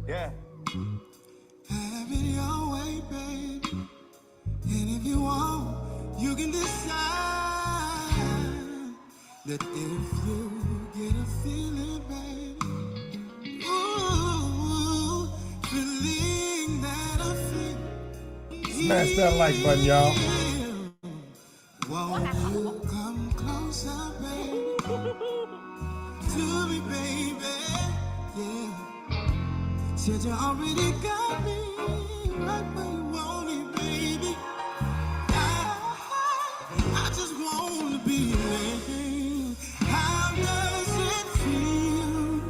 Yeah. Have it your way, baby. And if you want, you can decide that if you get a feeling, baby, ooh, feeling that I feel. Smash that like button, y'all. Won't you come closer, baby, to me, baby? Yeah. Said you already got me right where you want it, baby. I just want to be there. How does it feel?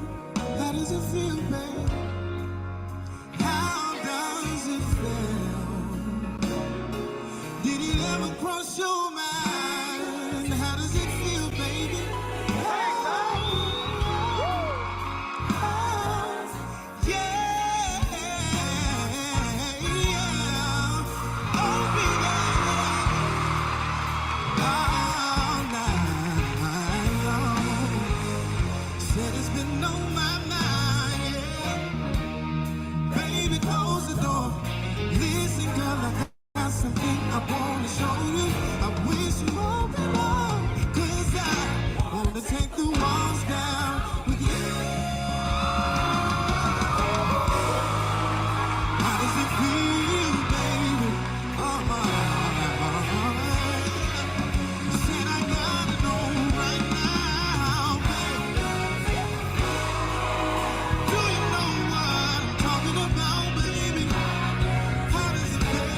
How does it feel, baby? How does it feel? Did it ever cross your mind? How does it feel, baby? Take the walls down with you. How does it feel, baby? Said I gotta know right now, baby. Do you know what I'm talking about, baby? How does it feel?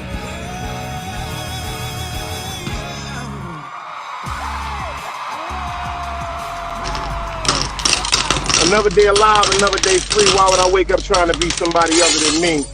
Another day alive, another day free. Why would I wake up trying to be somebody other than me?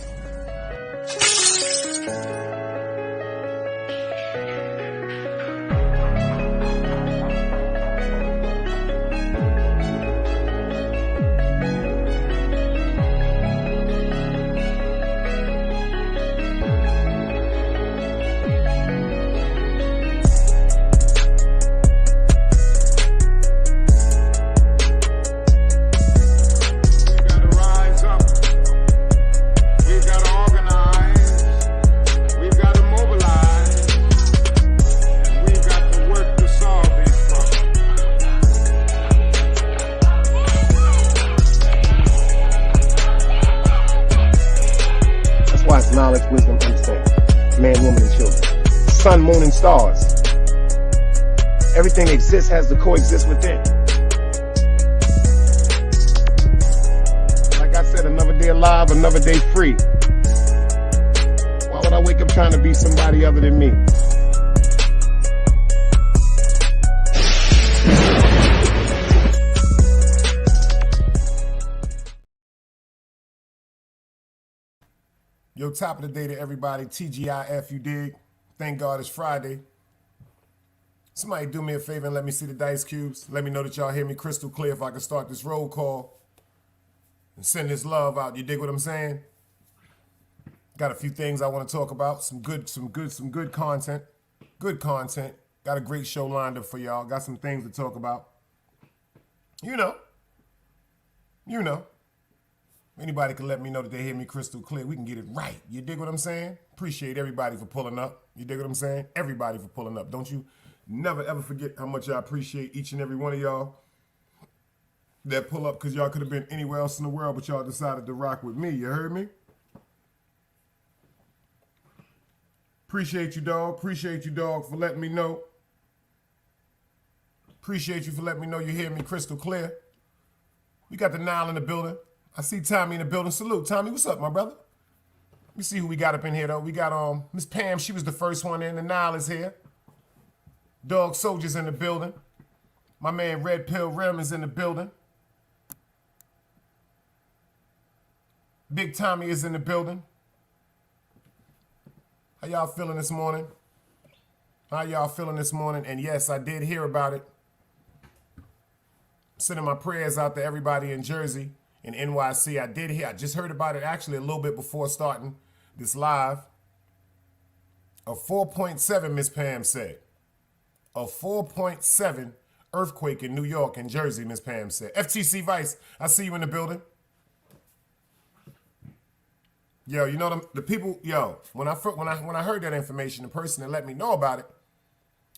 Knowledge, wisdom, understanding. Man, woman, and children. Sun, moon, and stars. Everything exists has to coexist within. Like I said, another day alive, another day free. Why would I wake up trying to be somebody other than me? Yo, top of the day to everybody. TGIF, you dig? Thank God it's Friday. Somebody do me a favor and let me see the dice cubes. Let me know that y'all hear me crystal clear if I can start this roll call and send this love out. You dig what I'm saying? Got a few things I want to talk about. Some good content. Good content. Got a great show lined up for y'all. Got some things to talk about. You know. Anybody can let me know that they hear me crystal clear. We can get it right. You dig what I'm saying? Appreciate everybody for pulling up. You dig what I'm saying? Everybody for pulling up. Don't you never, ever forget how much I appreciate each and every one of y'all that pull up, because y'all could have been anywhere else in the world, but y'all decided to rock with me. You heard me? Appreciate you, dog. Appreciate you, dog, for letting me know. Appreciate you for letting me know you hear me crystal clear. We got the Nile in the building. I see Tommy in the building. Salute, Tommy. What's up, my brother? Let me see who we got up in here, though. We got Miss Pam. She was the first one in. The Nile is here. Dog Soldier's in the building. My man Red Pill Rim is in the building. Big Tommy is in the building. How y'all feeling this morning? How y'all feeling this morning? And yes, I did hear about it. Sending my prayers out to everybody in Jersey. In NYC, I just heard about it actually a little bit before starting this live. A 4.7, Miss Pam said. A 4.7 earthquake in New York and Jersey, Miss Pam said. FTC Vice, I see you in the building. Yo, you know the people. Yo, when I heard that information, the person that let me know about it,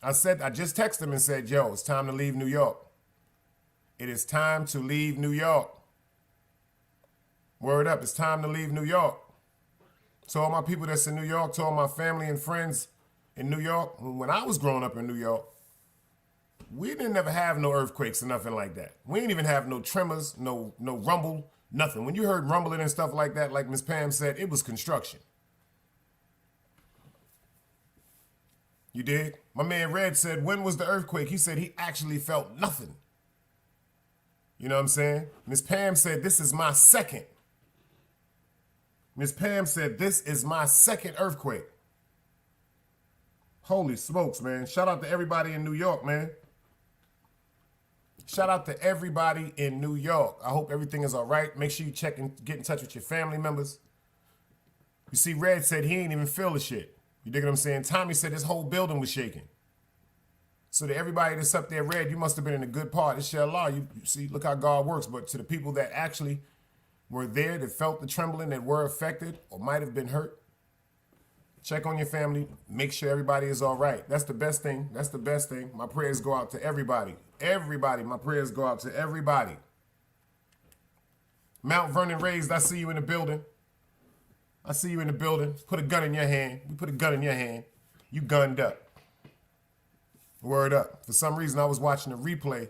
I just texted him and said, "Yo, it's time to leave New York. It is time to leave New York. Word up, it's time to leave New York." To all my people that's in New York, to all my family and friends in New York. When I was growing up in New York, we didn't ever have no earthquakes or nothing like that. We didn't even have no tremors, no rumble, nothing. When you heard rumbling and stuff like that, like Miss Pam said, it was construction. You did? My man Red said, when was the earthquake? He said he actually felt nothing. You know what I'm saying? Miss Pam said, this is my second. Miss Pam said, this is my second earthquake. Holy smokes, man. Shout out to everybody in New York, man. Shout out to everybody in New York. I hope everything is all right. Make sure you check and get in touch with your family members. You see, Red said he ain't even feel the shit. You dig what I'm saying? Tommy said his whole building was shaking. So to everybody that's up there, Red, you must have been in a good part. Inshallah, you see, look how God works. But to the people that actually were there, that felt the trembling, that were affected or might have been hurt, check on your family. Make sure everybody is all right. That's the best thing. That's the best thing. My prayers go out to everybody. Everybody. My prayers go out to everybody. Mount Vernon Raised, I see you in the building. I see you in the building. Put a gun in your hand. We put a gun in your hand. You gunned up. Word up. For some reason, I was watching a replay,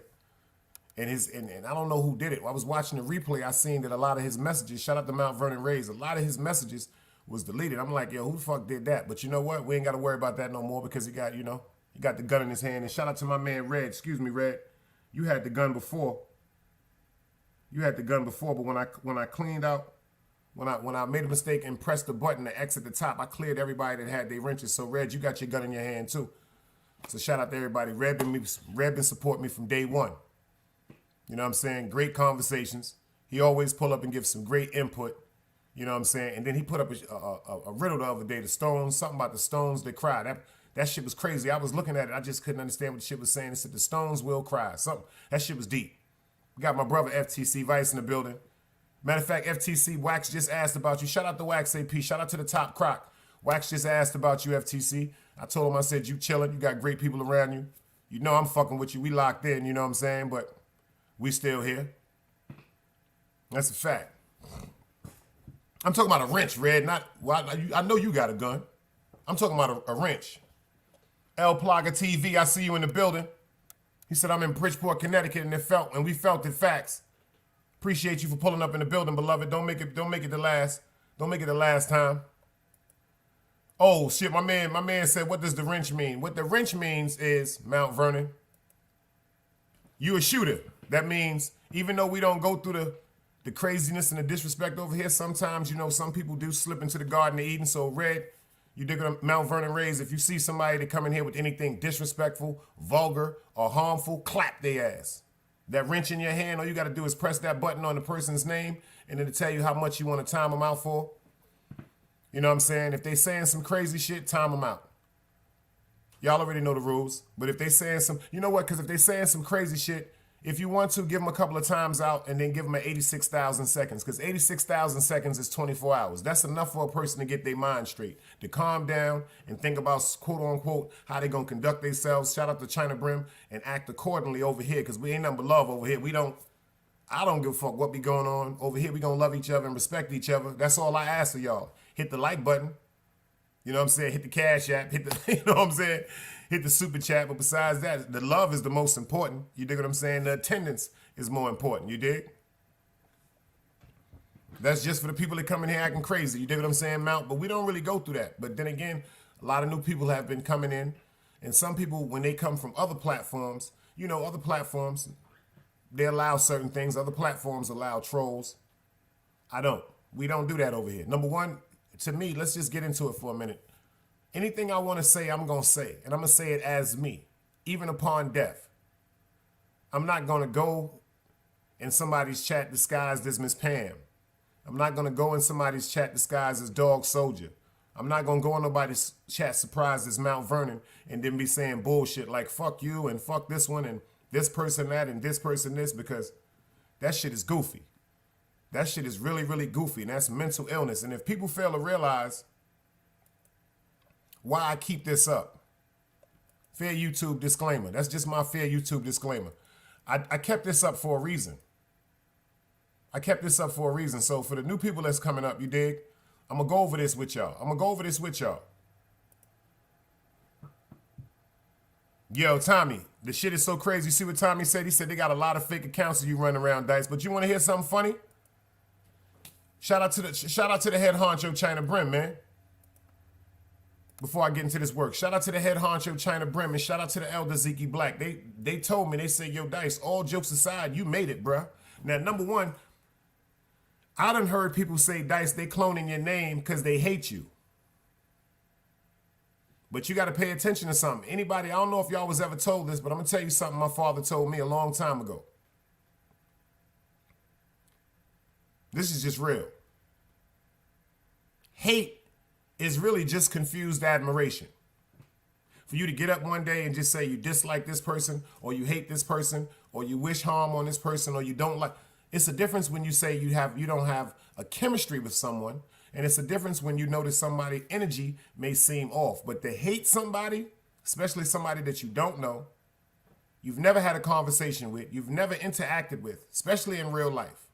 and I don't know who did it. I was watching the replay. I seen that a lot of his messages, shout out to Mount Vernon Raised, a lot of his messages was deleted. I'm like, yo, who the fuck did that? But you know what? We ain't got to worry about that no more because he got, he got the gun in his hand. And shout out to my man Red. Excuse me, Red. You had the gun before. You had the gun before, but when I cleaned out, when I made a mistake and pressed the button to exit the top, I cleared everybody that had their wrenches. So Red, you got your gun in your hand too. So shout out to everybody. Red been supporting me from day one. You know what I'm saying? Great conversations. He always pull up and give some great input. You know what I'm saying? And then he put up a riddle the other day, the stones, something about the stones that cry. That shit was crazy. I was looking at it. I just couldn't understand what the shit was saying. It said the stones will cry. Something. That shit was deep. We got my brother FTC Vice in the building. Matter of fact, FTC Wax just asked about you. Shout out to Wax AP. Shout out to the Top Croc. Wax just asked about you, FTC. I told him, I said, you chilling. You got great people around you. You know I'm fucking with you. We locked in, you know what I'm saying? But we still here. That's a fact. I'm talking about a wrench, Red. I know you got a gun. I'm talking about a wrench. El Plaga TV, I see you in the building. He said, I'm in Bridgeport, Connecticut, and we felt it facts. Appreciate you for pulling up in the building, beloved. Don't make it the last time. Oh shit, my man said, what does the wrench mean? What the wrench means is, Mount Vernon, you a shooter. That means even though we don't go through the craziness and the disrespect over here, sometimes, some people do slip into the Garden of Eden. So Red, you dig on Mount Vernon Raised, if you see somebody that come in here with anything disrespectful, vulgar, or harmful, clap their ass. That wrench in your hand, all you got to do is press that button on the person's name, and it'll tell you how much you want to time them out for. You know what I'm saying? If they saying some crazy shit, time them out. Y'all already know the rules. But if they saying some, you know what? Because if they saying some crazy shit, if you want to, give them a couple of times out and then give them an 86,000 seconds. Because 86,000 seconds is 24 hours. That's enough for a person to get their mind straight, to calm down and think about, quote unquote, how they going to conduct themselves. Shout out to China Brim and act accordingly over here, because we ain't nothing but love over here. I don't give a fuck what be going on. Over here, we going to love each other and respect each other. That's all I ask of y'all. Hit the like button. You know what I'm saying? Hit the Cash App. Hit the, you know what I'm saying? Hit the Super Chat. But besides that, the love is the most important. You dig what I'm saying? The attendance is more important. You dig? That's just for the people that come in here acting crazy. You dig what I'm saying, Mount? But we don't really go through that. But then again, a lot of new people have been coming in. And some people, when they come from other platforms, other platforms, they allow certain things. Other platforms allow trolls. I don't. We don't do that over here. Number one, to me, let's just get into it for a minute. Anything I want to say, I'm going to say. And I'm going to say it as me, even upon death. I'm not going to go in somebody's chat disguised as Miss Pam. I'm not going to go in somebody's chat disguised as Dog Soldier. I'm not going to go in nobody's chat surprised as Mount Vernon and then be saying bullshit like fuck you and fuck this one and this person that and this person this, because that shit is goofy. That shit is really, really goofy, and that's mental illness. And if people fail to realize why I keep this up, fair YouTube disclaimer. That's just my fair YouTube disclaimer. I kept this up for a reason. I kept this up for a reason. So for the new people that's coming up, you dig? I'm going to go over this with y'all. Yo, Tommy, the shit is so crazy. You see what Tommy said? He said they got a lot of fake accounts of you running around, Dice. But you want to hear something funny? Shout out to the head honcho China Brim, man. Before I get into this work, shout out to the head honcho China Brim and shout out to the elder Zeke Black. They told me, they said, yo, Dice, all jokes aside, you made it, bruh. Now, number one, I done heard people say, Dice, they cloning your name because they hate you. But you got to pay attention to something. Anybody, I don't know if y'all was ever told this, but I'm going to tell you something my father told me a long time ago. This is just real. Hate is really just confused admiration. For you to get up one day and just say you dislike this person, or you hate this person, or you wish harm on this person, or you don't like. It's a difference when you say you don't have a chemistry with someone, and it's a difference when you notice somebody's energy may seem off. But to hate somebody, especially somebody that you don't know, you've never had a conversation with, you've never interacted with, especially in real life.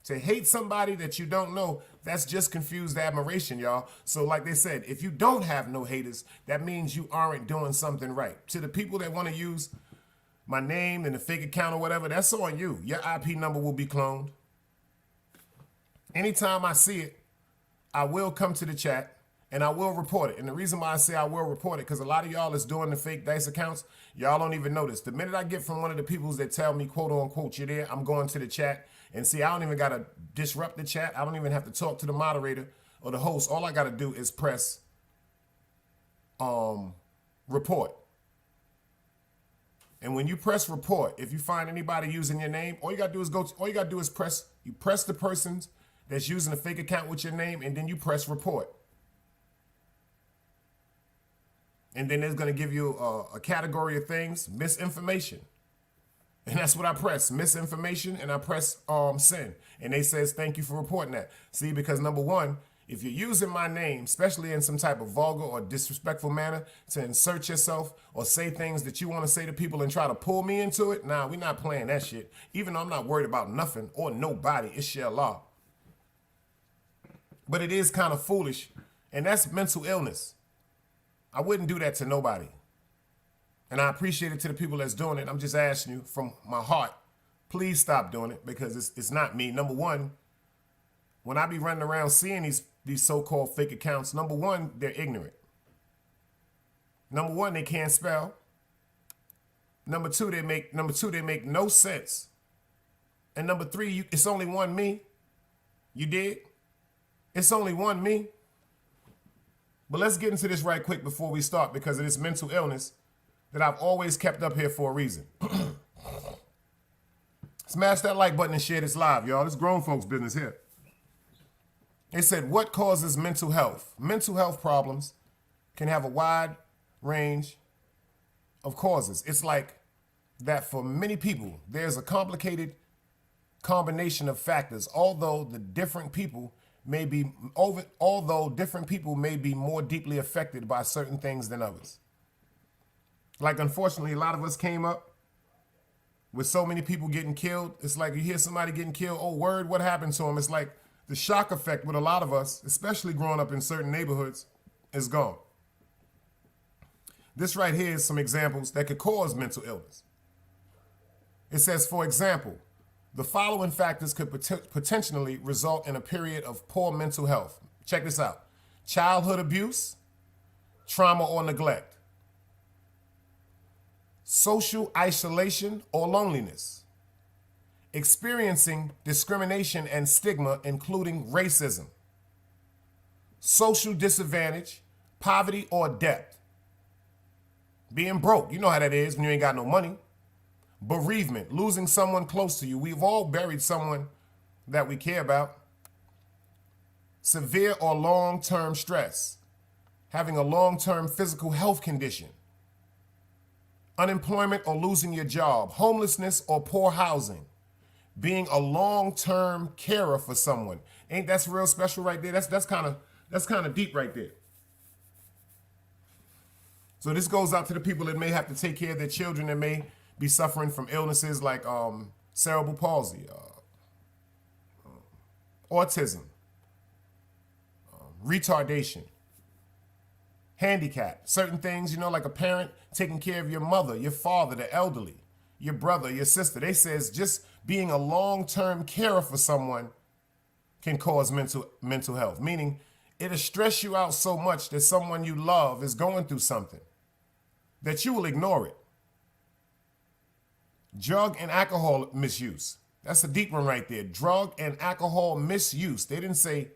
To hate somebody that you don't know, that's just confused admiration, y'all. So like they said, if you don't have no haters, that means you aren't doing something right. To the people that want to use my name and the fake account or whatever, that's on you. Your IP number will be cloned. Anytime I see it, I will come to the chat and I will report it. And the reason why I say I will report it, because a lot of y'all is doing the fake Dice accounts, y'all don't even notice. The minute I get from one of the people that tell me, quote unquote, you're there, I'm going to the chat. And see, I don't even got to disrupt the chat. I don't even have to talk to the moderator or the host. All I got to do is press report. And when you press report, if you find anybody using your name, all you got to do is press the persons that's using a fake account with your name, and then you press report. And then it's going to give you a category of things, misinformation. And that's what I press, misinformation, and I press send. And they says, thank you for reporting that. See, because number one, if you're using my name, especially in some type of vulgar or disrespectful manner to insert yourself or say things that you want to say to people and try to pull me into it, nah, we're not playing that shit. Even though I'm not worried about nothing or nobody, it's your law. But it is kind of foolish, and that's mental illness. I wouldn't do that to nobody. And I appreciate it to the people that's doing it. I'm just asking you from my heart, please stop doing it, because it's not me. Number one, when I be running around seeing these so-called fake accounts, number one, they're ignorant. Number one, they can't spell. Number two, they make no sense. And number three, it's only one me. You dig? It's only one me. But let's get into this right quick before we start, because of this mental illness that I've always kept up here for a reason. Smash that like button and share this live, y'all. This grown folks business here. They said, what causes mental health? Mental health problems can have a wide range of causes. It's like that for many people, there's a complicated combination of factors, although different people may be more deeply affected by certain things than others. Like, unfortunately, a lot of us came up with so many people getting killed. It's like you hear somebody getting killed, oh, word, what happened to him? It's like the shock effect with a lot of us, especially growing up in certain neighborhoods, is gone. This right here is some examples that could cause mental illness. It says, for example, the following factors could potentially result in a period of poor mental health. Check this out. Childhood abuse, trauma or neglect, social isolation or loneliness, experiencing discrimination and stigma, including racism, social disadvantage, poverty or debt, being broke. You know how that is when you ain't got no money. Bereavement, losing someone close to you. We've all buried someone that we care about. Severe or long-term stress, having a long-term physical health condition, unemployment or losing your job, homelessness or poor housing, being a long-term carer for someone. Ain't that's real special right there? That's kind of deep right there. So this goes out to the people that may have to take care of their children that may be suffering from illnesses like cerebral palsy, autism, retardation, handicap, certain things, like a parent taking care of your mother, your father, the elderly, your brother, your sister. They says just being a long-term carer for someone can cause mental health, meaning it'll stress you out so much that someone you love is going through something that you will ignore it. Drug and alcohol misuse. That's a deep one right there. Drug and alcohol misuse. They didn't say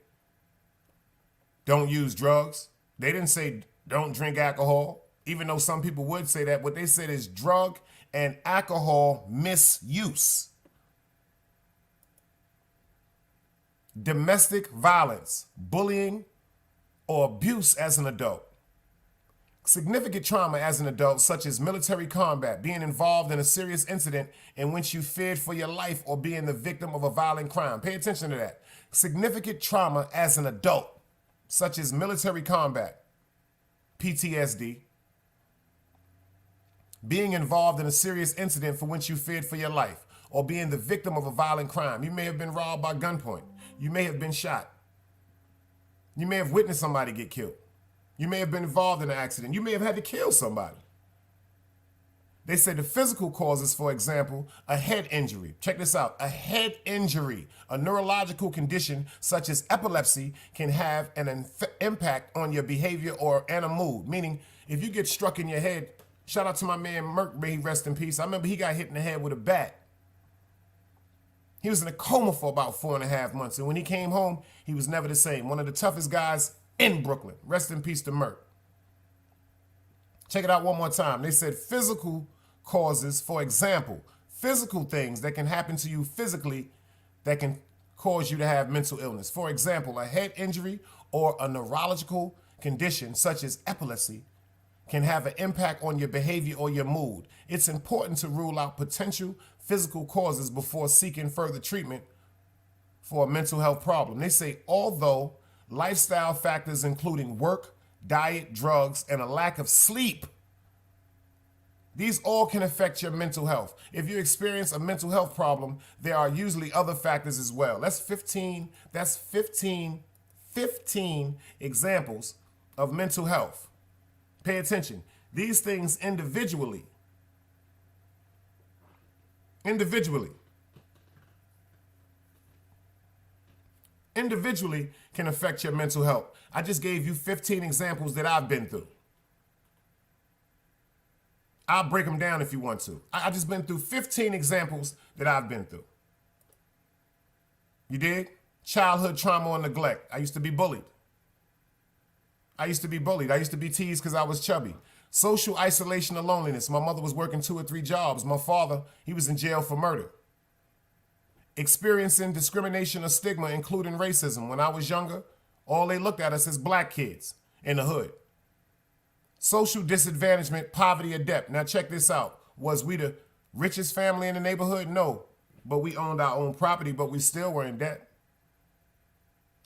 don't use drugs. They didn't say don't drink alcohol, even though some people would say that. What they said is drug and alcohol misuse. Domestic violence, bullying, or abuse as an adult. Significant trauma as an adult, such as military combat, being involved in a serious incident in which you feared for your life, or being the victim of a violent crime. Pay attention to that. Significant trauma as an adult, such as military combat, PTSD, being involved in a serious incident for which you feared for your life, or being the victim of a violent crime. You may have been robbed by gunpoint. You may have been shot. You may have witnessed somebody get killed. You may have been involved in an accident. You may have had to kill somebody. They said the physical causes, for example, a head injury. Check this out. A head injury, a neurological condition such as epilepsy, can have an impact on your behavior and a mood. Meaning, if you get struck in your head, shout out to my man Merck, may he rest in peace. I remember he got hit in the head with a bat. He was in a coma for about 4.5 months. And when he came home, he was never the same. One of the toughest guys in Brooklyn. Rest in peace to Merck. Check it out one more time. They said physical causes, for example, physical things that can happen to you physically that can cause you to have mental illness. For example, a head injury or a neurological condition such as epilepsy can have an impact on your behavior or your mood. It's important to rule out potential physical causes before seeking further treatment for a mental health problem. They say, although lifestyle factors including work, diet, drugs, and a lack of sleep, these all can affect your mental health. If you experience a mental health problem, there are usually other factors as well. That's 15 examples of mental health. Pay attention. These things individually can affect your mental health. I just gave you 15 examples that I've been through. I'll break them down if you want to. I just been through 15 examples that I've been through. You dig? Childhood trauma or neglect. I used to be bullied. I used to be teased because I was chubby. Social isolation or loneliness. My mother was working 2 or 3 jobs. My father, he was in jail for murder. Experiencing discrimination or stigma, including racism. When I was younger, all they looked at us as black kids in the hood. Social disadvantagement, poverty, or debt. Now check this out. Was we the richest family in the neighborhood? No. But we owned our own property, but we still were in debt.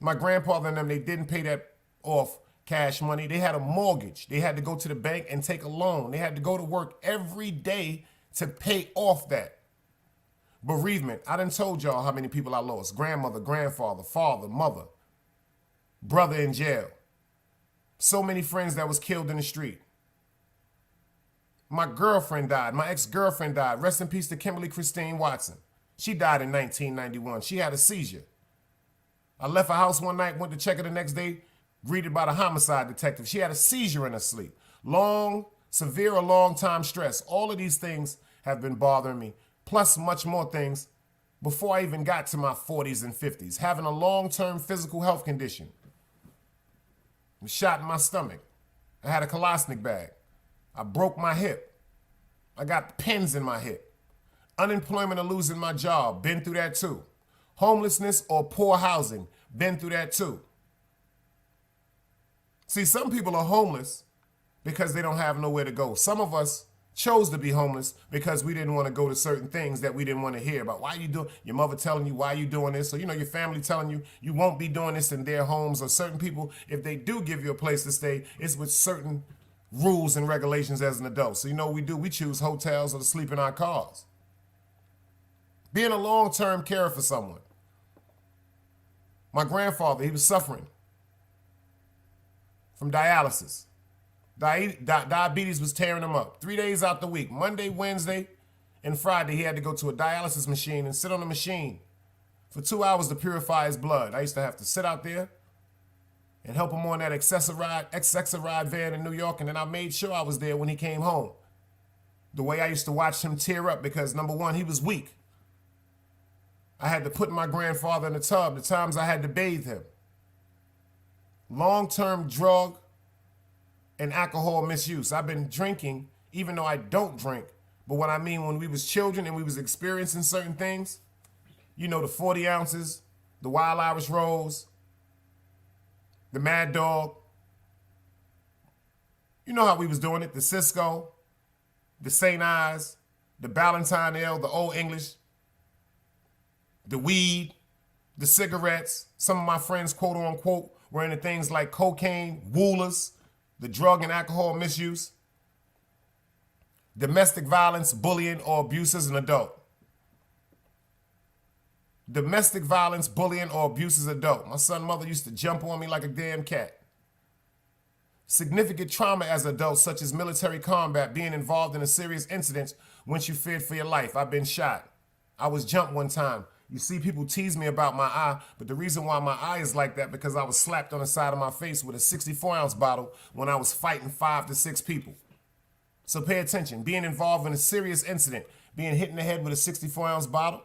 My grandfather and them, they didn't pay that off cash money. They had a mortgage. They had to go to the bank and take a loan. They had to go to work every day to pay off that. Bereavement. I done told y'all how many people I lost. Grandmother, grandfather, father, mother, brother in jail. So many friends that was killed in the street. My girlfriend died. My ex-girlfriend died. Rest in peace to Kimberly Christine Watson. She died in 1991. She had a seizure. I left her house one night, went to check her the next day, greeted by the homicide detective. She had a seizure in her sleep. Severe or long-time stress. All of these things have been bothering me, plus much more things before I even got to my 40s and 50s. Having a long-term physical health condition. I was shot in my stomach. I had a Kolosnik bag. I broke my hip. I got pins in my hip. Unemployment or losing my job. Been through that too. Homelessness or poor housing. Been through that too. See, some people are homeless because they don't have nowhere to go. Some of us chose to be homeless because we didn't want to go to certain things that we didn't want to hear about. Why you doing? Your mother telling you why you doing this, or your family telling you you won't be doing this in their homes, or certain people, if they do give you a place to stay, it's with certain rules and regulations as an adult. So what we do? We choose hotels or to sleep in our cars. Being a long-term carer for someone. My grandfather, he was suffering from dialysis. Diabetes was tearing him up. 3 days out the week, Monday, Wednesday, and Friday, he had to go to a dialysis machine and sit on the machine for 2 hours to purify his blood. I used to have to sit out there and help him on that Accessaride van in New York, and then I made sure I was there when he came home. The way I used to watch him tear up, because number one, he was weak. I had to put my grandfather in the tub, the times I had to bathe him. Long-term drug and alcohol misuse. I've been drinking, even though I don't drink. But what I mean, when we was children and we was experiencing certain things, the 40 ounces, the Wild Irish Rose, the Mad Dog. You know how we was doing it. The Cisco, the St. Ives, the Ballantine Ale, the Old English, the weed, the cigarettes. Some of my friends, quote unquote, were into things like cocaine, woolers, the drug and alcohol misuse, domestic violence, bullying, or abuse as an adult. Domestic violence, bullying, or abuse as an adult. My son's mother used to jump on me like a damn cat. Significant trauma as adults, such as military combat, being involved in a serious incident whence you feared for your life. I've been shot. I was jumped one time. You see, people tease me about my eye, but the reason why my eye is like that because I was slapped on the side of my face with a 64-ounce bottle when I was fighting 5 to 6 people. So pay attention. Being involved in a serious incident, being hit in the head with a 64-ounce bottle.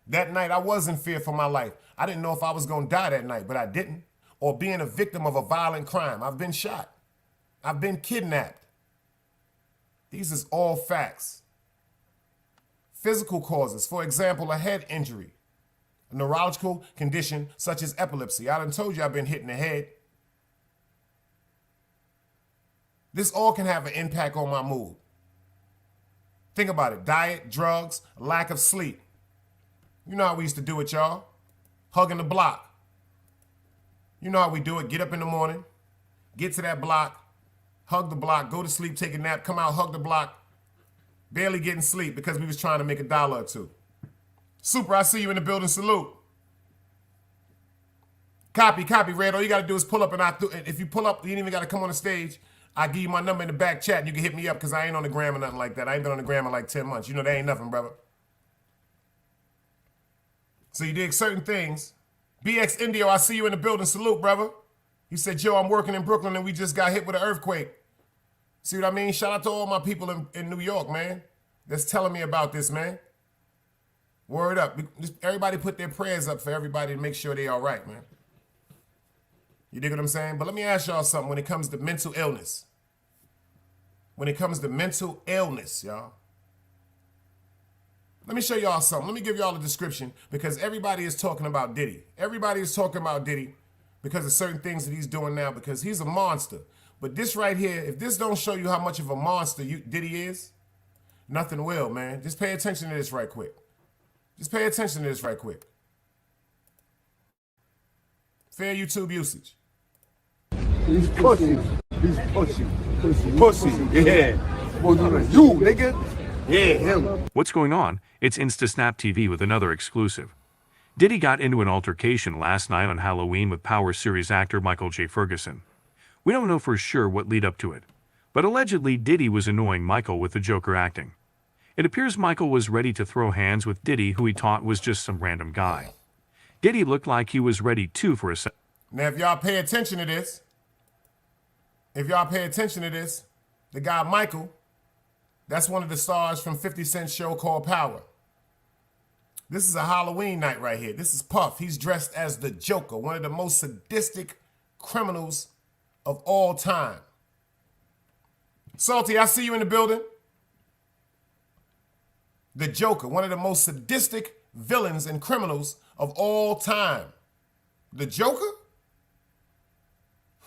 That night, I was in fear for my life. I didn't know if I was going to die that night, but I didn't. Or being a victim of a violent crime. I've been shot. I've been kidnapped. These is all facts. Physical causes, for example, a head injury, a neurological condition such as epilepsy. I done told you I've been hit in the head. This all can have an impact on my mood. Think about it. Diet, drugs, lack of sleep. You know how we used to do it, y'all. Hugging the block. You know how we do it. Get up in the morning, get to that block, hug the block, go to sleep, take a nap, come out, hug the block. Barely getting sleep because we was trying to make $1 or $2. Super, I see you in the building. Salute. Copy, Red. All you got to do is pull up, and if you pull up, you ain't even got to come on the stage. I give you my number in the back chat, and you can hit me up because I ain't on the gram or nothing like that. I ain't been on the gram in like 10 months. That ain't nothing, brother. So you did certain things. BX Indio, I see you in the building. Salute, brother. He said, Joe, I'm working in Brooklyn, and we just got hit with an earthquake. See what I mean? Shout out to all my people in New York, man, that's telling me about this, man. Word up. Everybody put their prayers up for everybody to make sure they all right, man. You dig what I'm saying? But let me ask y'all something when it comes to mental illness. When it comes to mental illness, y'all. Let me show y'all something. Let me give y'all a description because everybody is talking about Diddy. Everybody is talking about Diddy because of certain things that he's doing now because he's a monster. But this right here, if this don't show you how much of a monster Diddy is, nothing will, man. Just pay attention to this right quick. Fair YouTube usage. He's pussy. Pussy. Yeah. You, nigga. Yeah, him. What's going on? It's InstaSnap TV with another exclusive. Diddy got into an altercation last night on Halloween with Power series actor Michael J. Ferguson. We don't know for sure what led up to it, but allegedly Diddy was annoying Michael with the Joker acting. It appears Michael was ready to throw hands with Diddy, who he thought was just some random guy. Diddy looked like he was ready too for a second. Now, if y'all pay attention to this, the guy Michael, that's one of the stars from 50 Cent's show called Power. This is a Halloween night right here. This is Puff. He's dressed as the Joker, one of the most sadistic criminals of all time. Salty, I see you in the building. The Joker, one of the most sadistic villains and criminals of all time. The Joker?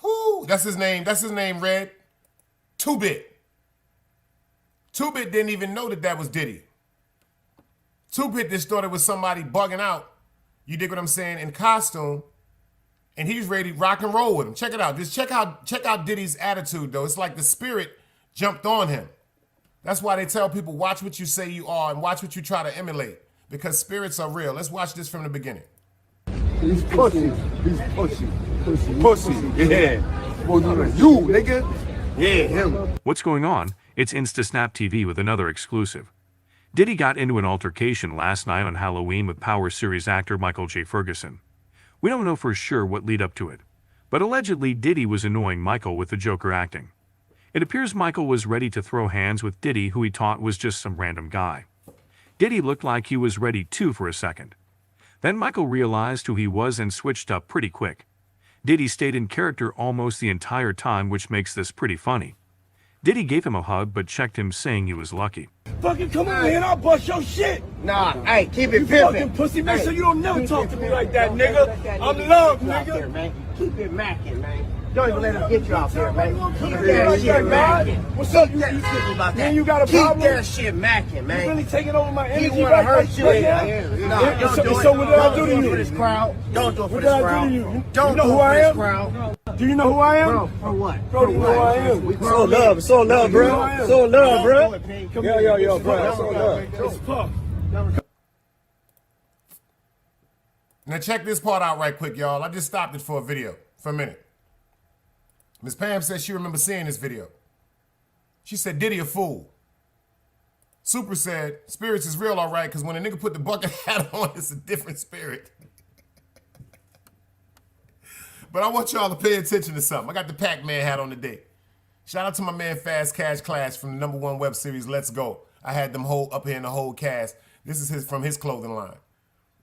Whoo, that's his name, Red. 2-Bit. Two-Bit didn't even know that that was Diddy. Two-Bit just thought it was somebody bugging out, you dig what I'm saying, in costume, and he's ready to rock and roll with him. Check it out. Just check out Diddy's attitude, though. It's like the spirit jumped on him. That's why they tell people, watch what you say you are and watch what you try to emulate, because spirits are real. Let's watch this from the beginning. He's pussy. He's pussy. Pussy. Yeah. You, nigga. Yeah, him. What's going on? It's InstaSnap TV with another exclusive. Diddy got into an altercation last night on Halloween with Power series actor Michael J. Ferguson. We don't know for sure what led up to it, but allegedly Diddy was annoying Michael with the Joker acting. It appears Michael was ready to throw hands with Diddy, who he thought was just some random guy. Diddy looked like he was ready too for a second. Then Michael realized who he was and switched up pretty quick. Diddy stayed in character almost the entire time, which makes this pretty funny. Diddy gave him a hug but checked him, saying he was lucky. Fucking come over here and I'll bust your shit. Nah, hey, keep it You pimpin'. fucking pussy, make sure you don't never Keep talk it to me pimpin'. like that, Don't nigga. let that I'm nigga loved, get you out nigga. there, man. Keep it mackin', man. Don't even let him get you out there, man. Keep Keep that like shit that, God. mackin'. What's up? Keep that shit about Man, that. you got a Keep problem? that shit mackin', You man. really taking over my He energy wanna right hurt you. right Nah, now? don't do it. So what did I Don't do to it you? for this crowd. Don't do it for What this did I crowd. do to you? Don't You know do who it I for this am? crowd. Do you know who I am? Bro, for what? Bro, you know who I am? It's all love. It's all love, bro. It's all love, bro. Yo, bro. It's all love. It's Puff. Now check this part out right quick, y'all. I just stopped it for a video, for a minute. Miss Pam said she remember seeing this video. She said, Diddy a fool. Super said, spirits is real, all right, because when a nigga put the bucket hat on, it's a different spirit. But I want y'all to pay attention to something. I got the Pac-Man hat on today. Shout out to my man Fast Cash Clash from the #1 web series, Let's Go. I had them up here in the whole cast. This is from his clothing line.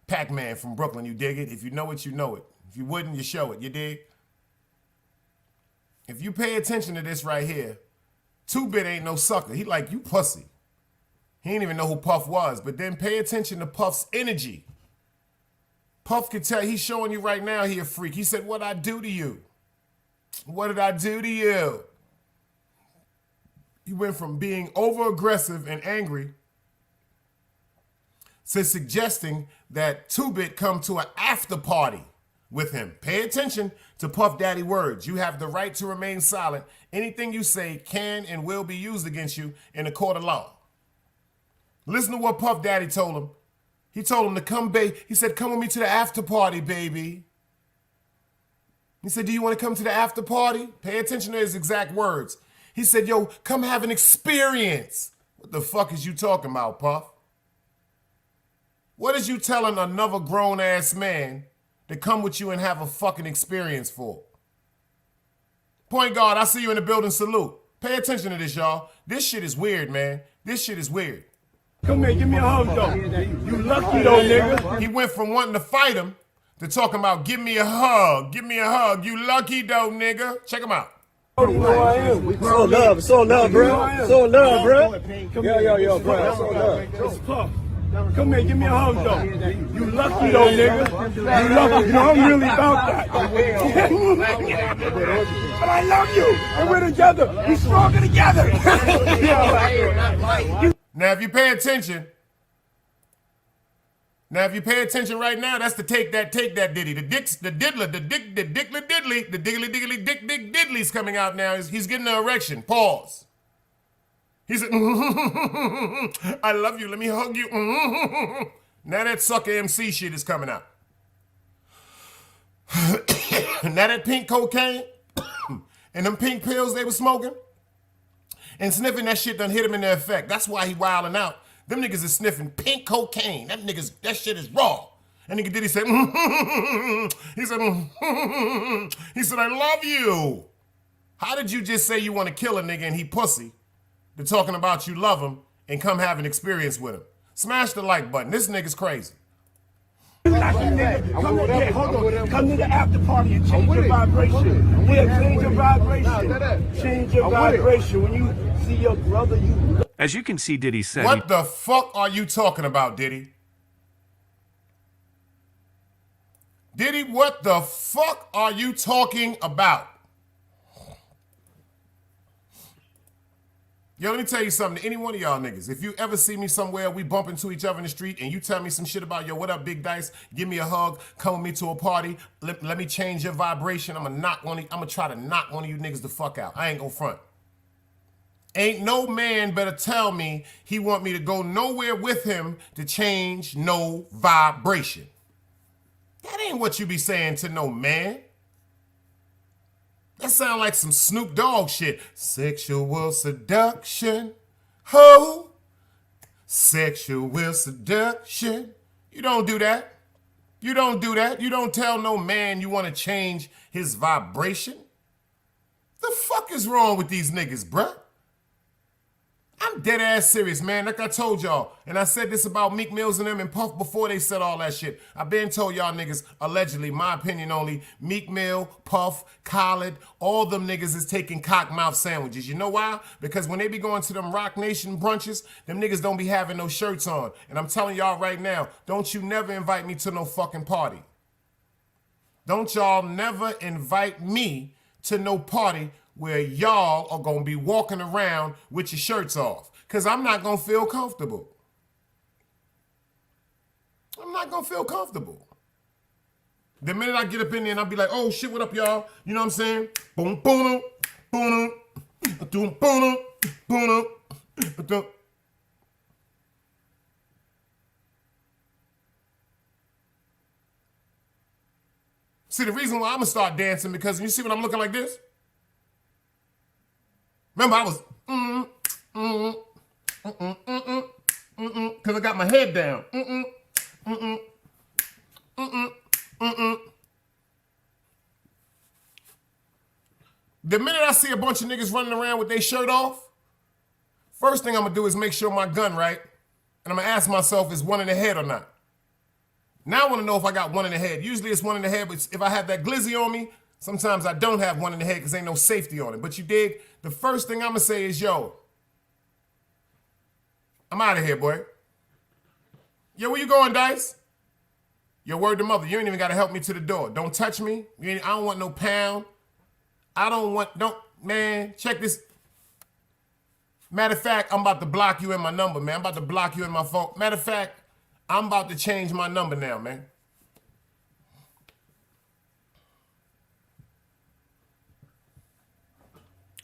Pac-Man from Brooklyn, you dig it? If you know it, you know it. If you wouldn't, you show it, you dig? If you pay attention to this right here, Two-Bit ain't no sucker. He like, you pussy. He didn't even know who Puff was, but then pay attention to Puff's energy. Puff could tell, he's showing you right now he a freak. He said, what'd I do to you? What did I do to you? He went from being over-aggressive and angry to suggesting that Two-Bit come to an after party with him. Pay attention to Puff Daddy words. You have the right to remain silent. Anything you say can and will be used against you in a court of law. Listen to what Puff Daddy told him. He told him to come, he said, come with me to the after party, baby. He said, do you want to come to the after party? Pay attention to his exact words. He said, yo, come have an experience. What the fuck is you talking about, Puff? What is you telling another grown-ass man to come with you and have a fucking experience for? Point guard, I see you in the building, salute. Pay attention to this, y'all. This shit is weird, man. This shit is weird. Come here, give me a hug, though. You lucky, though, nigga. He went from wanting to fight him to talking about, give me a hug, give me a hug. You lucky, though, nigga. Check him out. You know who I am? It's all love. It's all love, bro. It's all love, bro. Yo, bro. It's all love. It's Puff. Come here, give me a hug, though. You lucky, though, nigga. You lucky. You know, I'm really about that. But I love you. And we're together. We're stronger together. Now, if you pay attention, right now, that's the take that Diddy. The diddler diddly's coming out now. He's getting an erection. Pause. He said, I love you, let me hug you. Now that sucker MC shit is coming out. Now that pink cocaine and them pink pills they were smoking and sniffing, that shit done hit him in the effect. That's why he wilding out. Them niggas is sniffing pink cocaine. That shit is raw. And nigga Diddy said, he said, I love you. How did you just say you want to kill a nigga and he pussy? They're talking about you love him and come have an experience with him. Smash the like button. This nigga's crazy. Come to the after party and change your vibration. Yeah, change your vibration. Change your vibration. When you see your brother, you... As you can see, Diddy said What the fuck are you talking about, Diddy? Diddy, what the fuck are you talking about? Yo, let me tell you something to any one of y'all niggas. If you ever see me somewhere, we bump into each other in the street, and you tell me some shit about, yo, what up, Big Dice? Give me a hug, come with me to a party, let me change your vibration. I'm gonna try to knock one of you niggas the fuck out. I ain't gonna front. Ain't no man better tell me he want me to go nowhere with him to change no vibration. That ain't what you be saying to no man. That sound like some Snoop Dogg shit. Sexual seduction, ho. Sexual seduction. You don't do that. You don't do that. You don't tell no man you want to change his vibration. The fuck is wrong with these niggas, bruh? I'm dead ass serious, man. Like I told y'all, and I said this about Meek Mills and them and Puff before they said all that shit. I been told y'all niggas, allegedly, my opinion only, Meek Mill, Puff, Khaled, all them niggas is taking cock mouth sandwiches. You know why? Because when they be going to them Rock Nation brunches, them niggas don't be having no shirts on. And I'm telling y'all right now, don't you never invite me to no fucking party. Don't y'all never invite me to no party where y'all are gonna be walking around with your shirts off. Cause I'm not gonna feel comfortable. I'm not gonna feel comfortable. The minute I get up in there and I'll be like, oh shit, what up, y'all? You know what I'm saying? Boom, boom, boom, boom, boom, boom, boom. See, the reason why I'm gonna start dancing because you see when I'm looking like this? Remember, I was because I got my head down. The minute I see a bunch of niggas running around with their shirt off, first thing I'm gonna do is make sure my gun right, and I'm gonna ask myself, is one in the head or not? Now I wanna know if I got one in the head. Usually it's one in the head, but if I have that glizzy on me, sometimes I don't have one in the head because ain't no safety on it. But you dig? The first thing I'm gonna say is, yo, I'm out of here, boy. Yo, where you going, Dice? Yo, word to mother, you ain't even gotta help me to the door. Don't touch me. I don't want no pound. Man, check this. Matter of fact, I'm about to block you in my number, man. I'm about to block you in my phone. Matter of fact, I'm about to change my number now, man.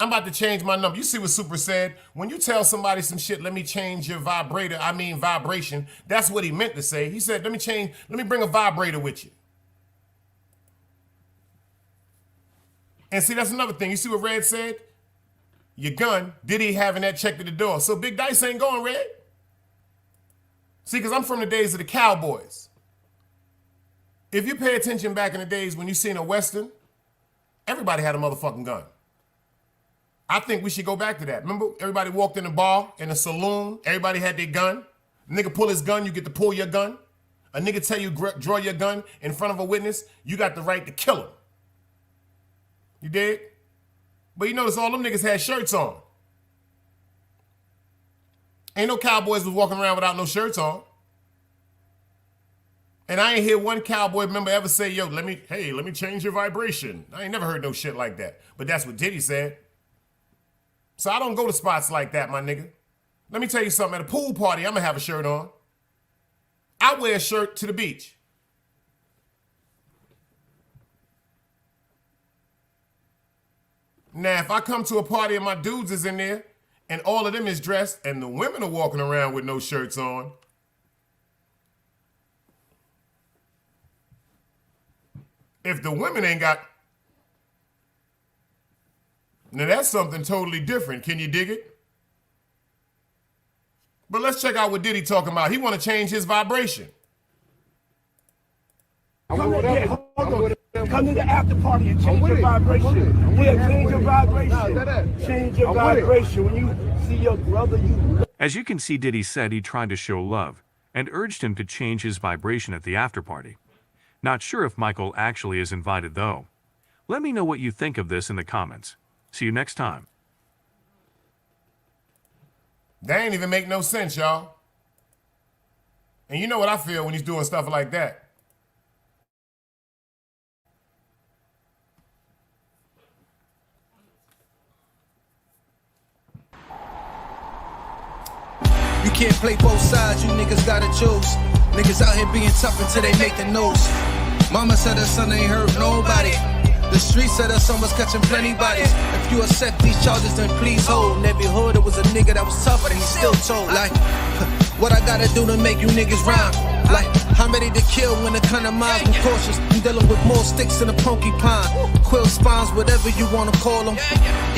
I'm about to change my number. You see what Super said? When you tell somebody some shit, let me change your vibrator, I mean vibration, that's what he meant to say. He said, let me bring a vibrator with you. And see, that's another thing. You see what Red said? Your gun, Diddy having that checked at the door. So Big Dice ain't going, Red. See, because I'm from the days of the Cowboys. If you pay attention back in the days when you seen a Western, everybody had a motherfucking gun. I think we should go back to that. Remember, everybody walked in the bar, in the saloon, everybody had their gun. A nigga pull his gun, you get to pull your gun. A nigga tell you draw your gun in front of a witness, you got the right to kill him. You dig? But you notice all them niggas had shirts on. Ain't no cowboys was walking around without no shirts on. And I ain't hear one cowboy member ever say, yo, let me change your vibration. I ain't never heard no shit like that. But that's what Diddy said. So I don't go to spots like that, my nigga. Let me tell you something. At a pool party, I'm gonna have a shirt on. I wear a shirt to the beach. Now, if I come to a party and my dudes is in there, and all of them is dressed, and the women are walking around with no shirts on, if the women ain't got, now that's something totally different. Can you dig it? But let's check out what Diddy talking about. He want to change his vibration. Come to the after party and change your vibration. Yeah, change your vibration. Change your vibration. When you see your brother, you... As you can see, Diddy said he tried to show love and urged him to change his vibration at the after party. Not sure if Michael actually is invited though. Let me know what you think of this in the comments. See you next time. That ain't even make no sense, y'all. And you know what I feel when he's doing stuff like that. You can't play both sides, you niggas gotta choose. Niggas out here being tough until they make the news. Mama said her son ain't hurt nobody. The streets said her son was catching plenty bodies. If you accept these charges, then please hold. In every hood, it was a nigga that was tough, but he still told. Like, what I gotta do to make you niggas rhyme? Like, I'm ready to kill when the kind of minds I'm cautious. I'm dealing with more sticks than a porcupine. Quill spines, whatever you wanna call them.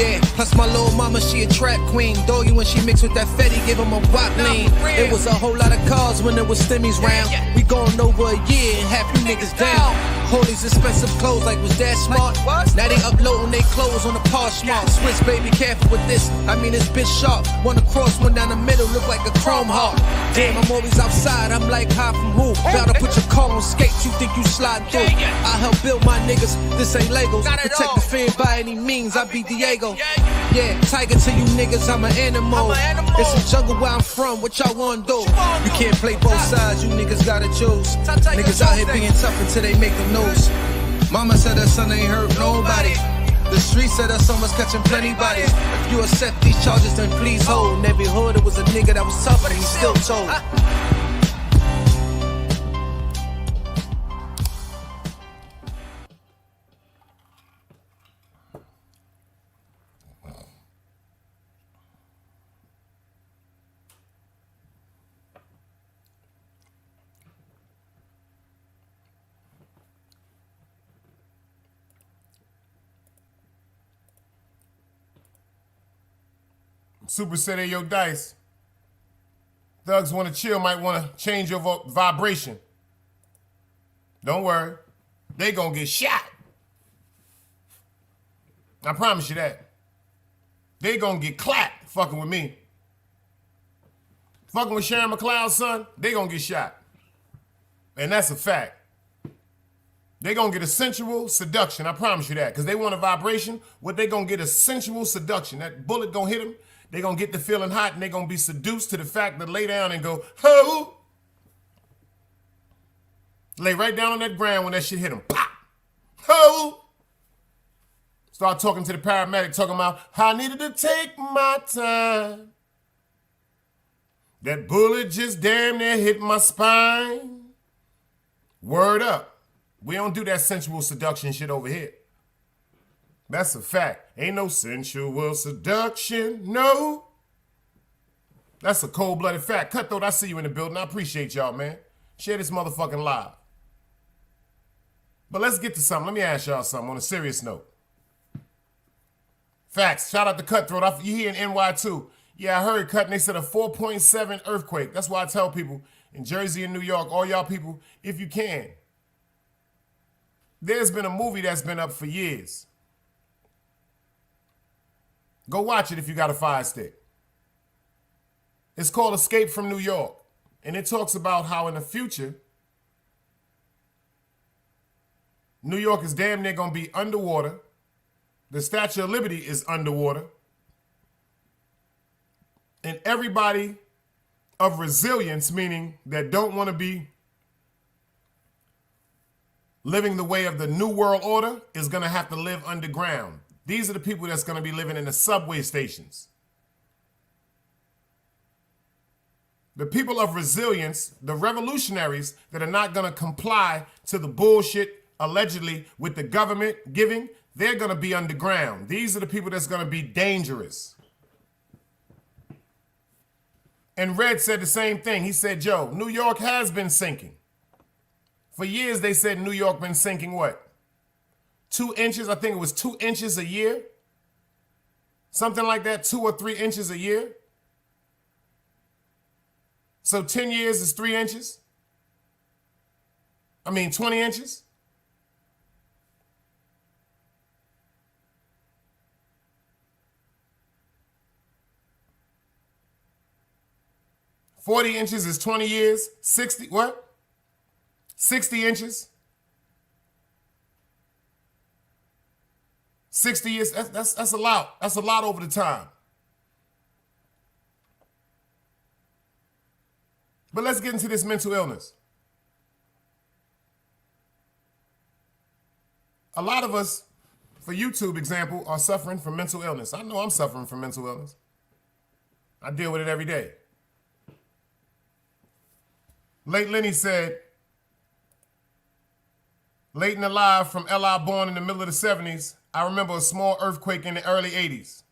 Yeah, plus my little mama, she a trap queen. Doggy when she mixed with that Fetty, give him a wop lean. It was a whole lot of cars when there was stimmies round. We going over a year and half you niggas down. Hold these expensive clothes like was that smart. Now they uploading they clothes on the Poshmark. Swiss baby, careful with this. I mean this bitch sharp. Wanna cross one down the middle, look like a chrome heart. Damn, I'm always outside. I'm like high from who? Bout to put your car on skates. You think you slide through? I help build my niggas. This ain't Legos. Protect the fan by any means. I be Diego. Yeah, tiger to you niggas. I'm an animal. It's a jungle where I'm from. What y'all wanna do? You can't play both sides. You niggas gotta choose. Niggas out here being tough until they make the news. Mama said her son ain't hurt nobody. The streets said her son was catching plenty bodies. If you accept these charges, then please hold. In every hood, it was a nigga that was tough, but he still told. Super said, hey, yo, Dice. Thugs want to chill, might want to change your vibration. Don't worry. They gonna get shot. I promise you that. They gonna get clapped fucking with me. Fucking with Sharon McLeod's son, they gonna get shot. And that's a fact. They gonna get a sensual seduction, I promise you that. Because they want a vibration, what they gonna get is sensual seduction. That bullet gonna hit them. They gonna get to feeling hot and they gonna be seduced to the fact that lay down and go, ho! Lay right down on that ground when that shit hit them. Pop! Ho! Start talking to the paramedic, talking about how I needed to take my time. That bullet just damn near hit my spine. Word up. We don't do that sensual seduction shit over here. That's a fact. Ain't no sensual seduction, no. That's a cold-blooded fact. Cutthroat, I see you in the building. I appreciate y'all, man. Share this motherfucking live. But let's get to something. Let me ask y'all something on a serious note. Facts. Shout out to Cutthroat. You here in NY too. Yeah, I heard Cut, and they said a 4.7 earthquake. That's why I tell people in Jersey and New York, all y'all people, if you can. There's been a movie that's been up for years. Go watch it if you got a Fire Stick. It's called Escape from New York. And it talks about how in the future, New York is damn near going to be underwater. The Statue of Liberty is underwater. And everybody of resilience, meaning that don't want to be living the way of the New World Order, is going to have to live underground. These are the people that's going to be living in the subway stations. The people of resilience, the revolutionaries that are not going to comply to the bullshit allegedly with the government giving, they're going to be underground. These are the people that's going to be dangerous. And Red said the same thing. He said, Joe, New York has been sinking. For years, they said New York been sinking what? 2 inches, I think it was 2 inches a year. Something like that, 2 or 3 inches a year. So 10 years is 3 inches. 20 inches. $40 inches is 20 years. 60, what? 60 inches. 60 years, that's a lot. That's a lot over the time. But let's get into this mental illness. A lot of us, for YouTube example, are suffering from mental illness. I know I'm suffering from mental illness. I deal with it every day. Late Lenny said, late and alive from L.I. born in the middle of the 70s, I remember a small earthquake in the early 80s.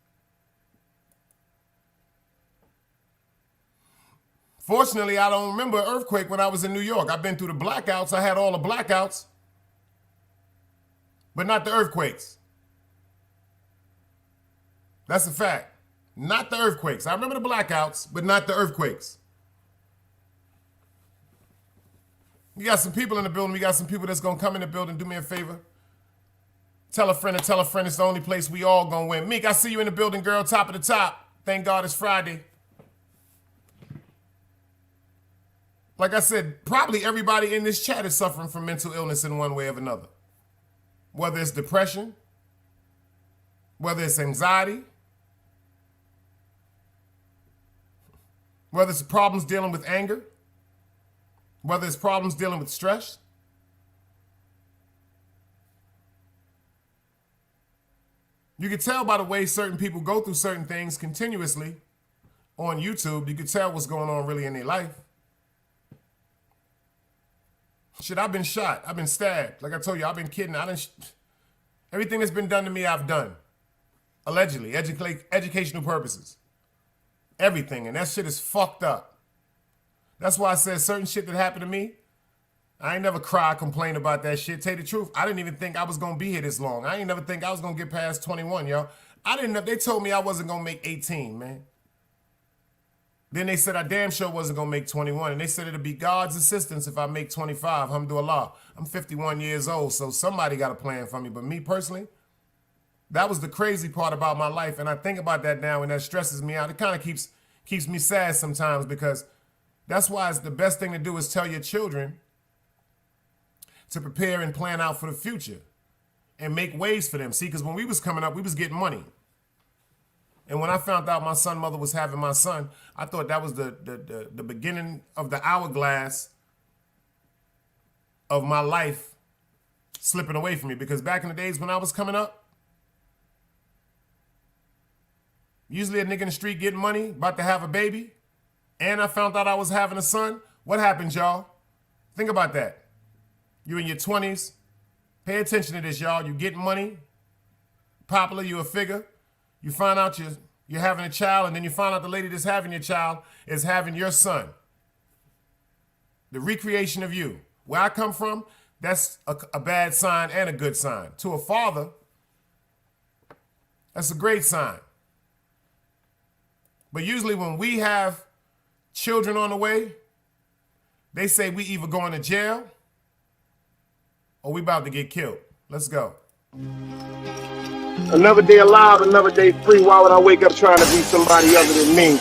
Fortunately, I don't remember an earthquake when I was in New York. I've been through the blackouts. I had all the blackouts, but not the earthquakes. That's a fact. Not the earthquakes. I remember the blackouts, but not the earthquakes. We got some people in the building. We got some people that's going to come in the building. Do me a favor. Tell a friend and tell a friend it's the only place we all going to win. Meek, I see you in the building, girl. Top of the top. Thank God it's Friday. Like I said, probably everybody in this chat is suffering from mental illness in one way or another. Whether it's depression, whether it's anxiety, whether it's problems dealing with anger, whether it's problems dealing with stress. You can tell by the way certain people go through certain things continuously on YouTube. You can tell what's going on really in their life. Shit, I've been shot. I've been stabbed. Like I told you, I've been kidnapped. Everything that's been done to me, I've done. Allegedly, educational purposes. Everything, and that shit is fucked up. That's why I said certain shit that happened to me, I ain't never cry, complain about that shit. Tell you the truth, I didn't even think I was gonna be here this long. I ain't never think I was gonna get past 21, yo. I didn't know, they told me I wasn't gonna make 18, man. Then they said I damn sure wasn't gonna make 21, and they said it'd be God's assistance if I make 25, alhamdulillah. I'm 51 years old, so somebody got a plan for me, but me personally, that was the crazy part about my life, and I think about that now, and that stresses me out. It kind of keeps me sad sometimes, because that's why it's the best thing to do is tell your children to prepare and plan out for the future and make ways for them. See, because when we was coming up, we was getting money. And when I found out my son mother was having my son, I thought that was the beginning of the hourglass of my life slipping away from me. Because back in the days when I was coming up, usually a nigga in the street getting money, about to have a baby, and I found out I was having a son. What happened, y'all? Think about that. You in your 20s. Pay attention to this, y'all. You getting money, popular, you a figure. You find out you're having a child, and then you find out the lady that's having your child is having your son. The recreation of you. Where I come from, that's a bad sign and a good sign. To a father, that's a great sign. But usually when we have children on the way, they say we either going to jail or we about to get killed. Let's go. Another day alive, another day free. Why would I wake up trying to be somebody other than me?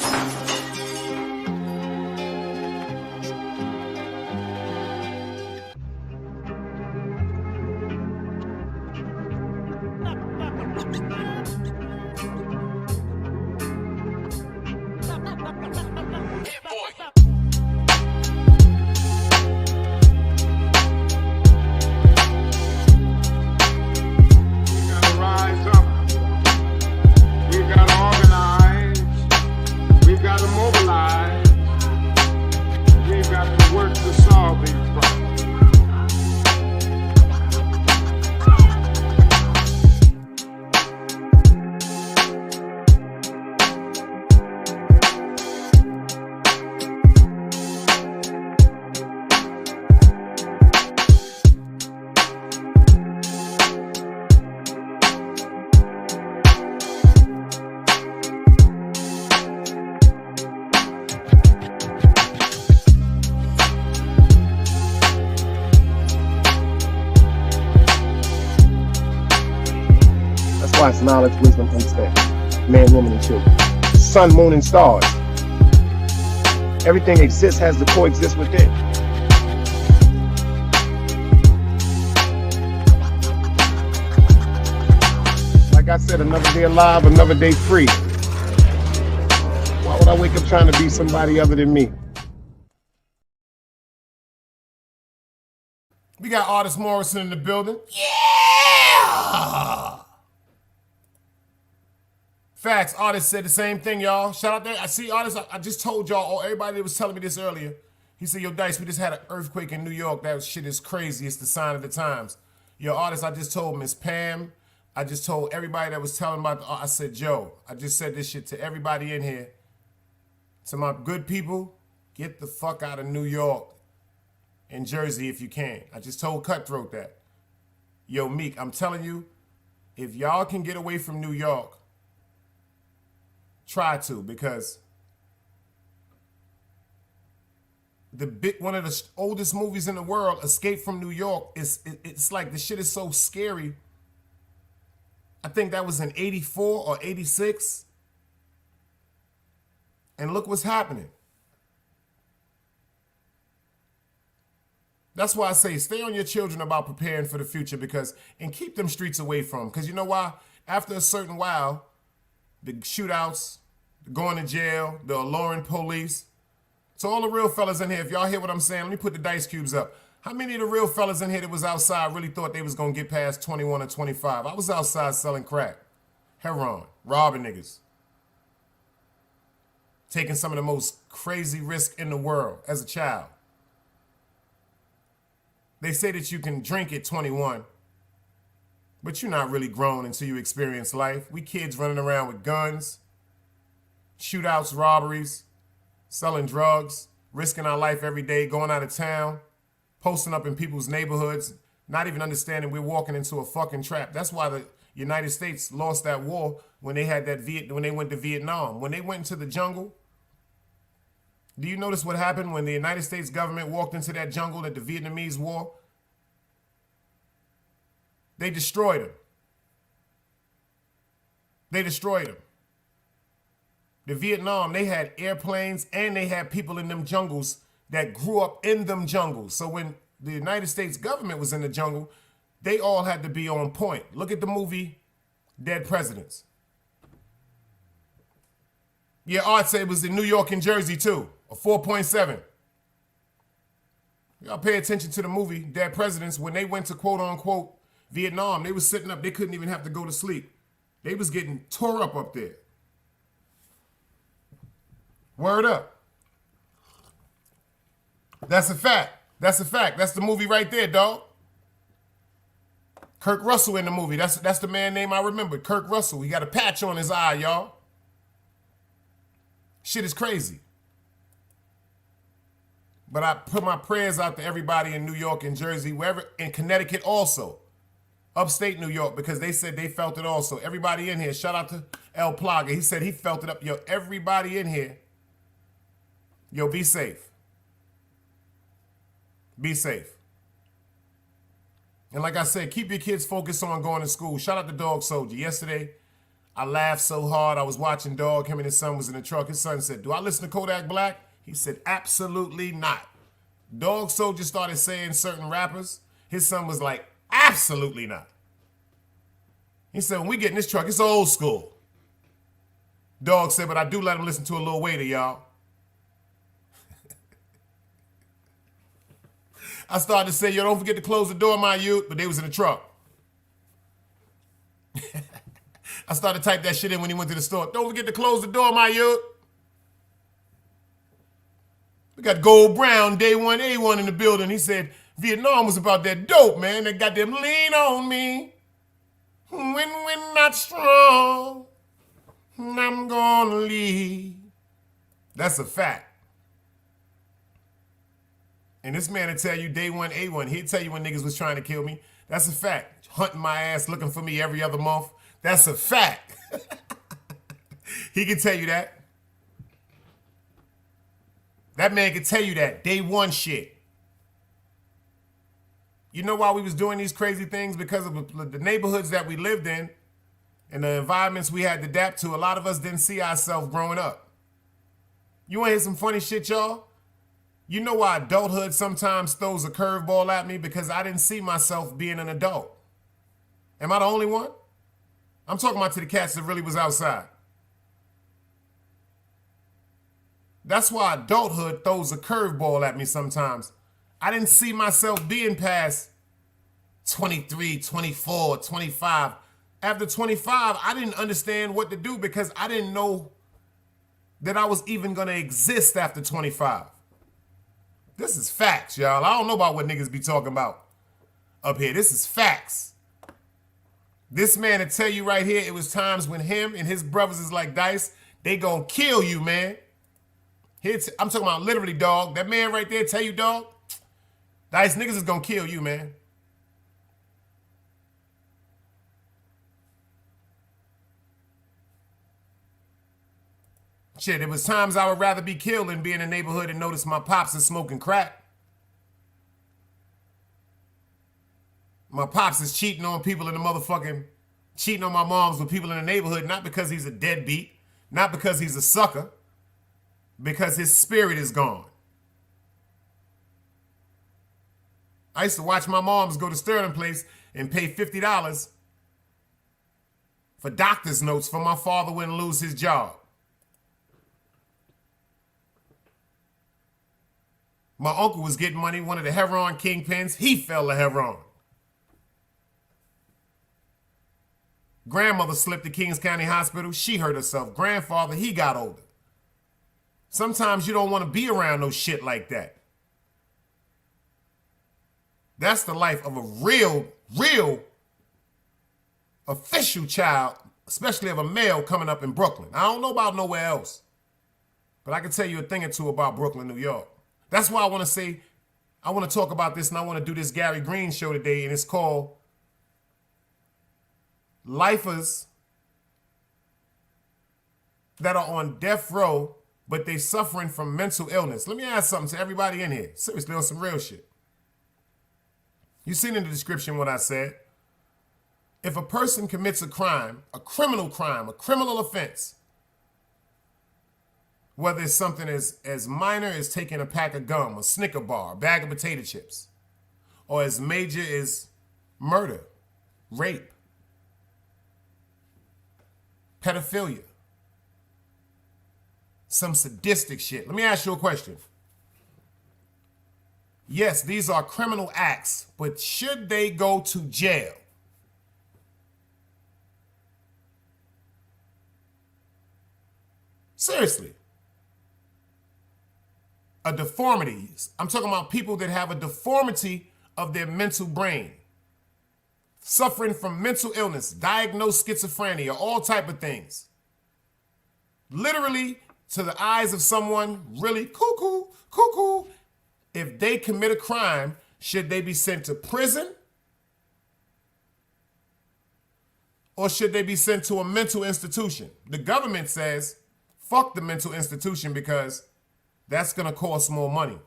It's knowledge, wisdom, understanding. Man, woman, and children. Sun, moon, and stars. Everything exists, has to coexist within. Like I said, another day alive, another day free. Why would I wake up trying to be somebody other than me? We got Artist Morrison in the building. Yeah! Facts, Artist said the same thing, y'all. Shout out there. I see Artist. I just told y'all, everybody that was telling me this earlier, He said, yo, Dice, we just had an earthquake in New York. That shit is crazy. It's the sign of the times. Yo, artist, I just told Miss Pam, I just told everybody that was telling about I said, Joe, I just said this shit to everybody in here. To my good people, get the fuck out of New York and Jersey if you can. I just told Cutthroat that. Yo, Meek, I'm telling you, if y'all can get away from New York, try to, because one of the oldest movies in the world, Escape from New York, it's like the shit is so scary. I think that was in 84 or 86. And look what's happening. That's why I say stay on your children about preparing for the future, and keep them streets away from them. Because you know why? After a certain while, the shootouts, the going to jail, the alluring police. So all the real fellas in here, if y'all hear what I'm saying, let me put the dice cubes up. How many of the real fellas in here that was outside really thought they was going to get past 21 or 25? I was outside selling crack, heroin, robbing niggas. Taking some of the most crazy risks in the world as a child. They say that you can drink at 21, but you're not really grown until you experience life. We kids running around with guns, shootouts, robberies, selling drugs, risking our life every day, going out of town, posting up in people's neighborhoods, not even understanding we're walking into a fucking trap. That's why the United States lost that war when they had when they went to Vietnam. When they went into the jungle, do you notice what happened when the United States government walked into that jungle at the Vietnamese War? They destroyed them. They destroyed them. The Vietnam, they had airplanes and they had people in them jungles that grew up in them jungles. So when the United States government was in the jungle, they all had to be on point. Look at the movie Dead Presidents. Yeah, Art said it was in New York and Jersey too, a 4.7. Y'all pay attention to the movie Dead Presidents. When they went to quote unquote Vietnam, they was sitting up, they couldn't even have to go to sleep. They was getting tore up there. Word up. That's a fact. That's a fact. That's the movie right there, dog. Kirk Russell in the movie. That's the man name I remember. Kirk Russell. He got a patch on his eye, y'all. Shit is crazy. But I put my prayers out to everybody in New York and Jersey, wherever, in Connecticut also. Upstate New York, because they said they felt it also. Everybody in here, shout out to El Plaga. He said he felt it up. Yo, everybody in here, yo, be safe. Be safe. And like I said, keep your kids focused on going to school. Shout out to Dog Soldier. Yesterday, I laughed so hard. I was watching Dog. Him and his son was in the truck. His son said, do I listen to Kodak Black? He said, absolutely not. Dog Soldier started saying certain rappers. His son was like, absolutely not. He said, when we get in this truck, it's old school. Dog said, but I do let him listen to a Lil Waiter, y'all. I started to say, yo, don't forget to close the door, my youth, but they was in the truck. I started to type that shit in when he went to the store. Don't forget to close the door, my youth. We got Gold Brown, Day One, A1 in the building. He said, Vietnam was about that dope, man. They got them lean on me. When we're not strong, I'm gonna leave. That's a fact. And this man will tell you Day One, A1. He'll tell you when niggas was trying to kill me. That's a fact. Hunting my ass, looking for me every other month. That's a fact. He can tell you that. That man can tell you that. Day one shit. You know why we was doing these crazy things? Because of the neighborhoods that we lived in and the environments we had to adapt to. A lot of us didn't see ourselves growing up. You want to hear some funny shit, y'all? You know why adulthood sometimes throws a curveball at me? Because I didn't see myself being an adult. Am I the only one? I'm talking about to the cats that really was outside. That's why adulthood throws a curveball at me sometimes. I didn't see myself being past 23, 24, 25. After 25, I didn't understand what to do because I didn't know that I was even going to exist after 25. This is facts, y'all. I don't know about what niggas be talking about up here. This is facts. This man to tell you right here, it was times when him and his brothers is like Dice, they gonna kill you, man. I'm talking about literally, dog. That man right there tell you, dog, Dice, niggas is gonna kill you, man. Shit, it was times I would rather be killed than be in the neighborhood and notice my pops is smoking crack. My pops is cheating on people in the motherfucking, cheating on my moms with people in the neighborhood, not because he's a deadbeat, not because he's a sucker, because his spirit is gone. I used to watch my moms go to Sterling Place and pay $50 for doctor's notes for my father wouldn't lose his job. My uncle was getting money, one of the heroin kingpins. He fell to heroin. Grandmother slipped to Kings County Hospital. She hurt herself. Grandfather, he got older. Sometimes you don't want to be around no shit like that. That's the life of a real official child, especially of a male coming up in Brooklyn. I don't know about nowhere else, but I can tell you a thing or two about Brooklyn, New York. That's why I want to say, I want to talk about this, and I want to do this Gary Green show today, and it's called Lifers that are on death row, but they suffering from mental illness. Let me ask something to everybody in here. Seriously, on some real shit. You seen in the description what I said. If a person commits a crime, a criminal offense, whether it's something as minor as taking a pack of gum, a Snicker bar, a bag of potato chips, or as major as murder, rape, pedophilia, some sadistic shit. Let me ask you a question. Yes, these are criminal acts, but should they go to jail? Seriously. A deformity. I'm talking about people that have a deformity of their mental brain, suffering from mental illness, diagnosed schizophrenia, all type of things. Literally, to the eyes of someone really cuckoo, if they commit a crime, should they be sent to prison? Or should they be sent to a mental institution? The government says, fuck the mental institution because that's going to cost more money.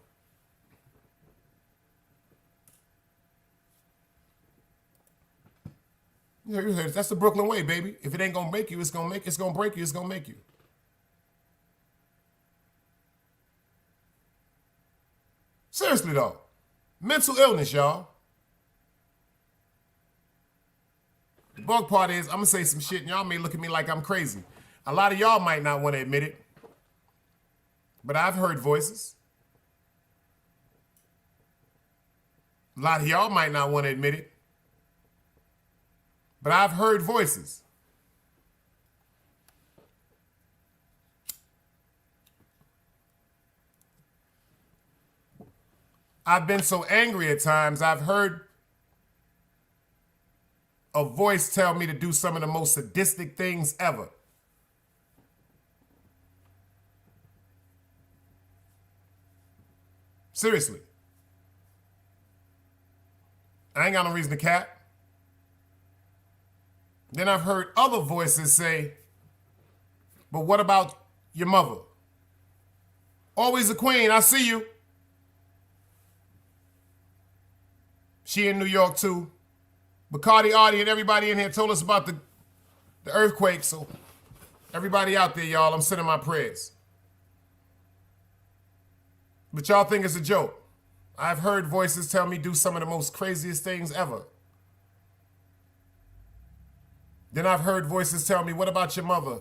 You heard it. That's the Brooklyn way, baby. If it ain't going to make you, it's going to break you, it's going to make you. Seriously, though. Mental illness, y'all. The bug part is, I'm going to say some shit and y'all may look at me like I'm crazy. A lot of y'all might not want to admit it, but I've heard voices. A lot of y'all might not want to admit it, but I've heard voices. I've been so angry at times, I've heard a voice tell me to do some of the most sadistic things ever. Seriously. I ain't got no reason to cap. Then I've heard other voices say, but what about your mother? Always a queen, I see you. She in New York too. Bacardi Artie and everybody in here told us about the earthquake, so everybody out there, y'all, I'm sending my prayers. But y'all think it's a joke. I've heard voices tell me do some of the most craziest things ever. Then I've heard voices tell me, what about your mother?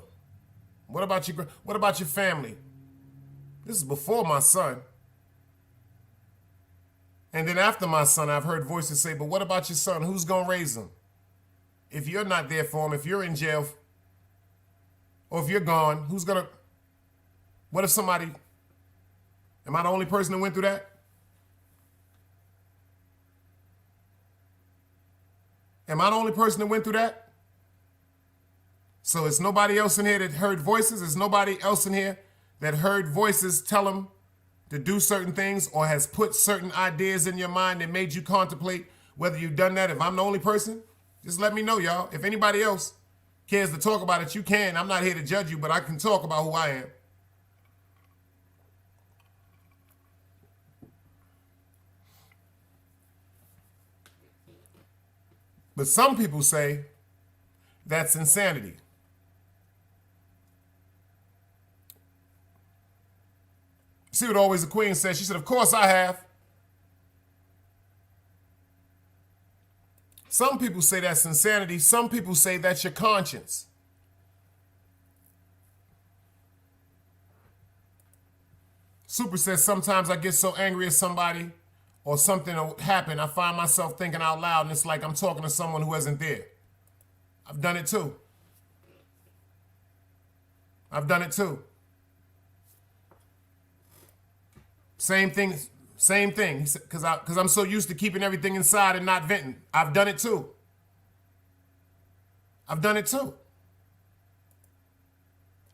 What about your family? This is before my son. And then after my son, I've heard voices say, but what about your son? Who's going to raise him? If you're not there for him, if you're in jail, or if you're gone, who's going to... What if somebody... Am I the only person that went through that? Am I the only person that went through that? So it's nobody else in here that heard voices? There's nobody else in here that heard voices tell them to do certain things or has put certain ideas in your mind that made you contemplate whether you've done that? If I'm the only person, just let me know, y'all. If anybody else cares to talk about it, you can. I'm not here to judge you, but I can talk about who I am. But some people say that's insanity. See what Always the Queen said? She said, of course I have. Some people say that's insanity. Some people say that's your conscience. Super says, sometimes I get so angry at somebody or something will happen, I find myself thinking out loud and it's like I'm talking to someone who wasn't there. I've done it too. I've done it too. Same thing, because I'm so used to keeping everything inside and not venting. I've done it too. I've done it too.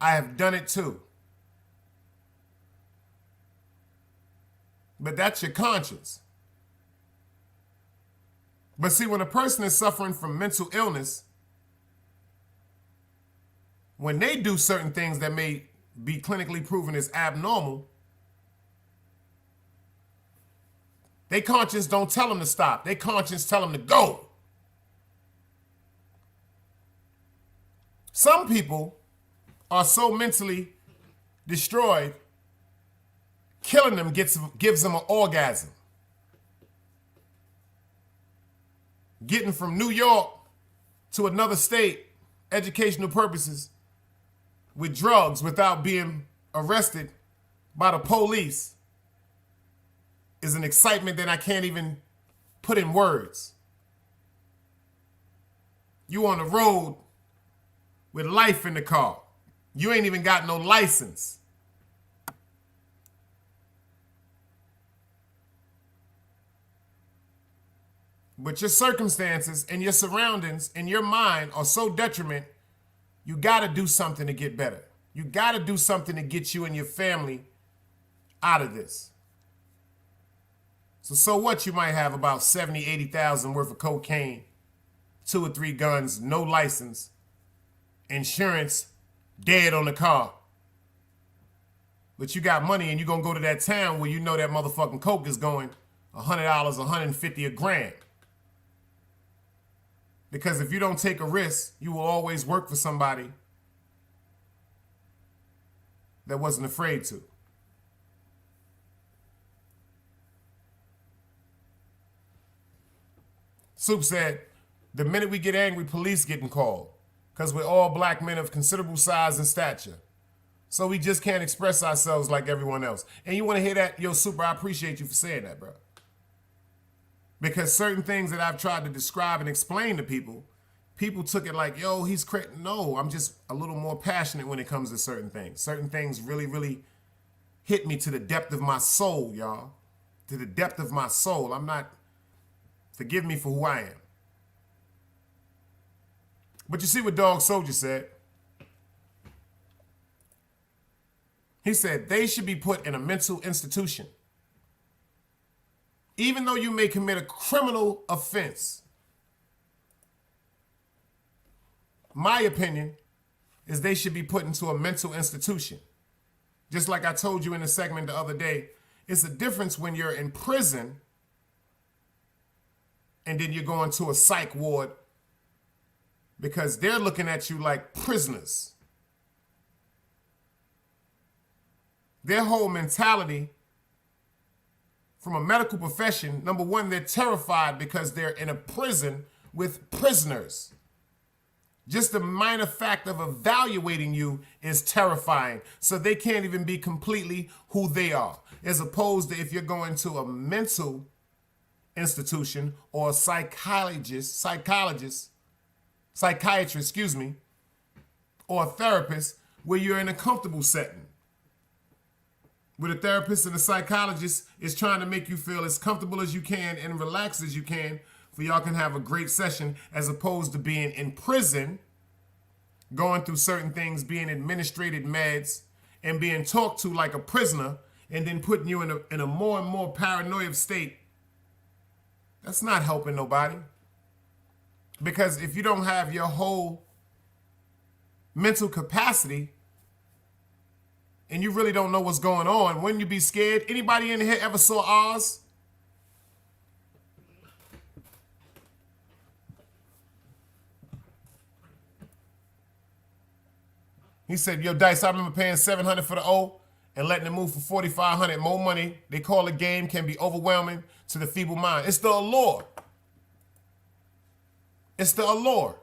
I have done it too. But that's your conscience. But see, when a person is suffering from mental illness, when they do certain things that may be clinically proven as abnormal, their conscience don't tell them to stop. Their conscience tell them to go. Some people are so mentally destroyed, killing them gives them an orgasm. Getting from New York to another state, educational purposes, with drugs without being arrested by the police is an excitement that I can't even put in words. You on the road with life in the car. You ain't even got no license. But your circumstances and your surroundings and your mind are so detriment, you got to do something to get better. You got to do something to get you and your family out of this. So what? You might have about 70, 80,000 worth of cocaine, 2 or 3 guns, no license, insurance, dead on the car. But you got money and you're going to go to that town where you know that motherfucking coke is going $100, $150 a gram. Because if you don't take a risk, you will always work for somebody that wasn't afraid to. Soup said, the minute we get angry, police getting called. Because we're all black men of considerable size and stature. So we just can't express ourselves like everyone else. And you want to hear that? Yo, Super, I appreciate you for saying that, bro. Because certain things that I've tried to describe and explain to people, people took it like, yo, he's crazy. No, I'm just a little more passionate when it comes to certain things. Certain things really, really hit me to the depth of my soul, y'all. To the depth of my soul. I'm not, forgive me for who I am. But you see what Dog Soldier said? He said they should be put in a mental institution. Even though you may commit a criminal offense, my opinion is they should be put into a mental institution. Just like I told you in the segment the other day, it's a difference when you're in prison and then you're going to a psych ward because they're looking at you like prisoners. Their whole mentality from a medical profession, number one, they're terrified because they're in a prison with prisoners. Just the minor fact of evaluating you is terrifying. So they can't even be completely who they are. As opposed to if you're going to a mental institution or a psychiatrist, or a therapist where you're in a comfortable setting. Where the therapist and the psychologist is trying to make you feel as comfortable as you can and relaxed as you can for y'all can have a great session as opposed to being in prison, going through certain things, being administrated meds, and being talked to like a prisoner, and then putting you in a more and more paranoid state. That's not helping nobody. Because if you don't have your whole mental capacity and you really don't know what's going on, wouldn't you be scared? Anybody in here ever saw Oz? He said, yo, Dice, I remember paying $700 for the O and letting it move for $4,500. More money, they call a game, can be overwhelming to the feeble mind. It's the allure. It's the allure.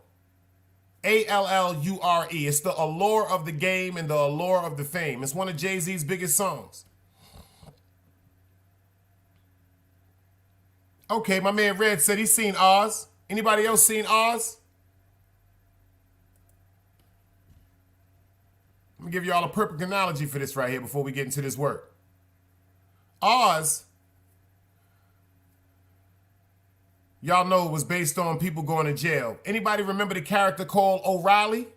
A-L-L-U-R-E. It's the allure of the game and the allure of the fame. It's one of Jay-Z's biggest songs. Okay, my man Red said he's seen Oz. Anybody else seen Oz? Let me give y'all a perfect analogy for this right here before we get into this work. Oz, y'all know it was based on people going to jail. Anybody remember the character called O'Reilly?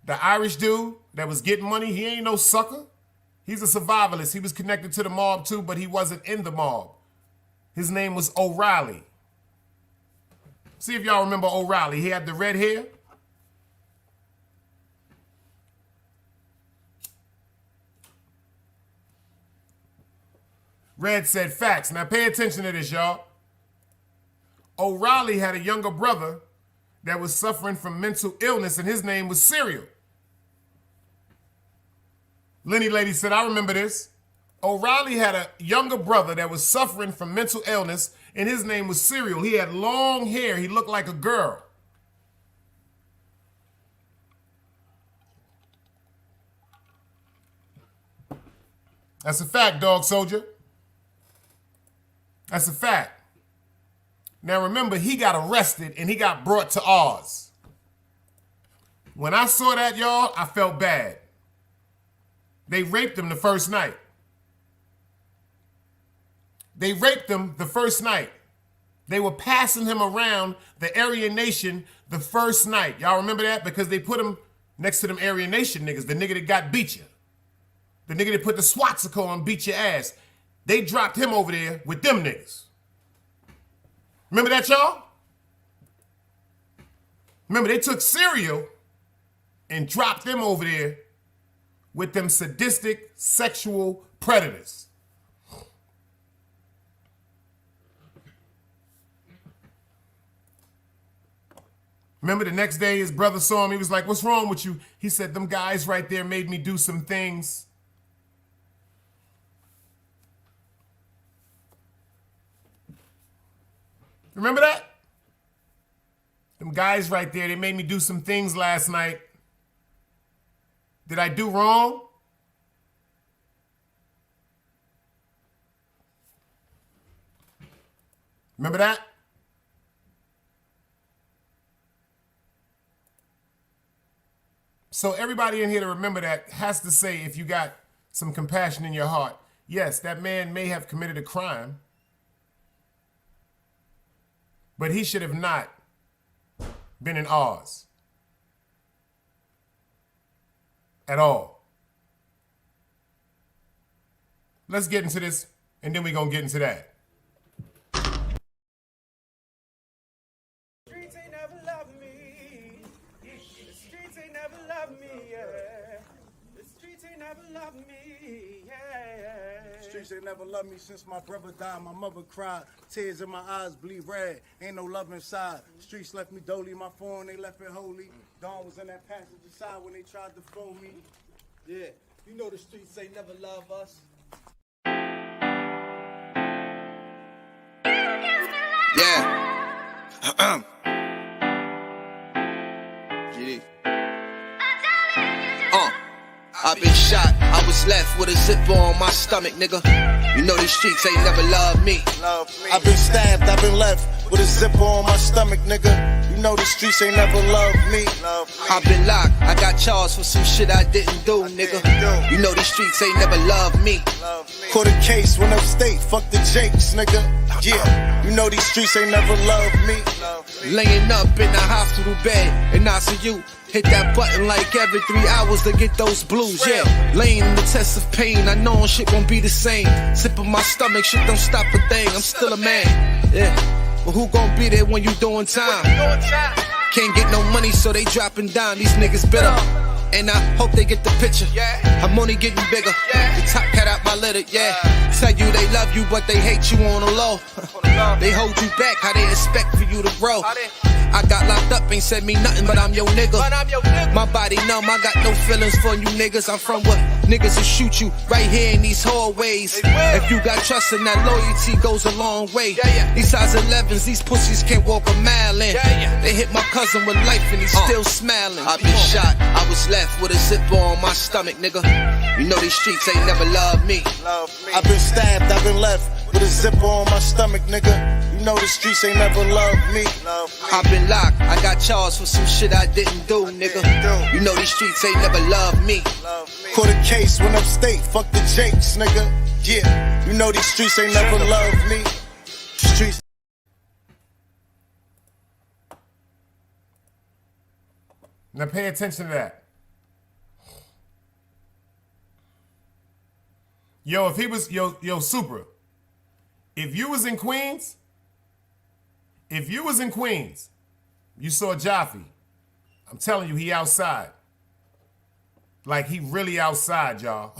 The Irish dude that was getting money. He ain't no sucker. He's a survivalist. He was connected to the mob too, but he wasn't in the mob. His name was O'Reilly. See if y'all remember O'Reilly. He had the red hair. Red said facts. Now pay attention to this, y'all. O'Reilly had a younger brother that was suffering from mental illness, and his name was Serial. Lenny Lady said, I remember this. O'Reilly had a younger brother that was suffering from mental illness, and his name was Serial. He had long hair. He looked like a girl. That's a fact, Dog Soldier. That's a fact. Now remember, he got arrested and he got brought to Oz. When I saw that, y'all, I felt bad. They raped him the first night. They raped him the first night. They were passing him around the Aryan Nation the first night. Y'all remember that? Because they put him next to them Aryan Nation niggas, the nigga that got beat you. The nigga that put the swastika on and beat your ass. They dropped him over there with them niggas. Remember that, y'all? Remember, they took Serial and dropped them over there with them sadistic sexual predators. Remember the next day his brother saw him. He was like, what's wrong with you? He said, them guys right there made me do some things. Remember that? Them guys right there, they made me do some things last night. Did I do wrong? Remember that? So everybody in here to remember that has to say, if you got some compassion in your heart, yes, that man may have committed a crime, but he should have not been in Oz at all. Let's get into this, and then we're going to get into that. Streets ain't never loved me. The streets ain't never loved me, yeah. The streets ain't never loved me, yeah. Streets ain't never loved me since my brother died. My mother cried. Tears in my eyes bleed red. Ain't no love inside. Streets left me dolly. My phone, they left it holy. Dawn was in that passenger side when they tried to phone me. Yeah, you know the streets ain't never love us. Yeah. GD. I've been shot, I was left with a zipper on my stomach, nigga. You know these streets ain't never loved me. I've been stabbed, I've been left with a zipper on my stomach, nigga. You know the streets ain't never loved me. I've been locked, I got charged for some shit I didn't do, nigga. You know these streets ain't never loved me. Caught a case, went upstate, fuck the Jakes, nigga. Yeah, you know these streets ain't never loved me. Laying up in the hospital bed in ICU. Hit that button like every 3 hours to get those blues, yeah. Laying in the test of pain, I know shit won't be the same. Sipping my stomach, shit don't stop a thing, I'm still a man, yeah. But who gon' be there when you doing time? Can't get no money, so they dropping down, these niggas bitter. And I hope they get the picture. I'm only getting bigger. The top cat out my litter, yeah. Tell you they love you, but they hate you on the low. They hold you back, how they expect for you to grow. I got locked up, ain't said me nothing, but I'm your nigga. My body numb, I got no feelings for you niggas. I'm from where niggas will shoot you right here in these hallways. If you got trust in that loyalty goes a long way. These size 11s, these pussies can't walk a mile in. They hit my cousin with life and he's still smiling. I been shot, I was left with a zipper on my stomach, nigga. You know these streets ain't never loved me. I've been stabbed, I've been left with a zipper on my stomach, nigga. You know the streets ain't never loved me. I've been locked, I got charged for some shit I didn't do, nigga. You know these streets ain't never loved me. Caught a case, went upstate, fuck the Jakes, nigga. Yeah, you know these streets ain't never loved me. Streets. Now pay attention to that. Yo, if he was, yo, Super, if you was in Queens, you saw Jaffe, I'm telling you, he outside. Like, he really outside, y'all.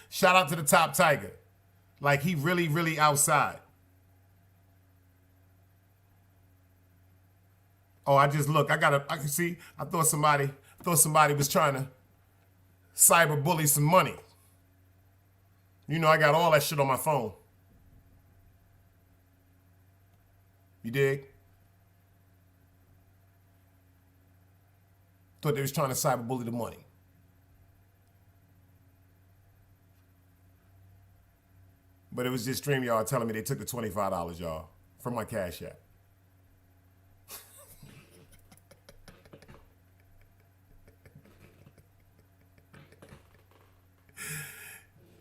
Shout out to the Top Tiger. Like, he really, really outside. Oh, I just look, I can see, I thought somebody was trying to cyber bully some money. You know, I got all that shit on my phone. You dig? Thought they was trying to cyber bully the money. But it was just StreamYard telling me they took the $25, y'all, from my Cash App.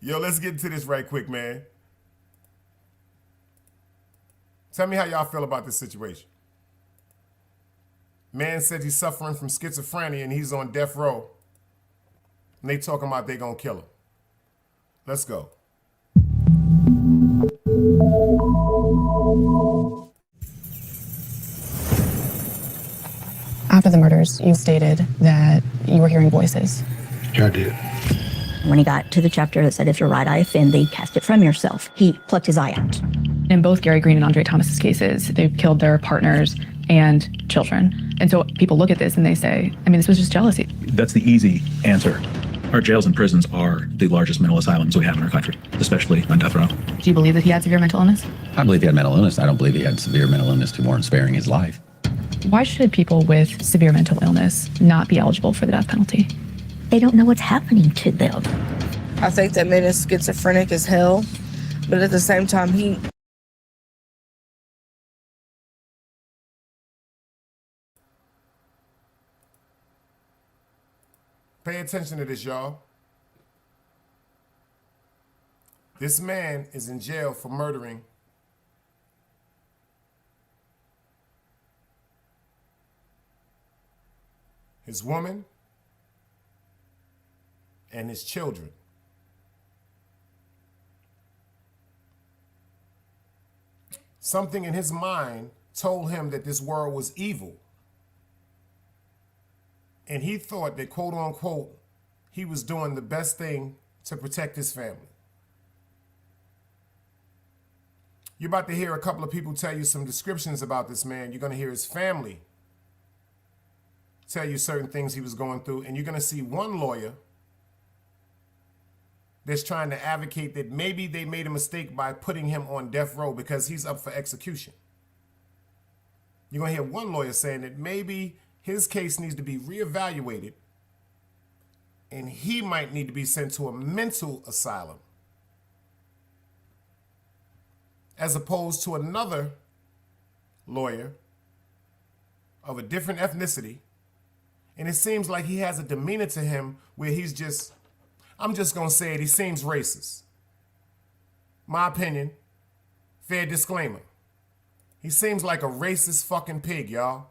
Yo, let's get into this right quick, man. Tell me how y'all feel about this situation. Man said he's suffering from schizophrenia and he's on death row. And they talking about they gonna kill him. Let's go. After the murders, you stated that you were hearing voices. Yeah, I did. When he got to the chapter that said, if your right eye offend thee, cast it from yourself, he plucked his eye out. In both Gary Green and Andre Thomas's cases, they've killed their partners and children. And so people look at this and they say, I mean, this was just jealousy. That's the easy answer. Our jails and prisons are the largest mental asylums we have in our country, especially on death row. Do you believe that he had severe mental illness? I believe he had mental illness. I don't believe he had severe mental illness to warrant sparing his life. Why should people with severe mental illness not be eligible for the death penalty? They don't know what's happening to them. I think that man is schizophrenic as hell, but at the same time, Pay attention to this, y'all. This man is in jail for murdering his woman and his children. Something in his mind told him that this world was evil. And he thought that, quote unquote, he was doing the best thing to protect his family. You're about to hear a couple of people tell you some descriptions about this man. You're going to hear his family tell you certain things he was going through. And you're going to see one lawyer that's trying to advocate that maybe they made a mistake by putting him on death row because he's up for execution. You're going to hear one lawyer saying that maybe his case needs to be reevaluated and he might need to be sent to a mental asylum, as opposed to another lawyer of a different ethnicity. And it seems like he has a demeanor to him where he's just, I'm just going to say it, he seems racist. My opinion, Fair disclaimer. He seems like a racist fucking pig, y'all.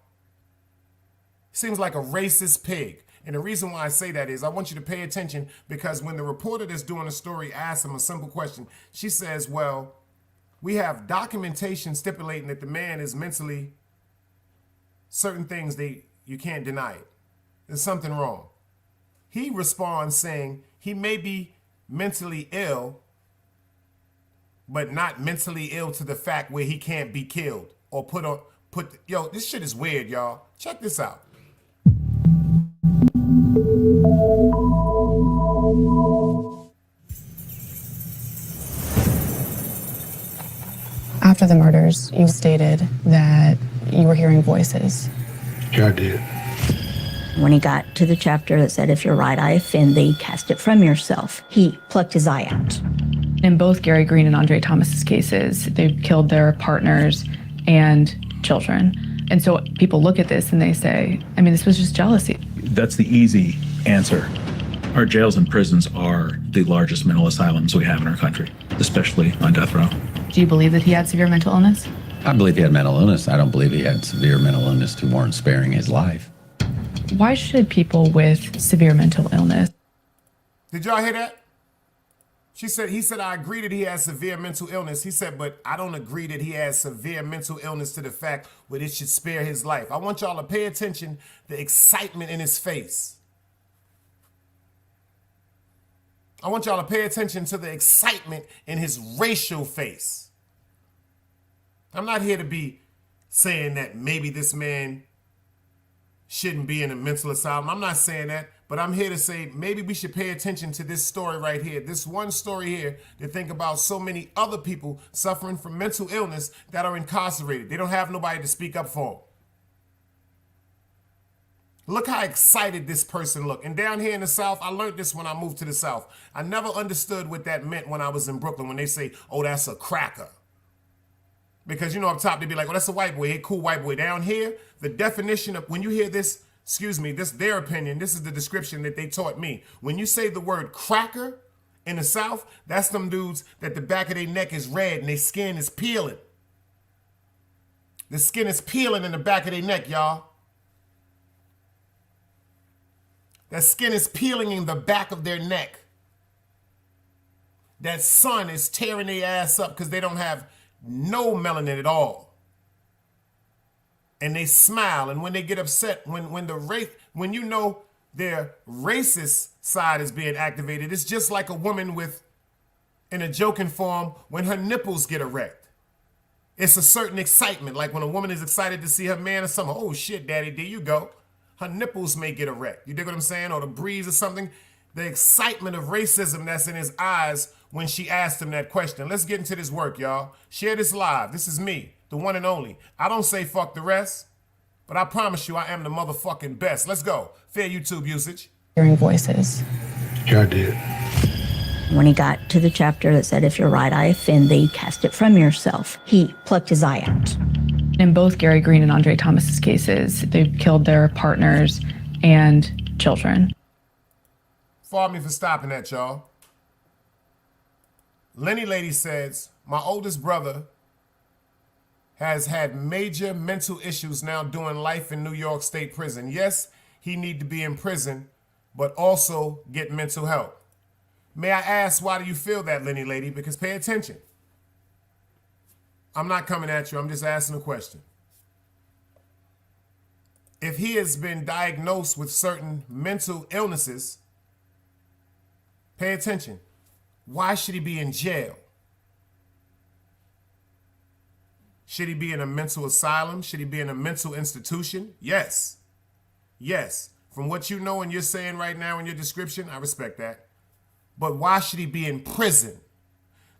He seems like a racist pig. And the reason why I say that is I want you to pay attention, because when the reporter that's doing the story asks him a simple question, she says, well, we have documentation stipulating that the man is mentally certain things you can't deny it. There's something wrong. He responds saying he may be mentally ill, but not mentally ill to the fact where he can't be killed or yo, this shit is weird, y'all. Check this out. After the murders, you stated that you were hearing voices. Yeah, I did. When he got to the chapter that said, if your right eye offend thee, cast it from yourself, he plucked his eye out. In both Gary Green and Andre Thomas's cases, they killed their partners and children. And so people look at this and they say, I mean, this was just jealousy. That's the easy answer. Our jails and prisons are the largest mental asylums we have in our country, especially on death row. Do you believe that he had severe mental illness? I believe he had mental illness. I don't believe he had severe mental illness to warrant sparing his life. Why should people with severe mental illness? Did y'all hear that? He said, I agree that he has severe mental illness. He said, but I don't agree that he has severe mental illness to the fact where it should spare his life. I want y'all to pay attention to the excitement in his face. I want y'all to pay attention to the excitement in his racial face. I'm not here to be saying that maybe this man shouldn't be in a mental asylum. I'm not saying that, but I'm here to say maybe we should pay attention to this story right here. This one story here to think about so many other people suffering from mental illness that are incarcerated. They don't have nobody to speak up for them. Look how excited this person looked. And down here in the South, I learned this when I moved to the South. I never understood what that meant when I was in Brooklyn, when they say, oh, that's a cracker. Because, you know, up top, they'd be like, oh, that's a white boy. Hey, cool white boy. Down here, the definition of, when you hear this, this their opinion, this is the description that they taught me. When you say the word cracker in the South, that's them dudes that the back of their neck is red and their skin is peeling. The skin is peeling in the back of their neck, y'all. That skin is peeling in the back of their neck. That sun is tearing their ass up because they don't have no melanin at all. And they smile, and when they get upset, when you know their racist side is being activated, it's just like a woman in a joking form, when her nipples get erect. It's a certain excitement, like when a woman is excited to see her man or something. Oh shit, daddy, there you go. Her nipples may get erect. You dig what I'm saying? Or the breeze or something. The excitement of racism that's in his eyes when she asked him that question. Let's get into this work, y'all. Share this live. This is me, the one and only. I don't say fuck the rest, but I promise you I am the motherfucking best. Let's go. Fair YouTube usage. Hearing voices. Yeah, I did. When he got to the chapter that said, if your right eye offend thee, cast it from yourself, he plucked his eye out. In both Gary Green and Andre Thomas's cases, they killed their partners and children. Pardon me for stopping that, y'all. Lenny Lady says, my oldest brother has had major mental issues now doing life in New York State Prison. Yes, he need to be in prison, but also get mental help. May I ask, why do you feel that, Lenny Lady? Because pay attention. I'm not coming at you. I'm just asking a question. If he has been diagnosed with certain mental illnesses, pay attention. Why should he be in jail? Should he be in a mental asylum? Should he be in a mental institution? Yes. Yes. From what you know and you're saying right now in your description, I respect that. But why should he be in prison?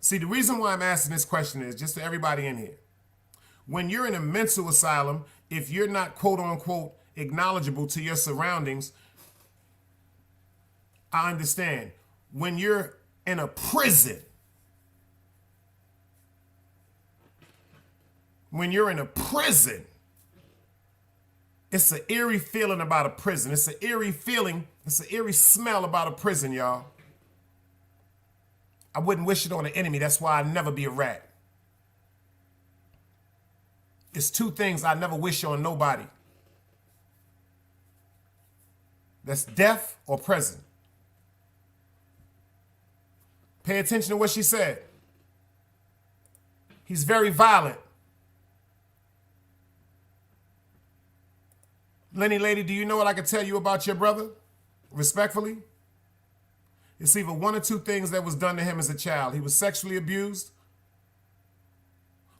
See, the reason why I'm asking this question is, just to everybody in here, when you're in a mental asylum, if you're not quote unquote acknowledgeable to your surroundings, I understand. When you're in a prison, it's an eerie feeling about a prison. It's an eerie feeling, it's an eerie smell about a prison, y'all. I wouldn't wish it on an enemy. That's why I'd never be a rat. It's two things I never wish on nobody. That's death or prison. Pay attention to what she said. He's very violent. Lenny lady, do you know what I can tell you about your brother? Respectfully? It's either one or two things that was done to him as a child. He was sexually abused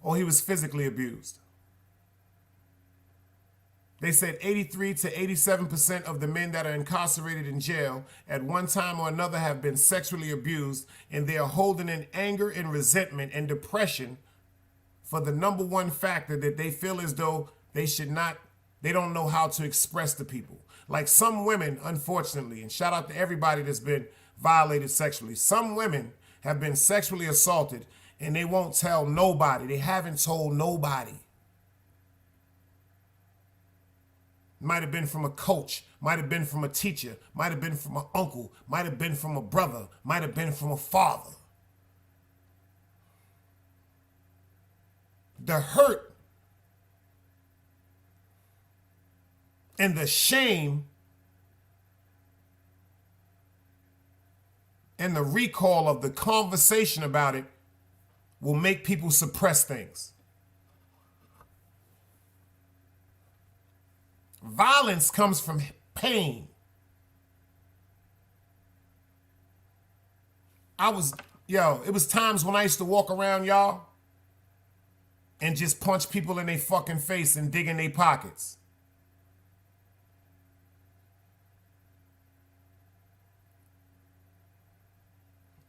or he was physically abused. They said 83 to 87% of the men that are incarcerated in jail at one time or another have been sexually abused, and they are holding in anger and resentment and depression for the number one factor that they feel as though they don't know how to express to people. Like some women, unfortunately, and shout out to everybody that's been violated sexually, some women have been sexually assaulted and they won't tell nobody. They haven't told nobody. Might have been from a coach, might have been from a teacher, might have been from an uncle, might have been from a brother, might have been from a father. The hurt and the shame and the recall of the conversation about it will make people suppress things. Violence comes from pain. It was times when I used to walk around, y'all, and just punch people in their fucking face and dig in their pockets.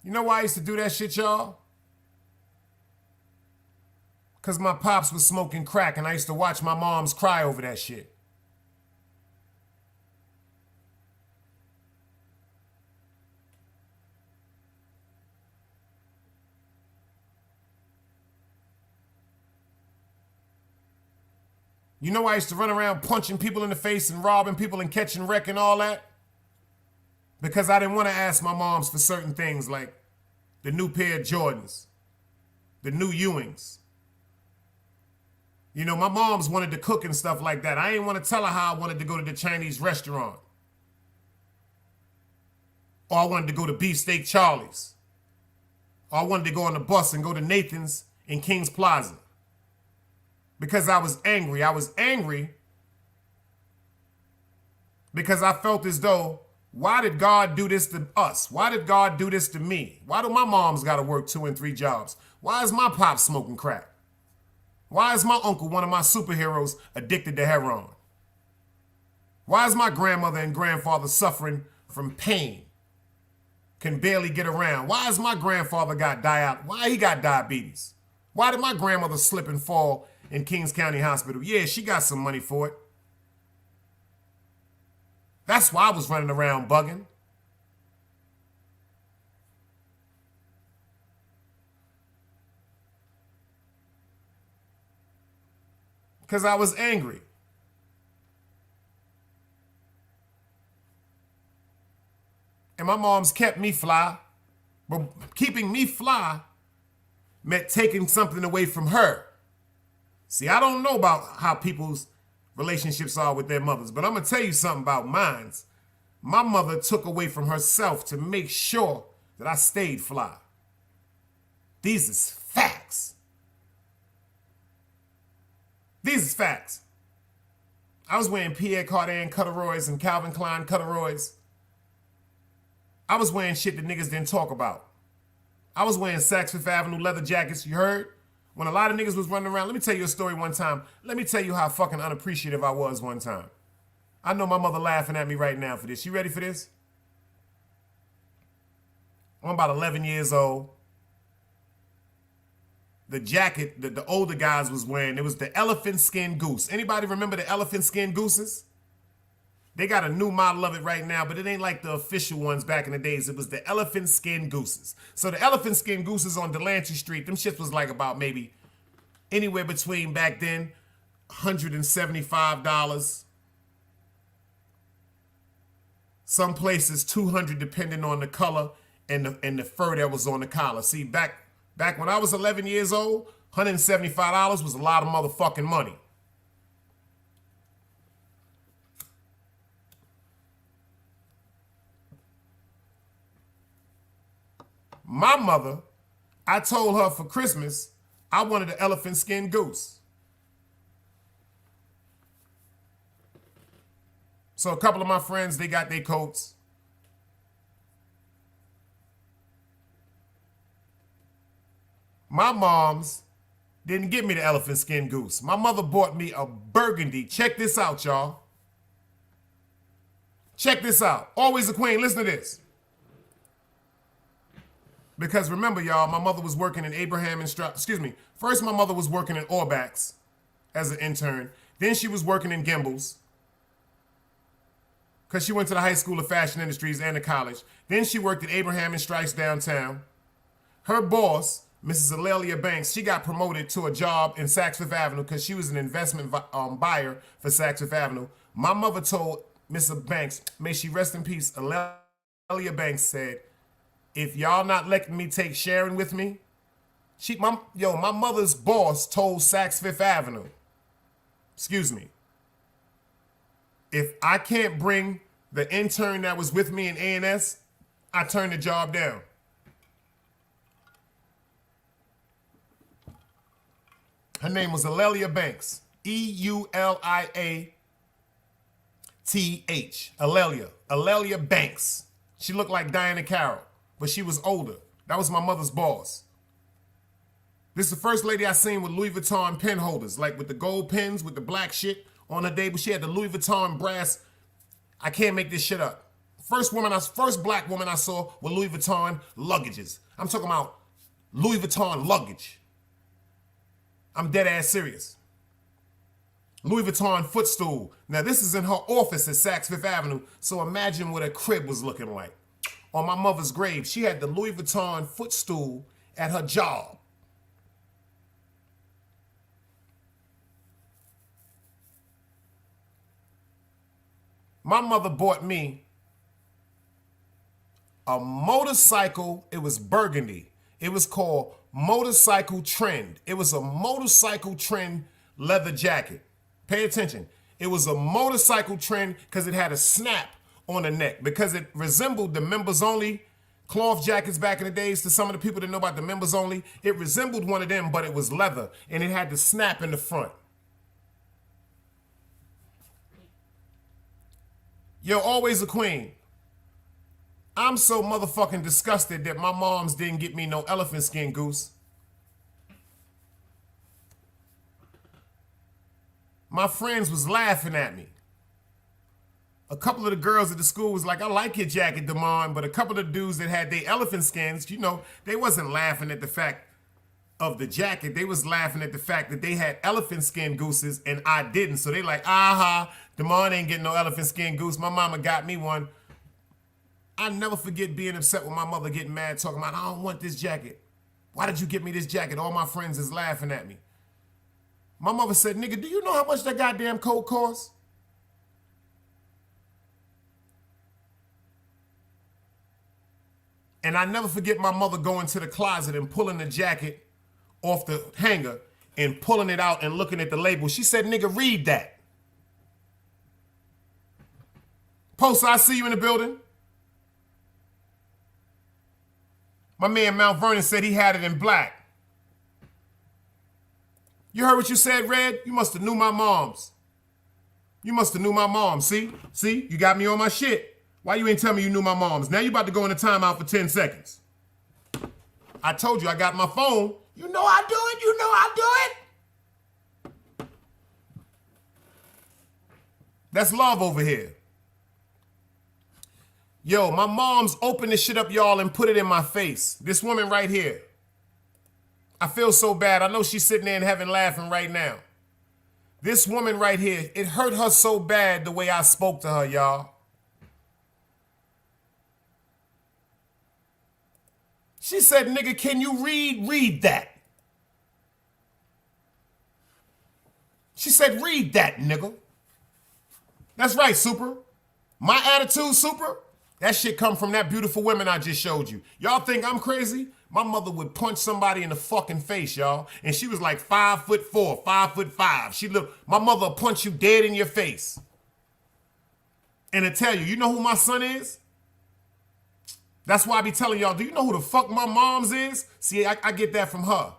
You know why I used to do that shit, y'all? Because my pops was smoking crack and I used to watch my moms cry over that shit. You know I used to run around punching people in the face and robbing people and catching wreck and all that? Because I didn't want to ask my moms for certain things like the new pair of Jordans, the new Ewings. You know, my moms wanted to cook and stuff like that. I didn't want to tell her how I wanted to go to the Chinese restaurant. Or I wanted to go to Beefsteak Charlie's. Or I wanted to go on the bus and go to Nathan's in Kings Plaza. Because I was angry. I was angry because I felt as though, why did God do this to us? Why did God do this to me? Why do my moms got to work 2 and 3 jobs? Why is my pop smoking crack? Why is my uncle, one of my superheroes, addicted to heroin? Why is my grandmother and grandfather suffering from pain? Can barely get around. Why is my grandfather why he got diabetes? Why did my grandmother slip and fall in Kings County Hospital? Yeah, she got some money for it. That's why I was running around bugging. Because I was angry. And my mom's kept me fly. But keeping me fly meant taking something away from her. See, I don't know about how people's relationships are with their mothers, but I'm going to tell you something about mine. My mother took away from herself to make sure that I stayed fly. These is facts. These is facts. I was wearing Pierre Cardin corduroys and Calvin Klein corduroys. I was wearing shit that niggas didn't talk about. I was wearing Saks Fifth Avenue leather jackets, you heard? When a lot of niggas was running around, let me tell you a story one time. Let me tell you how fucking unappreciative I was one time. I know my mother laughing at me right now for this. You ready for this? I'm about 11 years old. The jacket that the older guys was wearing, it was the elephant skin goose. Anybody remember the elephant skin gooses? They got a new model of it right now, but it ain't like the official ones back in the days. It was the elephant skin gooses. So the elephant skin gooses on Delancey Street, them shits was like about maybe anywhere between back then, $175. Some places $200 depending on the color and the fur that was on the collar. See, back when I was 11 years old, $175 was a lot of motherfucking money. My mother, I told her for Christmas, I wanted an elephant skin goose. So a couple of my friends, they got their coats. My mom's didn't get me the elephant skin goose. My mother bought me a burgundy. Check this out, y'all. Check this out. Always a queen. Listen to this. Because remember, y'all, my mother was working in Abraham and First, my mother was working in Orbax as an intern. Then she was working in Gimbel's because she went to the High School of Fashion Industries and the college. Then she worked at Abraham and Stripes downtown. Her boss, Mrs. Alelia Banks, she got promoted to a job in Saks Fifth Avenue because she was an investment buyer for Saks Fifth Avenue. My mother told Mrs. Banks, may she rest in peace, Alelia Banks said, if y'all not letting me take Sharon with me, my mother's boss told Saks Fifth Avenue, excuse me, if I can't bring the intern that was with me in A&S, I turn the job down. Her name was Alelia Banks, E-U-L-I-A-T-H, Alelia Banks. She looked like Diana Carroll, but she was older. That was my mother's boss. This is the first lady I seen with Louis Vuitton pen holders, like with the gold pens with the black shit on her table. She had the Louis Vuitton brass. I can't make this shit up. First black woman I saw with Louis Vuitton luggages. I'm talking about Louis Vuitton luggage. I'm dead ass serious. Louis Vuitton footstool. Now this is in her office at Saks Fifth Avenue, so imagine what her crib was looking like. On my mother's grave, she had the Louis Vuitton footstool at her job. My mother bought me a motorcycle. It was burgundy. It was called Motorcycle Trend. It was a Motorcycle Trend leather jacket. Pay attention. It was a Motorcycle Trend because it had a snap on the neck, because it resembled the members only cloth jackets back in the days. To some of the people that know about the members only, it resembled one of them, but it was leather and it had the snap in the front. Yo, always a queen. I'm so motherfucking disgusted that my moms didn't get me no elephant skin goose. My friends was laughing at me. A couple of the girls at the school was like, I like your jacket, Damon, but a couple of the dudes that had their elephant skins, they wasn't laughing at the fact of the jacket. They was laughing at the fact that they had elephant skin gooses and I didn't. So they like, aha, Damon ain't getting no elephant skin goose. My mama got me one. I never forget being upset with my mother, getting mad, talking about, I don't want this jacket. Why did you get me this jacket? All my friends is laughing at me. My mother said, nigga, do you know how much that goddamn coat costs? And I never forget my mother going to the closet and pulling the jacket off the hanger and pulling it out and looking at the label. She said, nigga, read that. Post, I see you in the building. My man Mount Vernon said he had it in black. You heard what you said, Red? You must have knew my moms. You must have knew my mom. See, you got me on my shit. Why you ain't tell me you knew my moms? Now you about to go into timeout for 10 seconds. I told you I got my phone. You know I do it. You know I do it. That's love over here. Yo, my mom's opened this shit up, y'all, and put it in my face. This woman right here. I feel so bad. I know she's sitting there in heaven laughing right now. This woman right here, it hurt her so bad the way I spoke to her, y'all. She said, nigga, can you read that? She said, read that, nigga. That's right, Super. My attitude, Super, That shit come from that beautiful women I just showed you. Y'all think I'm crazy? My mother would punch somebody in the fucking face, y'all. And she was like 5'4", 5'5". She looked, my mother will punch you dead in your face. And to tell you, you know who my son is? That's why I be telling y'all, do you know who the fuck my mom's is? See, I get that from her.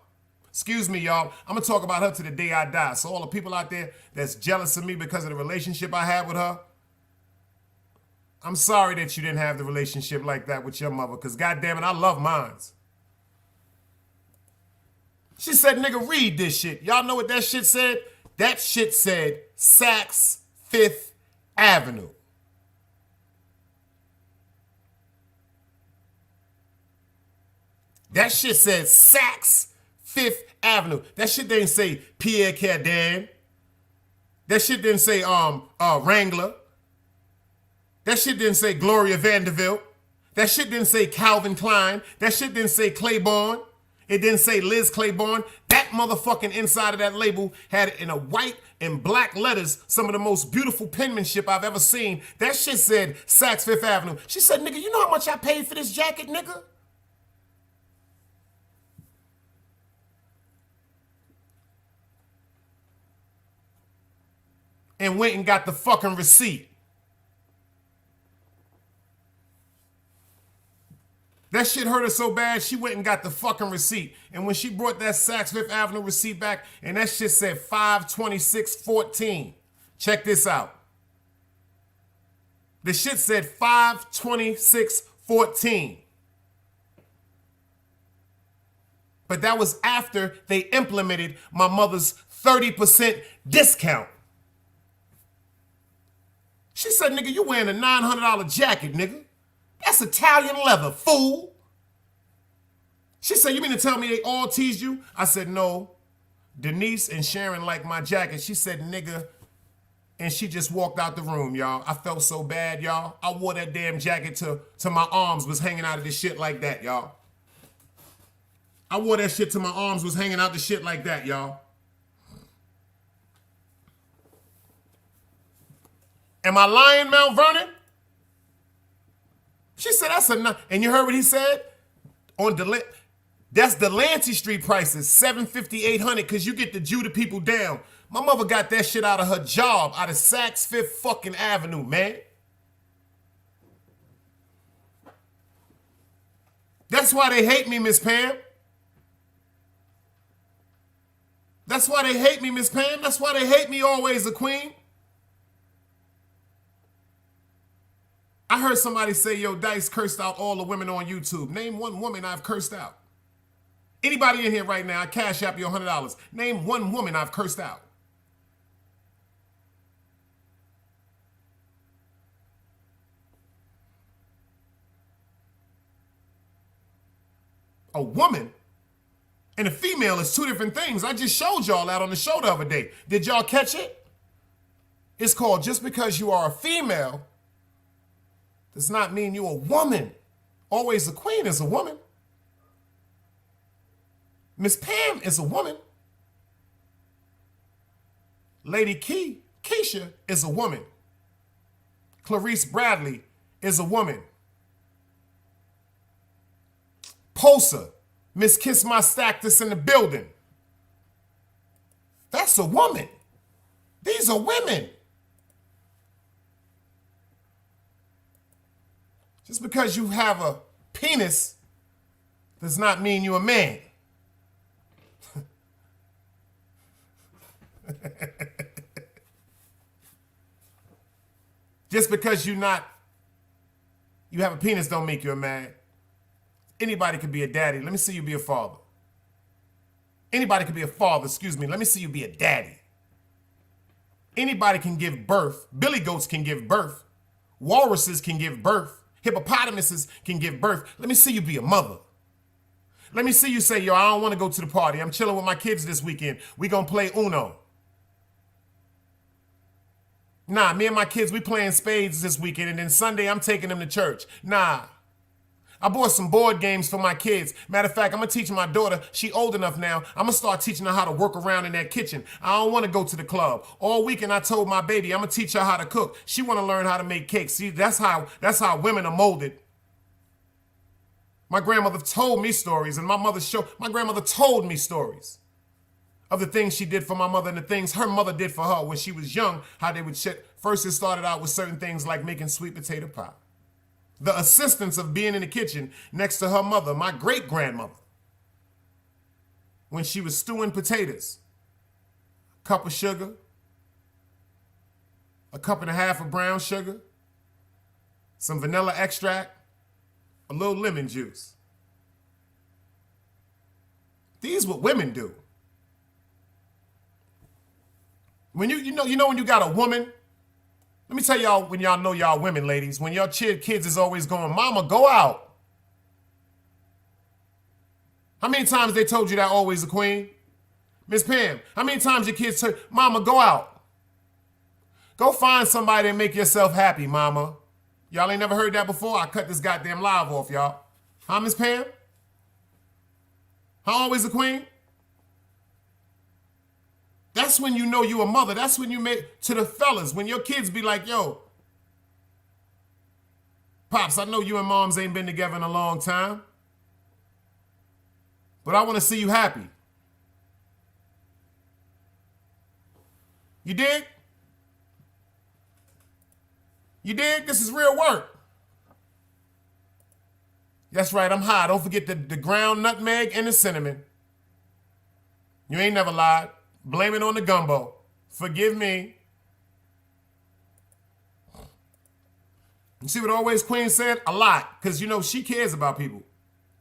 Excuse me, y'all. I'm gonna talk about her to the day I die. So all the people out there that's jealous of me because of the relationship I had with her, I'm sorry that you didn't have the relationship like that with your mother, because goddamn it, I love mines. She said, nigga, read this shit. Y'all know what that shit said? That shit said Saks Fifth Avenue. That shit said Saks Fifth Avenue. That shit didn't say Pierre Cardin. That shit didn't say Wrangler. That shit didn't say Gloria Vanderbilt. That shit didn't say Calvin Klein. That shit didn't say Claiborne. It didn't say Liz Claiborne. That motherfucking inside of that label had in a white and black letters some of the most beautiful penmanship I've ever seen. That shit said Saks Fifth Avenue. She said, nigga, you know how much I paid for this jacket, nigga? And went and got the fucking receipt. That shit hurt her so bad, she went and got the fucking receipt. And when she brought that Saks Fifth Avenue receipt back, and that shit said 5/26/14. Check this out. The shit said 5/26/14. But that was after they implemented my mother's 30% discount. She said, nigga, you wearing a $900 jacket, nigga. That's Italian leather, fool. She said, you mean to tell me they all teased you? I said, no. Denise and Sharon liked my jacket. She said, nigga. And she just walked out the room, y'all. I felt so bad, y'all. I wore that damn jacket till my arms was hanging out of this shit like that, y'all. I wore that shit till my arms was hanging out the shit like that, y'all. Am I lying, Mount Vernon? She said, that's enough. And you heard what he said? That's Delancey Street prices, $750, $800, because you get the Judah people down. My mother got that shit out of her job, out of Saks Fifth fucking Avenue, man. That's why they hate me, Miss Pam. That's why they hate me, Miss Pam. That's why they hate me always, the queen. I heard somebody say, yo, Dice cursed out all the women on YouTube. Name one woman I've cursed out. Anybody in here right now, I cash app you $100. Name one woman I've cursed out. A woman and a female is two different things. I just showed y'all that on the show the other day. Did y'all catch it? It's called just because you are a female does not mean you're a woman. Always the queen is a woman. Miss Pam is a woman. Lady Keisha is a woman. Clarice Bradley is a woman. Posa, Miss Kiss My Stack that's in the building. That's a woman. These are women. Just because you have a penis does not mean you're a man. Just because you have a penis don't make you a man. Anybody could be a daddy. Let me see you be a father. Anybody could be a father, excuse me. Let me see you be a daddy. Anybody can give birth. Billy goats can give birth. Walruses can give birth. Hippopotamuses can give birth. Let me see you be a mother. Let me see you say, yo, I don't want to go to the party. I'm chilling with my kids this weekend. We gonna play Uno. Nah, me and my kids, we playing spades this weekend, and then Sunday I'm taking them to church. Nah. I bought some board games for my kids. Matter of fact, I'm going to teach my daughter. She old enough now. I'm going to start teaching her how to work around in that kitchen. I don't want to go to the club. All weekend I told my baby, I'm going to teach her how to cook. She want to learn how to make cakes. See, that's how women are molded. My grandmother told me stories, and my grandmother told me stories of the things she did for my mother and the things her mother did for her when she was young, how they would first it started out with certain things like making sweet potato pie. The assistance of being in the kitchen next to her mother, my great-grandmother, when she was stewing potatoes, a cup of sugar, a cup and a half of brown sugar, some vanilla extract, a little lemon juice. These what women do. When you know when you got a woman, let me tell y'all when y'all know y'all women, ladies, when your kids is always going, Mama, go out. How many times they told you that always a queen? Miss Pam, how many times your kids told, Mama, go out. Go find somebody and make yourself happy, Mama. Y'all ain't never heard that before? I cut this goddamn live off, y'all. Huh, Miss Pam? How always a queen? That's when you know you a mother. That's when you make, to the fellas, when your kids be like, yo, Pops, I know you and Moms ain't been together in a long time, but I want to see you happy. You dig? You dig? This is real work. That's right, I'm high. Don't forget the ground nutmeg and the cinnamon. You ain't never lied. Blame it on the gumbo. Forgive me. You see what Always Queen said? A lot. Because, you know, she cares about people.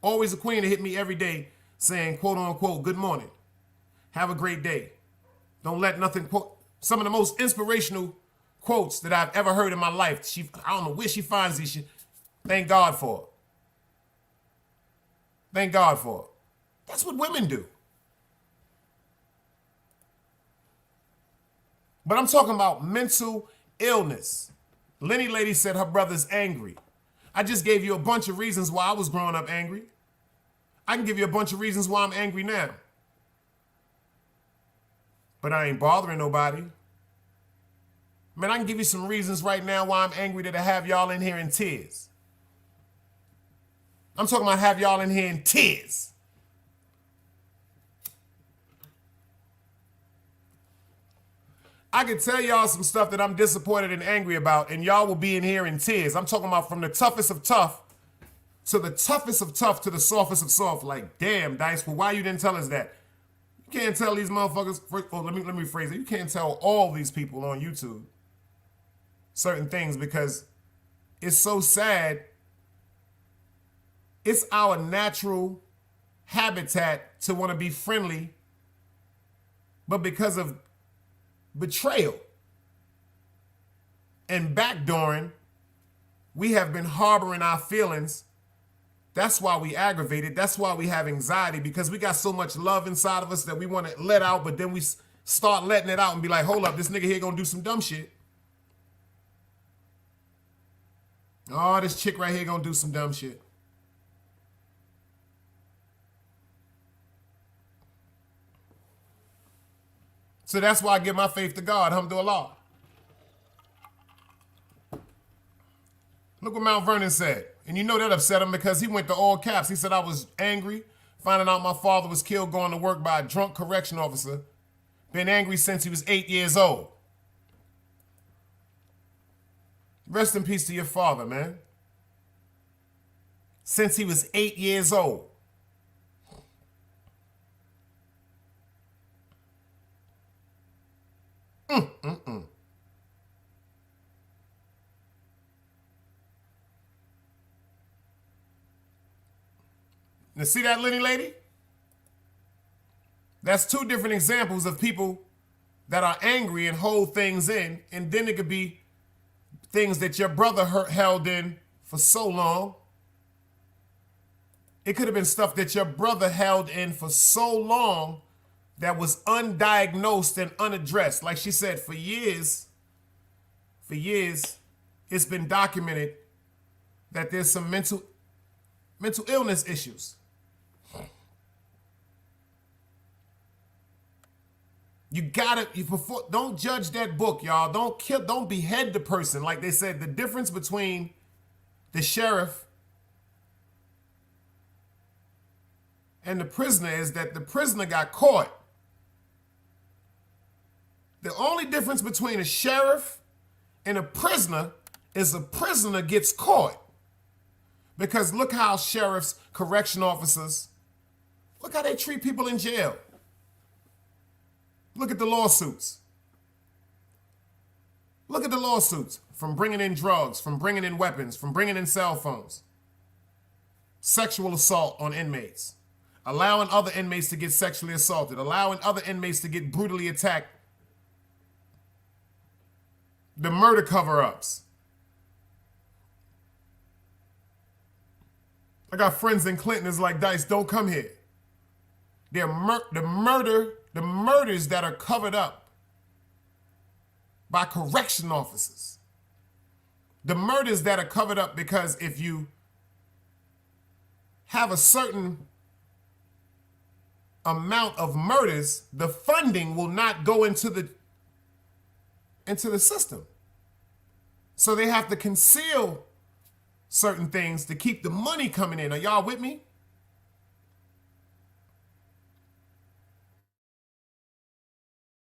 Always a Queen to hit me every day saying, quote unquote, good morning. Have a great day. Don't let nothing, quote. Some of the most inspirational quotes that I've ever heard in my life. I don't know where she finds these shit. Thank God for it. Thank God for it. That's what women do. But I'm talking about mental illness. Lenny Lady said her brother's angry. I just gave you a bunch of reasons why I was growing up angry. I can give you a bunch of reasons why I'm angry now. But I ain't bothering nobody. Man, I can give you some reasons right now why I'm angry that I have y'all in here in tears. I'm talking about have y'all in here in tears. I can tell y'all some stuff that I'm disappointed and angry about, and y'all will be in here in tears. I'm talking about from the toughest of tough to the toughest of tough to the softest of soft. Like, damn, Dice, well, why you didn't tell us that? You can't tell these motherfuckers, let me rephrase it. You can't tell all these people on YouTube certain things because it's so sad. It's our natural habitat to want to be friendly, but because of betrayal and backdooring, we have been harboring our feelings. That's why we aggravated. That's why we have anxiety, because we got so much love inside of us that we want to let out, but then we start letting it out and be like, hold up, this nigga here gonna do some dumb shit. Oh, this chick right here gonna do some dumb shit. So that's why I give my faith to God, alhamdulillah. Look what Mount Vernon said. And you know that upset him because he went to all caps. He said, I was angry, finding out my father was killed going to work by a drunk correction officer. Been angry since he was 8 years old. Rest in peace to your father, man. Since he was 8 years old. Now see that Lenny Lady? That's two different examples of people that are angry and hold things in, and then it could be things that your brother held in for so long. It could have been stuff that your brother held in for so long that was undiagnosed and unaddressed. Like she said, for years, it's been documented that there's some mental mental illness issues. You gotta, don't judge that book, y'all. Don't behead the person. Like they said, the difference between the sheriff and the prisoner is that the prisoner got caught. The only difference between a sheriff and a prisoner is a prisoner gets caught. Because look how sheriffs, correction officers, look how they treat people in jail. Look at the lawsuits. Look at the lawsuits from bringing in drugs, from bringing in weapons, from bringing in cell phones. Sexual assault on inmates. Allowing other inmates to get sexually assaulted. Allowing other inmates to get brutally attacked. The murder cover-ups. I got friends in Clinton that's like, Dice, don't come here. The murders that are covered up by correction officers. The murders that are covered up because if you have a certain amount of murders, the funding will not go into the system. So they have to conceal certain things to keep the money coming in. Are y'all with me?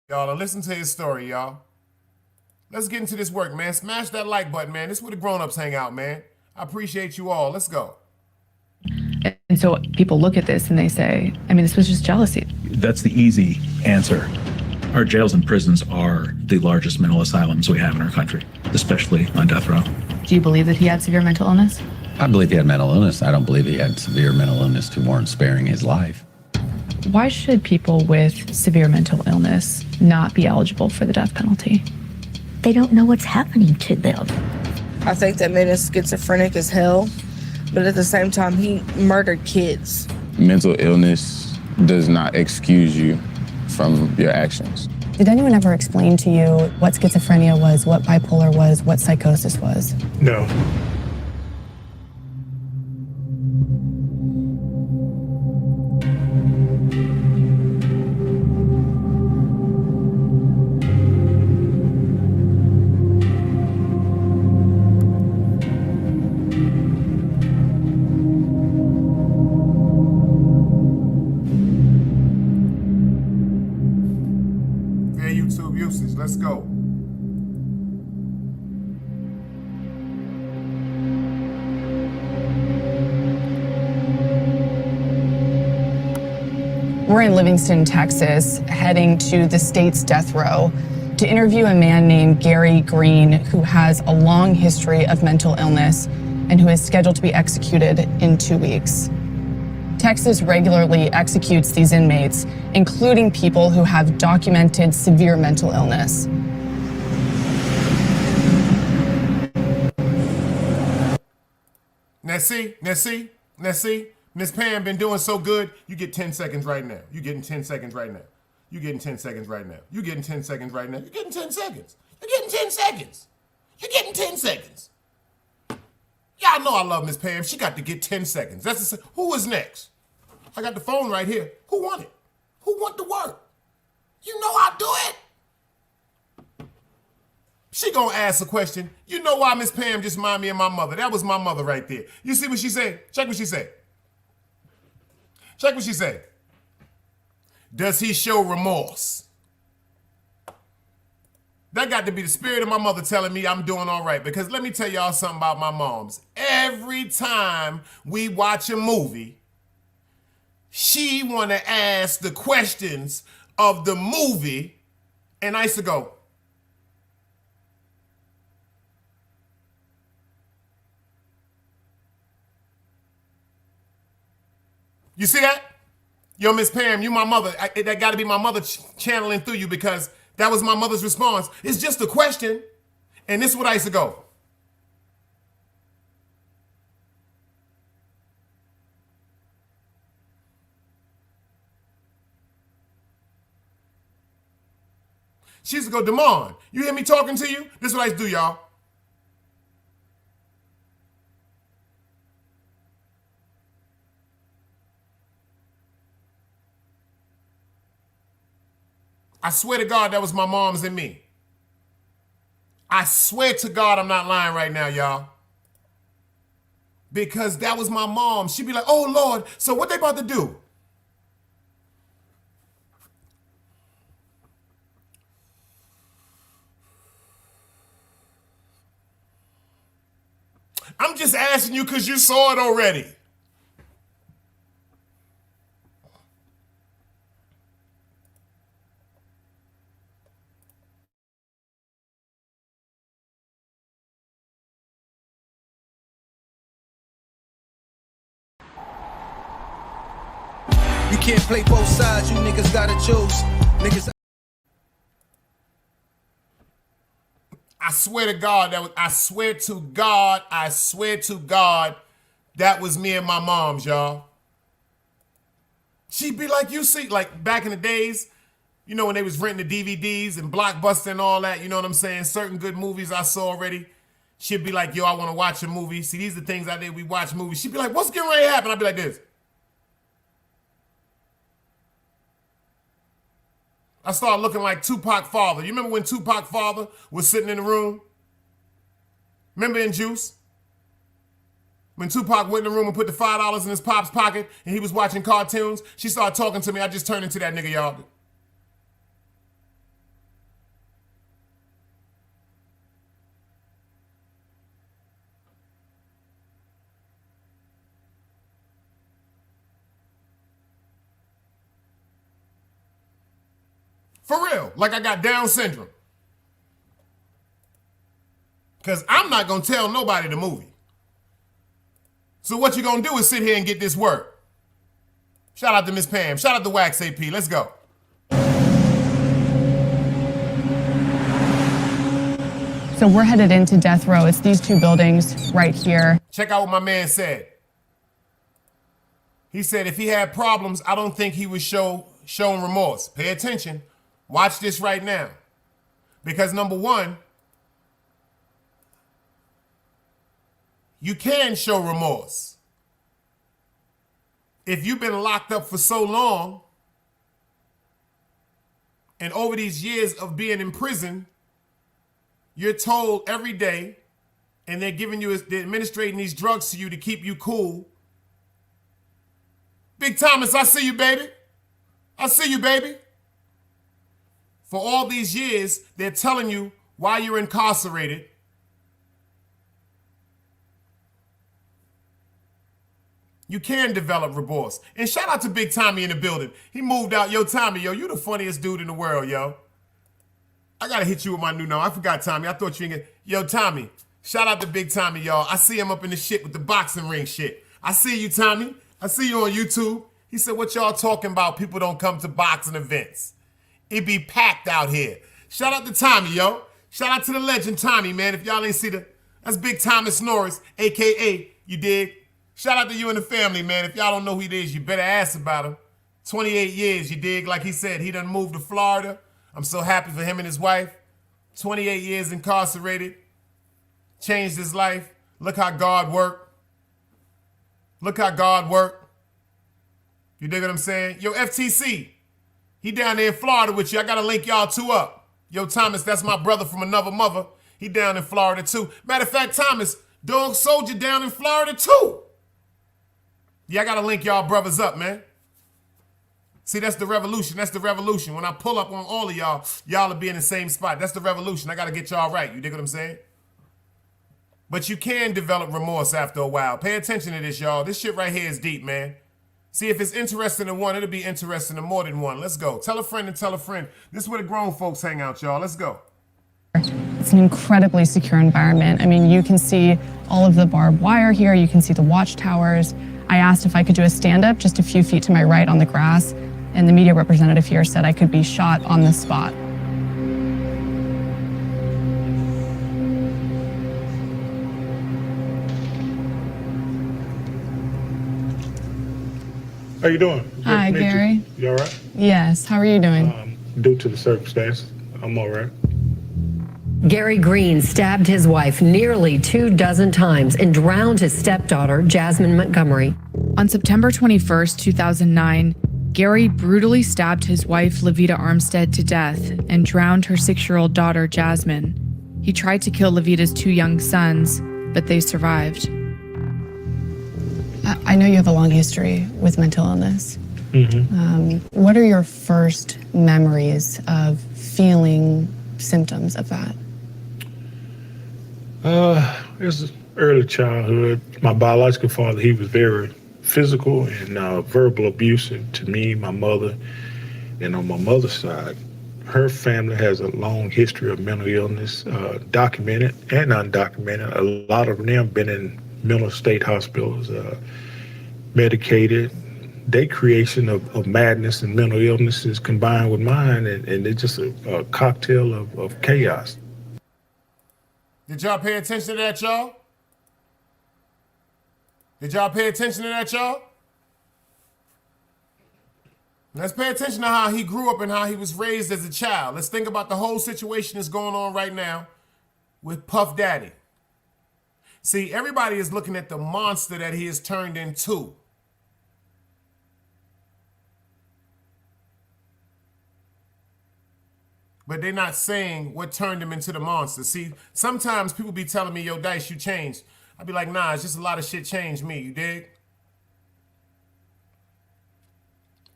Y'all, listen to his story, y'all. Let's get into this work, man. Smash that like button, man. This is where the grown-ups hang out, man. I appreciate you all. Let's go. And so people look at this and they say, I mean, this was just jealousy. That's the easy answer. Our jails and prisons are the largest mental asylums we have in our country, especially on death row. Do you believe that he had severe mental illness? I believe he had mental illness. I don't believe he had severe mental illness to warrant sparing his life. Why should people with severe mental illness not be eligible for the death penalty? They don't know what's happening to them. I think that made us schizophrenic as hell, but at the same time, he murdered kids. Mental illness does not excuse you from your actions. Did anyone ever explain to you what schizophrenia was, what bipolar was, what psychosis was? No. YouTube usage. Let's go. We're in Livingston, Texas, heading to the state's death row to interview a man named Gary Green, who has a long history of mental illness and who is scheduled to be executed in 2 weeks. Texas regularly executes these inmates, including people who have documented severe mental illness. Now see, Miss Pam been doing so good, you get 10 seconds right now. You getting 10 seconds right now. You getting 10 seconds right now. You getting 10 seconds right now. You getting 10 seconds. You getting 10 seconds. You getting 10 seconds. Y'all know I love Miss Pam. She got to get 10 seconds. Who is next? I got the phone right here. Who want it? Who want the work? You know I do it. She gonna ask a question. You know why Miss Pam just reminded me of my mother? That was my mother right there. You see what she said? Check what she said. Check what she said. Does he show remorse? That got to be the spirit of my mother telling me I'm doing all right. Because let me tell y'all something about my moms. Every time we watch a movie, she want to ask the questions of the movie. And I used to go, you see that? Yo, Miss Pam, you my mother. That got to be my mother channeling through you because that was my mother's response. It's just a question. And this is what I used to go. She used to go, Damon, you hear me talking to you? This is what I used to do, y'all. I swear to God, that was my mom's and me. I swear to God, I'm not lying right now, y'all. Because that was my mom. She'd be like, oh, Lord, so what they about to do? I'm just asking you because you saw it already. You can't play both sides, you niggas gotta choose. Niggas. I swear to God, I swear to God, that was me and my mom's, y'all. She'd be like, you see, like back in the days, you know, when they was renting the DVDs and Blockbuster and all that, you know what I'm saying? Certain good movies I saw already. She'd be like, yo, I want to watch a movie. See, these are the things I did. We watch movies. She'd be like, what's getting ready to happen? I'd be like this. I started looking like Tupac Father. You remember when Tupac Father was sitting in the room? Remember in Juice? When Tupac went in the room and put the $5 in his pop's pocket and he was watching cartoons, she started talking to me. I just turned into that nigga, y'all. For real, like I got Down syndrome. Because I'm not going to tell nobody the movie. So what you going to do is sit here and get this work. Shout out to Miss Pam. Shout out to Wax AP. Let's go. So we're headed into death row. It's these two buildings right here. Check out what my man said. He said if he had problems, I don't think he would show remorse. Pay attention. Watch this right now. Because number one, you can show remorse. If you've been locked up for so long, and over these years of being in prison, you're told every day, and they're administrating these drugs to you to keep you cool. Big Thomas, I see you, baby. I see you, baby. For all these years, they're telling you why you're incarcerated. You can develop remorse. And shout out to Big Tommy in the building. He moved out. Yo, Tommy, yo, you the funniest dude in the world, yo. I gotta hit you with my new number. I forgot, Tommy. I thought you didn't get... Yo, Tommy, shout out to Big Tommy, y'all. I see him up in the shit with the boxing ring shit. I see you, Tommy. I see you on YouTube. He said, what y'all talking about? People don't come to boxing events. It be packed out here. Shout out to Tommy, yo. Shout out to the legend Tommy, man. If y'all ain't see that's Big Thomas Norris, AKA, you dig? Shout out to you and the family, man. If y'all don't know who he is, you better ask about him. 28 years, you dig? Like he said, he done moved to Florida. I'm so happy for him and his wife. 28 years incarcerated. Changed his life. Look how God worked. Look how God worked. You dig what I'm saying? Yo, FTC. He down there in Florida with you. I got to link y'all two up. Yo, Thomas, that's my brother from another mother. He down in Florida too. Matter of fact, Thomas, Dog Soldier down in Florida too. Yeah, I got to link y'all brothers up, man. See, that's the revolution. That's the revolution. When I pull up on all of y'all, y'all will be in the same spot. That's the revolution. I got to get y'all right. You dig what I'm saying? But you can develop remorse after a while. Pay attention to this, y'all. This shit right here is deep, man. See, if it's interesting in one, it'll be interesting in more than one. Let's go. Tell a friend and tell a friend. This is where the grown folks hang out, y'all. Let's go. It's an incredibly secure environment. I mean, you can see all of the barbed wire here. You can see the watchtowers. I asked if I could do a stand-up just a few feet to my right on the grass, and the media representative here said I could be shot on the spot. How you doing? Hi, Gary. You all right? Yes. How are you doing? Due to the circumstance, I'm all right. Gary Green stabbed his wife nearly 24 times and drowned his stepdaughter, Jasmine Montgomery. On September 21st, 2009, Gary brutally stabbed his wife, Levita Armstead, to death and drowned her 6-year-old daughter, Jasmine. He tried to kill Levita's 2 young sons, but they survived. I know you have a long history with mental illness. What are your first memories of feeling symptoms of that? It was early childhood. My biological father, he was very physical and verbal abusive to me, my mother, and on my mother's side, her family has a long history of mental illness, documented and undocumented. A lot of them been in mental state hospitals, medicated. Their creation of madness and mental illnesses combined with mine, and it's just a cocktail of chaos. Did y'all pay attention to that, y'all? Did y'all pay attention to that, y'all? Let's pay attention to how he grew up and how he was raised as a child. Let's think about the whole situation that's going on right now with Puff Daddy. See, everybody is looking at the monster that he has turned into. But they're not saying what turned him into the monster. See, sometimes people be telling me, yo, Dice, you changed. I'd be like, nah, it's just a lot of shit changed me, you dig?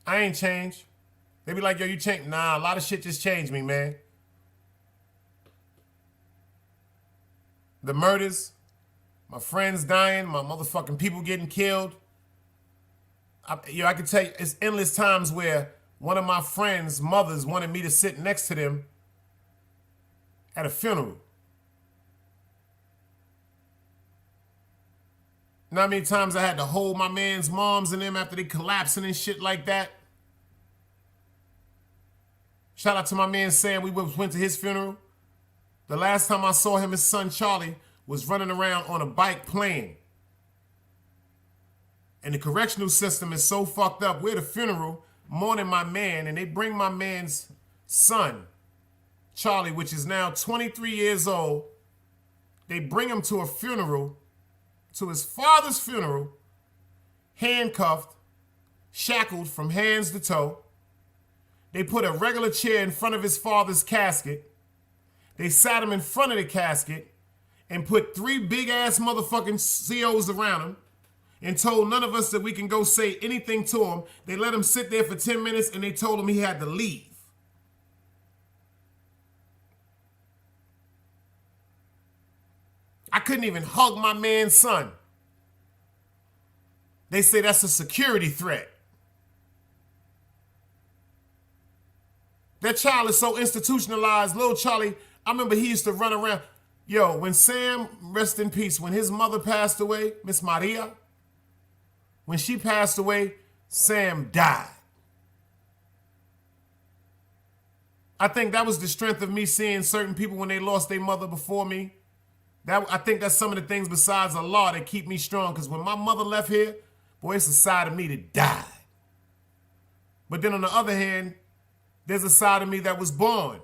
I ain't changed. They be like, yo, you changed. Nah, a lot of shit just changed me, man. The murders, my friends dying, my motherfucking people getting killed. I can tell you, it's endless times where one of my friends' mothers wanted me to sit next to them at a funeral. You know how many times I had to hold my man's moms and them after they collapsing and shit like that? Shout out to my man Sam, we went to his funeral. The last time I saw him, his son Charlie was running around on a bike playing. And the correctional system is so fucked up. We're at a funeral mourning my man, and they bring my man's son, Charlie, which is now 23 years old. They bring him to a funeral, to his father's funeral, handcuffed, shackled from hands to toe. They put a regular chair in front of his father's casket. They sat him in front of the casket and put 3 big-ass motherfucking COs around him and told none of us that we can go say anything to him. They let him sit there for 10 minutes and they told him he had to leave. I couldn't even hug my man's son. They say that's a security threat. That child is so institutionalized. Little Charlie, I remember he used to run around. Yo, when Sam, rest in peace, when his mother passed away, Miss Maria, when she passed away, Sam died. I think that was the strength of me seeing certain people when they lost their mother before me. I think that's some of the things besides Allah that keep me strong. Because when my mother left here, boy, it's a side of me that died. But then on the other hand, there's a side of me that was born.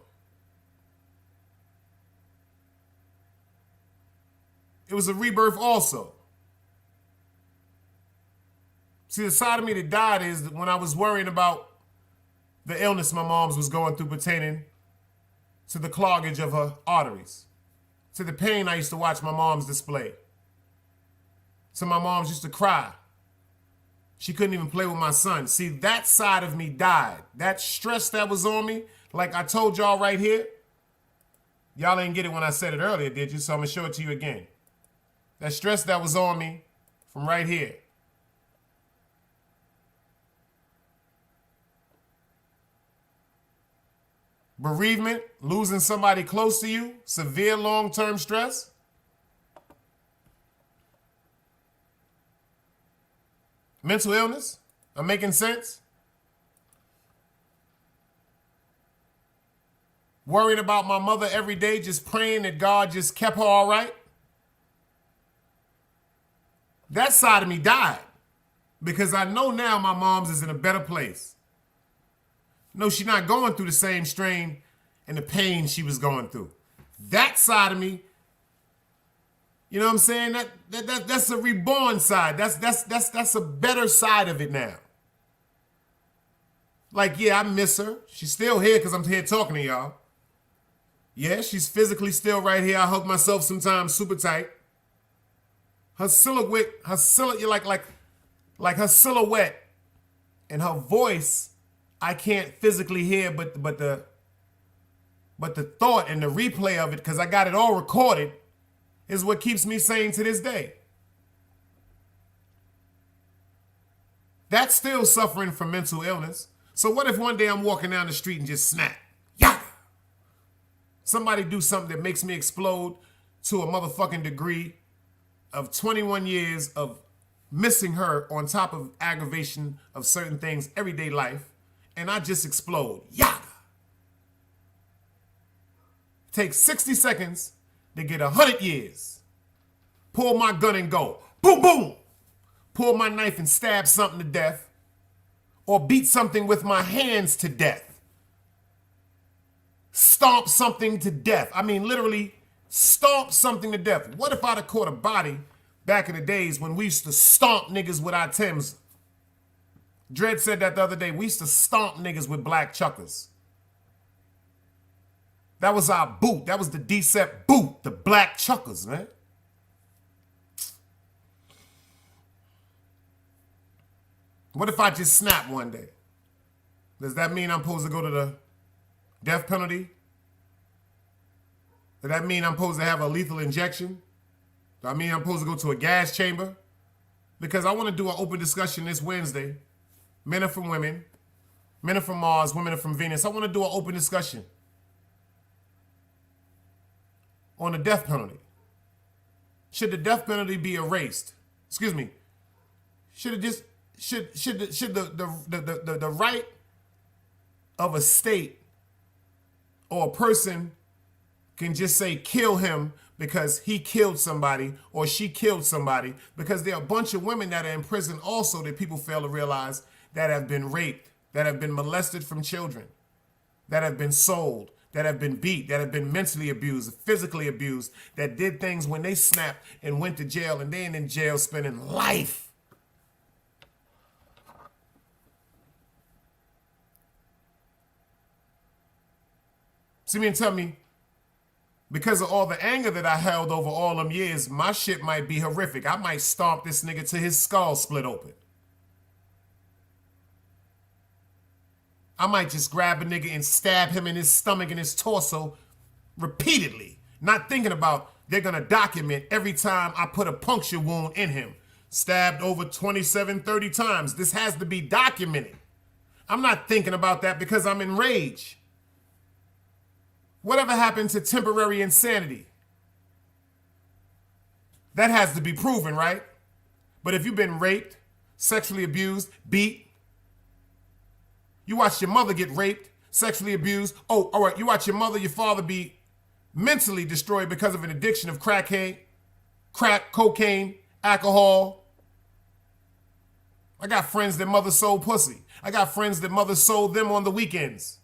It was a rebirth also. See, the side of me that died is when I was worrying about the illness my mom's was going through pertaining to the cloggage of her arteries, to the pain I used to watch my mom's display. So my mom's used to cry. She couldn't even play with my son. See, that side of me died. That stress that was on me, like I told y'all right here, y'all didn't get it when I said it earlier, did you? So I'm gonna show it to you again. That stress that was on me from right here. Bereavement, losing somebody close to you, severe long-term stress. Mental illness, I'm making sense. Worried about my mother every day, just praying that God just kept her all right. That side of me died because I know now my mom's is in a better place. No, she's not going through the same strain and the pain she was going through. That side of me, you know what I'm saying? That's a reborn side. That's a better side of it now. Like, yeah, I miss her. She's still here because I'm here talking to y'all. Yeah, she's physically still right here. I hug myself sometimes super tight. Her silhouette, like her silhouette and her voice, I can't physically hear, but the thought and the replay of it, because I got it all recorded, is what keeps me sane to this day. That's still suffering from mental illness. So what if one day I'm walking down the street and just snap? Yeah. Somebody do something that makes me explode to a motherfucking degree of 21 years of missing her on top of aggravation of certain things, everyday life, and I just explode. Yeah. Take 60 seconds to get 100 years. Pull my gun and go. Boom, boom. Pull my knife and stab something to death. Or beat something with my hands to death. Stomp something to death. I mean, literally, stomp something to death. What if I'd have caught a body back in the days when we used to stomp niggas with our Timbs? Dredd said that the other day. We used to stomp niggas with black chuckers. That was our boot. That was the DSEP boot. The black chuckers, man. What if I just snap one day? Does that mean I'm supposed to go to the death penalty? Does that mean I'm supposed to have a lethal injection? Does that mean I'm supposed to go to a gas chamber? Because I want to do an open discussion this Wednesday. Men are from women. Men are from Mars. Women are from Venus. I want to do an open discussion on the death penalty. Should the death penalty be erased? Excuse me. Should it just... Should the right of a state or a person can just say kill him because he killed somebody or she killed somebody, because there are a bunch of women that are in prison also that people fail to realize that have been raped, that have been molested from children, that have been sold, that have been beat, that have been mentally abused, physically abused, that did things when they snapped and went to jail and they ain't in jail spending life. See me and tell me, because of all the anger that I held over all them years, my shit might be horrific. I might stomp this nigga till his skull split open. I might just grab a nigga and stab him in his stomach and his torso repeatedly, not thinking about they're gonna document every time I put a puncture wound in him. Stabbed over 27, 30 times. This has to be documented. I'm not thinking about that because I'm enraged. Whatever happened to temporary insanity? That has to be proven, right? But if you've been raped, sexually abused, beat, you watch your mother get raped, sexually abused. Oh, all right, you watch your mother, your father be mentally destroyed because of an addiction of crack, cocaine, alcohol. I got friends that mother sold pussy. I got friends that mother sold them on the weekends.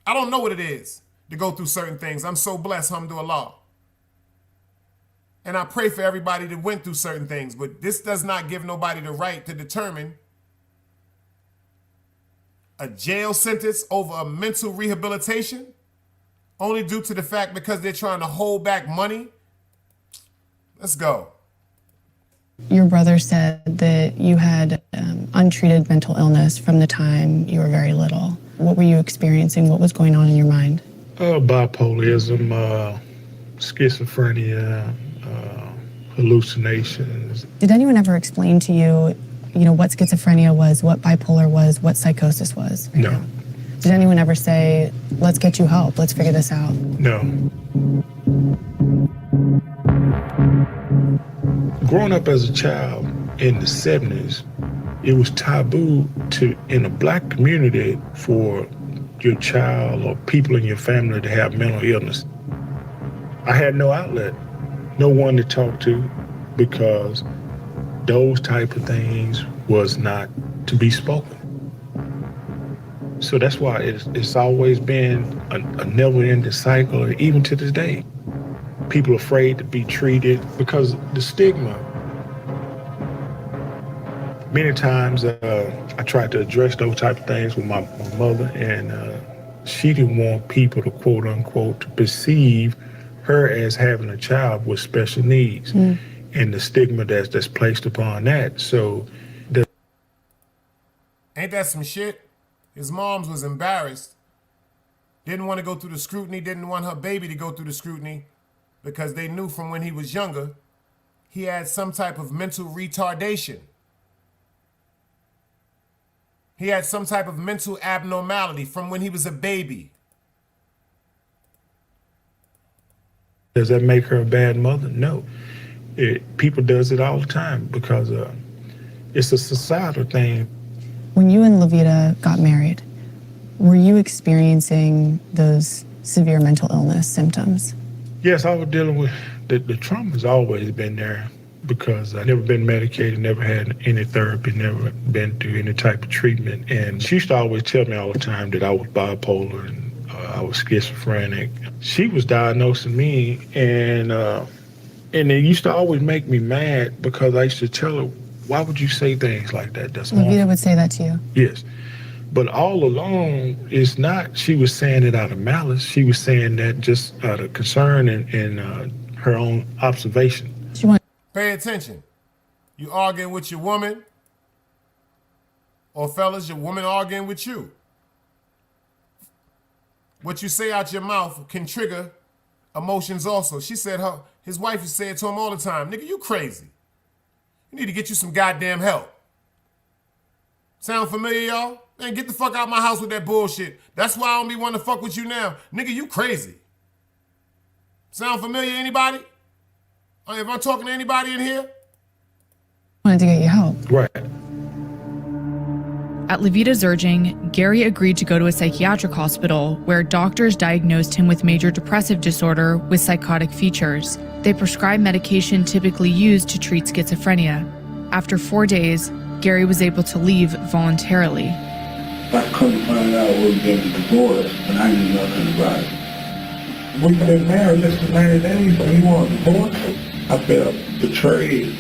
I don't know what it is to go through certain things. I'm so blessed, alhamdulillah. And I pray for everybody that went through certain things, but this does not give nobody the right to determine a jail sentence over a mental rehabilitation only due to the fact because they're trying to hold back money. Let's go. Your brother said that you had untreated mental illness from the time you were very little. What were you experiencing? What was going on in your mind? Bipolarism, schizophrenia, hallucinations. Did anyone ever explain to you, what schizophrenia was, what bipolar was, what psychosis was? No. Did anyone ever say, let's get you help, let's figure this out? No. Growing up as a child in the 70s, it was taboo in a black community for your child or people in your family to have mental illness. I had no outlet, no one to talk to, because those type of things was not to be spoken. So that's why it's always been a never-ending cycle, even to this day. People are afraid to be treated because the stigma. Many times I tried to address those type of things with my mother, and she didn't want people to, quote unquote, to perceive her as having a child with special needs and the stigma that's placed upon that. So ain't that some shit? His moms was embarrassed, didn't want to go through the scrutiny, didn't want her baby to go through the scrutiny because they knew from when he was younger, he had some type of mental retardation. He had some type of mental abnormality from when he was a baby. Does that make her a bad mother? No. People does it all the time because it's a societal thing. When you and Levita got married, were you experiencing those severe mental illness symptoms? Yes, I was dealing with the trauma's always been there because I never been medicated, never had any therapy, never been through any type of treatment. And she used to always tell me all the time that I was bipolar and I was schizophrenic. She was diagnosing me, and it used to always make me mad because I used to tell her, why would you say things like that? That's Levita harmful. would say that to you? Yes. But all along, it's not she was saying it out of malice. She was saying that just out of concern and her own observation. Pay attention. You arguing with your woman, or fellas, your woman arguing with you. What you say out your mouth can trigger emotions also. She said his wife used to say it to him all the time, nigga, you crazy. You need to get you some goddamn help. Sound familiar, y'all? Man, get the fuck out my house with that bullshit. That's why I don't be wanting to fuck with you now. Nigga, you crazy. Sound familiar, anybody? If I'm talking to anybody in here? Wanted to get you help. Right. At Levita's urging, Gary agreed to go to a psychiatric hospital where doctors diagnosed him with major depressive disorder with psychotic features. They prescribed medication typically used to treat schizophrenia. After 4 days, Gary was able to leave voluntarily. I couldn't find out we were getting divorced, and I knew nothing about it. We've been married less than 90 days, and you want divorced? I felt betrayed,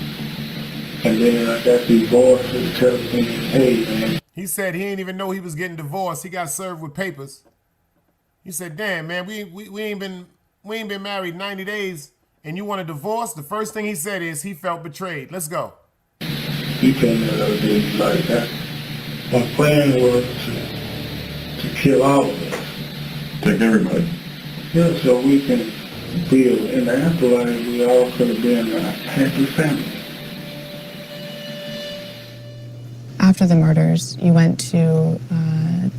and then I got divorced and telling me, hey, man. He said he didn't even know he was getting divorced. He got served with papers. He said, damn, man, we ain't been married 90 days, and you want a divorce? The first thing he said is he felt betrayed. Let's go. You can't never do me like that. My plan was to kill all of us. Take everybody. Yeah, so we can build in the afterlife, we all could have been a happy family. After the murders, you went to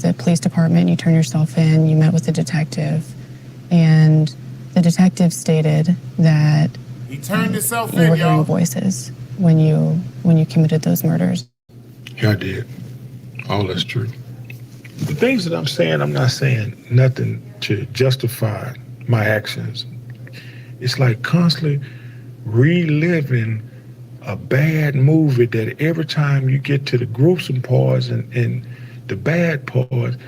the police department, you turned yourself in, you met with the detective, and the detective stated that he turned himself you in, were hearing y'all. voices when you committed those murders. Yeah, I did. All that's true. The things that I'm saying, I'm not saying nothing to justify my actions. It's like constantly reliving a bad movie that every time you get to the gruesome parts and the bad parts,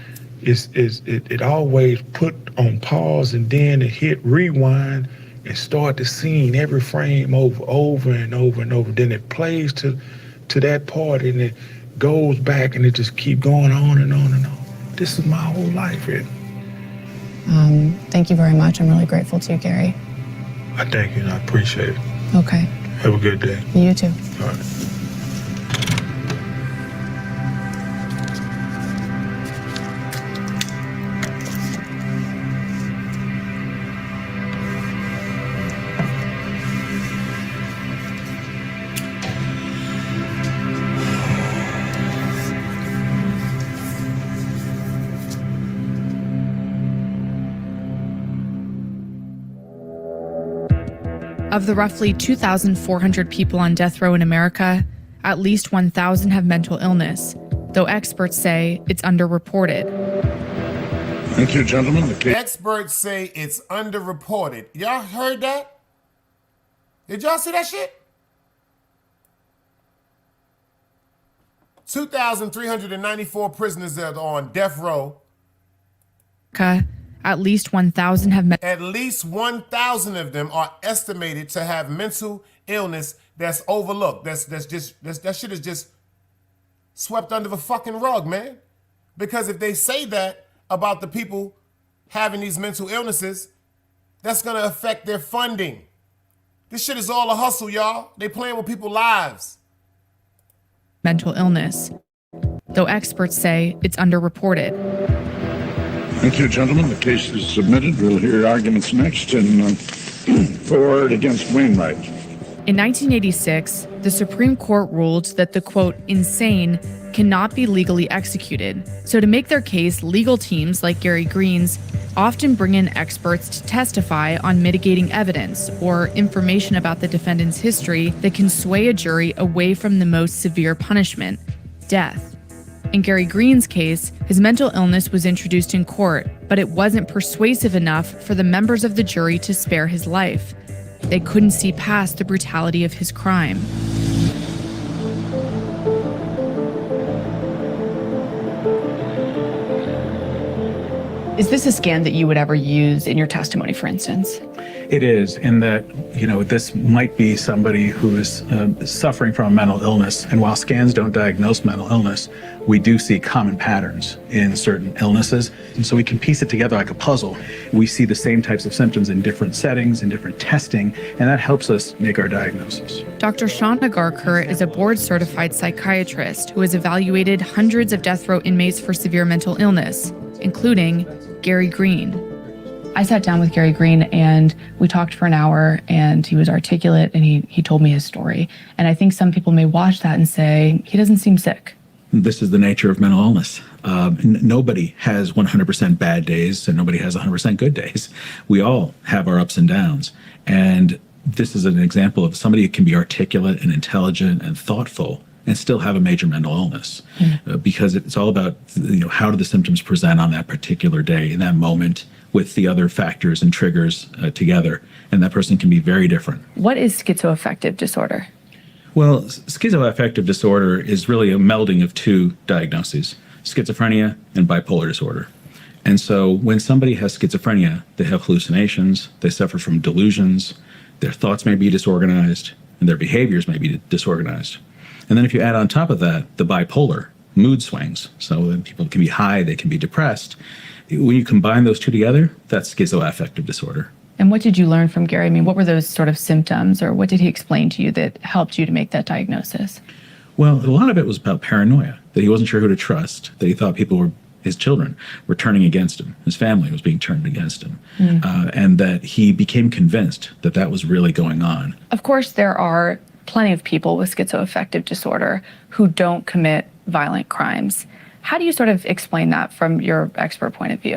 it always put on pause, and then it hit rewind and start the scene every frame over and over and over. Then it plays to that part and it goes back and it just keep going on and on and on. This is my whole life, really. Thank you very much. I'm really grateful to you, Gary. I thank you and I appreciate it. Okay. Have a good day. You too. All right. Of the roughly 2,400 people on death row in America, at least 1,000 have mental illness, though experts say it's underreported. Thank you, gentlemen. Experts say it's underreported. Y'all heard that? Did y'all see that shit? 2,394 prisoners are on death row. At least 1,000 have At least 1,000 of them are estimated to have mental illness that's overlooked. That shit is just swept under the fucking rug, man. Because if they say that about the people having these mental illnesses, that's gonna affect their funding. This shit is all a hustle, y'all. They playing with people's lives. Mental illness, though experts say it's underreported. Thank you, gentlemen. The case is submitted. We'll hear arguments next in Ford against Wainwright. In 1986, the Supreme Court ruled that the, quote, insane cannot be legally executed. So to make their case, legal teams like Gary Green's often bring in experts to testify on mitigating evidence or information about the defendant's history that can sway a jury away from the most severe punishment, death. In Gary Green's case, his mental illness was introduced in court, but it wasn't persuasive enough for the members of the jury to spare his life. They couldn't see past the brutality of his crime. Is this a scan that you would ever use in your testimony, for instance? It is, in that, this might be somebody who is suffering from a mental illness. And while scans don't diagnose mental illness, we do see common patterns in certain illnesses. And so we can piece it together like a puzzle. We see the same types of symptoms in different settings, in different testing, and that helps us make our diagnosis. Dr. Sean Nagarkar is a board-certified psychiatrist who has evaluated hundreds of death row inmates for severe mental illness, including Gary Green. I sat down with Gary Green and we talked for an hour, and he was articulate and he told me his story. And I think some people may watch that and say, he doesn't seem sick. This is the nature of mental illness. Nobody has 100% bad days and nobody has 100% good days. We all have our ups and downs. And this is an example of somebody who can be articulate and intelligent and thoughtful and still have a major mental illness, because it's all about, how do the symptoms present on that particular day, in that moment, with the other factors and triggers together, and that person can be very different. What is schizoaffective disorder? Well, schizoaffective disorder is really a melding of two diagnoses, schizophrenia and bipolar disorder. And so when somebody has schizophrenia, they have hallucinations, they suffer from delusions, their thoughts may be disorganized, and their behaviors may be disorganized. And then if you add on top of that the bipolar, mood swings, so that people can be high, they can be depressed. When you combine those two together, that's schizoaffective disorder. And what did you learn from Gary? I mean, what were those sort of symptoms, or what did he explain to you that helped you to make that diagnosis? Well, a lot of it was about paranoia, that he wasn't sure who to trust, that he thought his children were turning against him, his family was being turned against him, and that he became convinced that that was really going on. Of course, there are plenty of people with schizoaffective disorder who don't commit violent crimes. How do you sort of explain that from your expert point of view?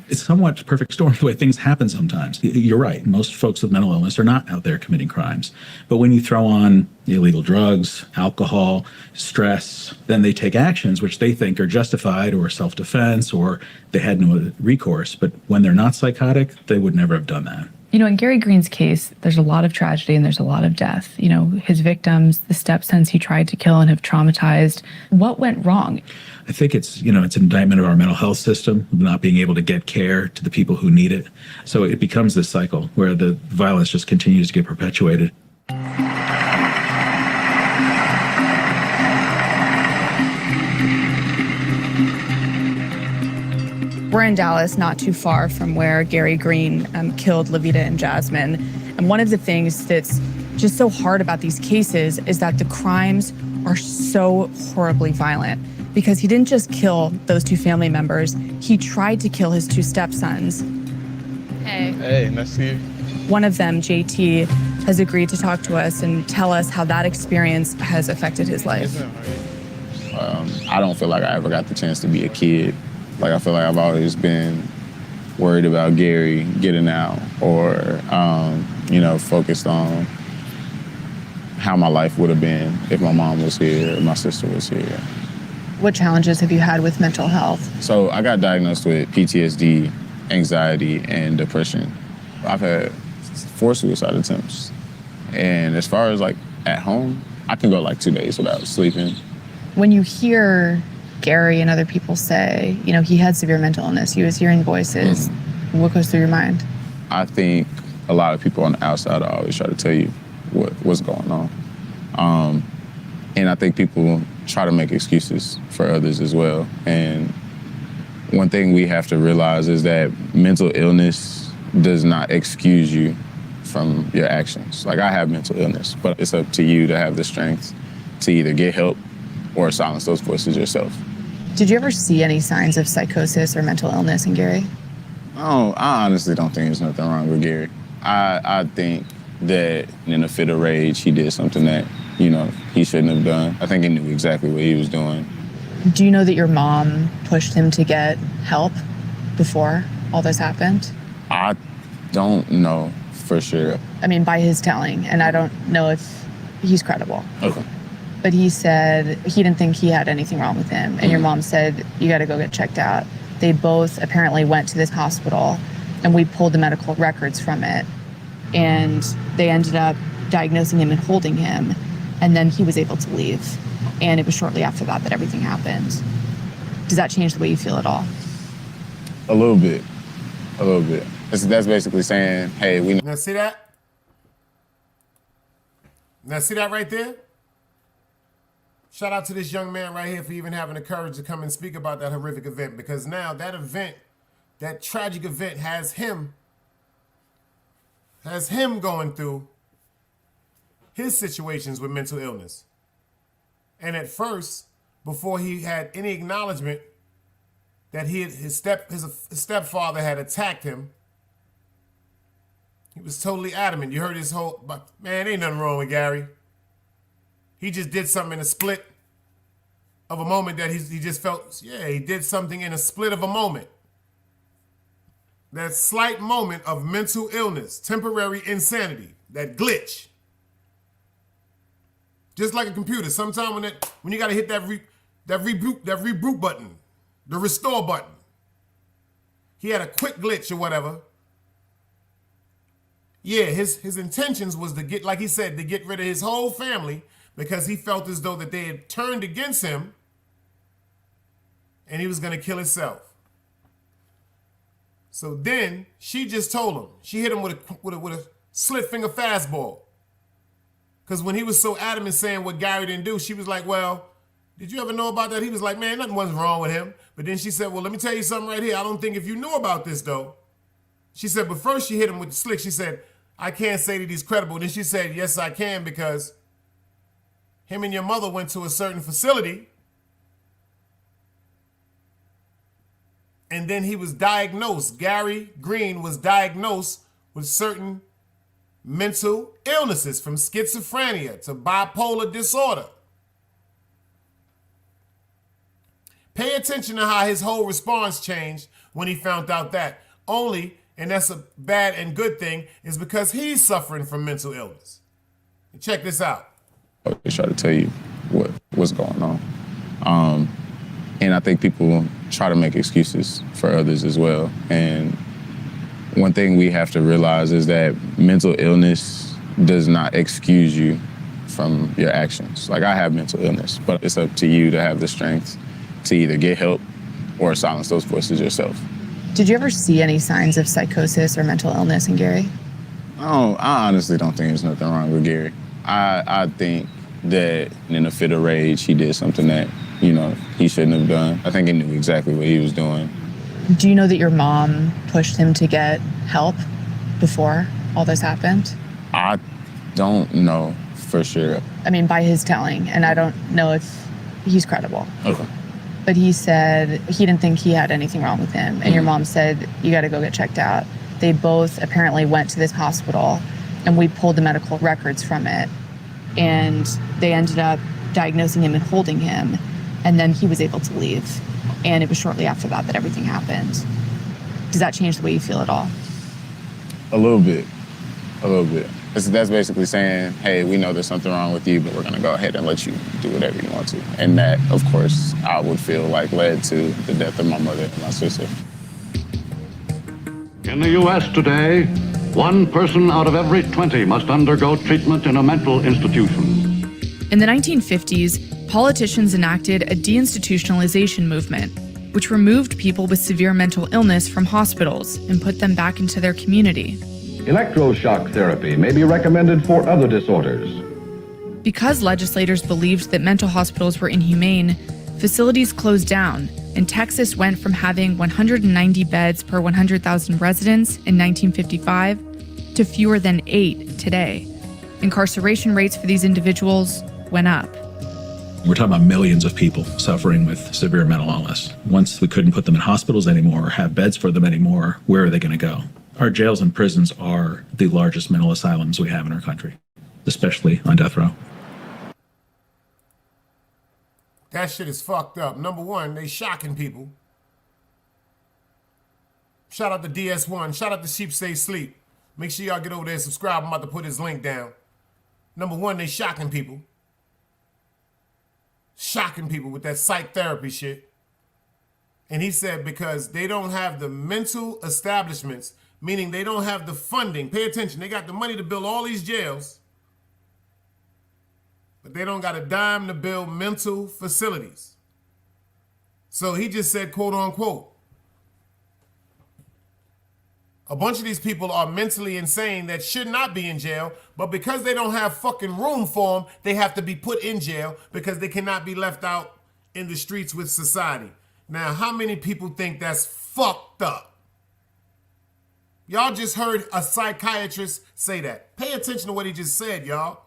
It's somewhat a perfect storm the way things happen sometimes. You're right. Most folks with mental illness are not out there committing crimes. But when you throw on illegal drugs, alcohol, stress, then they take actions which they think are justified or self-defense, or they had no recourse. But when they're not psychotic, they would never have done that. In Gary Green's case, there's a lot of tragedy and there's a lot of death. His victims, the stepsons he tried to kill and have traumatized. What went wrong? I think it's an indictment of our mental health system, not being able to get care to the people who need it. So it becomes this cycle where the violence just continues to get perpetuated. We're in Dallas, not too far from where Gary Green killed Lavita and Jasmine. And one of the things that's just so hard about these cases is that the crimes are so horribly violent, because he didn't just kill those two family members, he tried to kill his two stepsons. Hey. Hey, nice to see you. One of them, JT, has agreed to talk to us and tell us how that experience has affected his life. I don't feel like I ever got the chance to be a kid. Like, I feel like I've always been worried about Gary getting out, or, focused on how my life would have been if my mom was here or my sister was here. What challenges have you had with mental health? So I got diagnosed with PTSD, anxiety, and depression. I've had 4 suicide attempts. And as far as at home, I can go 2 days without sleeping. When you hear Gary and other people say, he had severe mental illness, he was hearing voices, what goes through your mind? I think a lot of people on the outside are always try to tell you what's going on. And I think people try to make excuses for others as well. And one thing we have to realize is that mental illness does not excuse you from your actions. Like, I have mental illness, but it's up to you to have the strength to either get help or silence those voices yourself. Did you ever see any signs of psychosis or mental illness in Gary? Oh, I honestly don't think there's nothing wrong with Gary. I think that in a fit of rage, he did something that, you know, he shouldn't have done. I think he knew exactly what he was doing. Do you know that your mom pushed him to get help before all this happened? I don't know for sure. I mean, by his telling, and I don't know if he's credible. Okay. But he said he didn't think he had anything wrong with him. And your mom said, you got to go get checked out. They both apparently went to this hospital, and we pulled the medical records from it. And they ended up diagnosing him and holding him. And then he was able to leave. And it was shortly after that that everything happened. Does that change the way you feel at all? A little bit. A little bit. That's basically saying, hey, we... Now see that? Now see that right there? Shout out to this young man right here for even having the courage to come and speak about that horrific event, because now that event, that tragic event has him going through his situations with mental illness. And at first, before he had any acknowledgement that his stepfather had attacked him, he was totally adamant. You heard his whole, man, ain't nothing wrong with Gary. He just did something in a split of a moment that he just felt, yeah, he did something in a split of a moment. That slight moment of mental illness, temporary insanity, that glitch. Just like a computer, sometimes when you gotta hit that reboot button, the restore button. He had a quick glitch or whatever. Yeah, his intentions was to get, like he said, to get rid of his whole family, because he felt as though that they had turned against him and he was gonna kill himself. So then she just told him, she hit him with a slit finger fastball. Because when he was so adamant saying what Gary didn't do, she was like, well, did you ever know about that? He was like, man, nothing was wrong with him. But then she said, well, let me tell you something right here. I don't think if you knew about this though. She said, but first she hit him with the slick. She said, I can't say that he's credible. Then she said, yes, I can, because him and your mother went to a certain facility, and then he was diagnosed. Gary Green was diagnosed with certain mental illnesses, from schizophrenia to bipolar disorder. Pay attention to how his whole response changed when he found out that. Only, and that's a bad and good thing, is because he's suffering from mental illness. And check this out. They try to tell you what's going on. And I think people try to make excuses for others as well. And one thing we have to realize is that mental illness does not excuse you from your actions. Like, I have mental illness, but it's up to you to have the strength to either get help or silence those voices yourself. Did you ever see any signs of psychosis or mental illness in Gary? Oh, I honestly don't think there's nothing wrong with Gary. I think that in a fit of rage, he did something that, you know, he shouldn't have done. I think he knew exactly what he was doing. Do you know that your mom pushed him to get help before all this happened? I don't know for sure. I mean, by his telling, and I don't know if he's credible. Okay. But he said he didn't think he had anything wrong with him. And your mom said, you got to go get checked out. They both apparently went to this hospital, and we pulled the medical records from it. And they ended up diagnosing him and holding him. And then he was able to leave. And it was shortly after that that everything happened. Does that change the way you feel at all? A little bit. A little bit. That's basically saying, hey, we know there's something wrong with you, but we're going to go ahead and let you do whatever you want to. And that, of course, I would feel like led to the death of my mother and my sister. In the U.S. today, 1 person out of every 20 must undergo treatment in a mental institution. In the 1950s, politicians enacted a deinstitutionalization movement, which removed people with severe mental illness from hospitals and put them back into their community. Electroshock therapy may be recommended for other disorders. Because legislators believed that mental hospitals were inhumane, facilities closed down, and Texas went from having 190 beds per 100,000 residents in 1955 to fewer than 8 today. Incarceration rates for these individuals went up. We're talking about millions of people suffering with severe mental illness. Once we couldn't put them in hospitals anymore or have beds for them anymore, where are they going to go? Our jails and prisons are the largest mental asylums we have in our country, especially on death row. That shit is fucked up. Number one, they shocking people. Shout out to DS1. Shout out to Sheep Stay Sleep. Make sure y'all get over there and subscribe. I'm about to put his link down. Number one, they shocking people. Shocking people with that psych therapy shit. And he said because they don't have the mental establishments, meaning they don't have the funding. Pay attention. They got the money to build all these jails, but they don't got a dime to build mental facilities. So he just said, quote unquote, a bunch of these people are mentally insane that should not be in jail, but because they don't have fucking room for them, they have to be put in jail because they cannot be left out in the streets with society. Now, how many people think that's fucked up? Y'all just heard a psychiatrist say that. Pay attention to what he just said, y'all.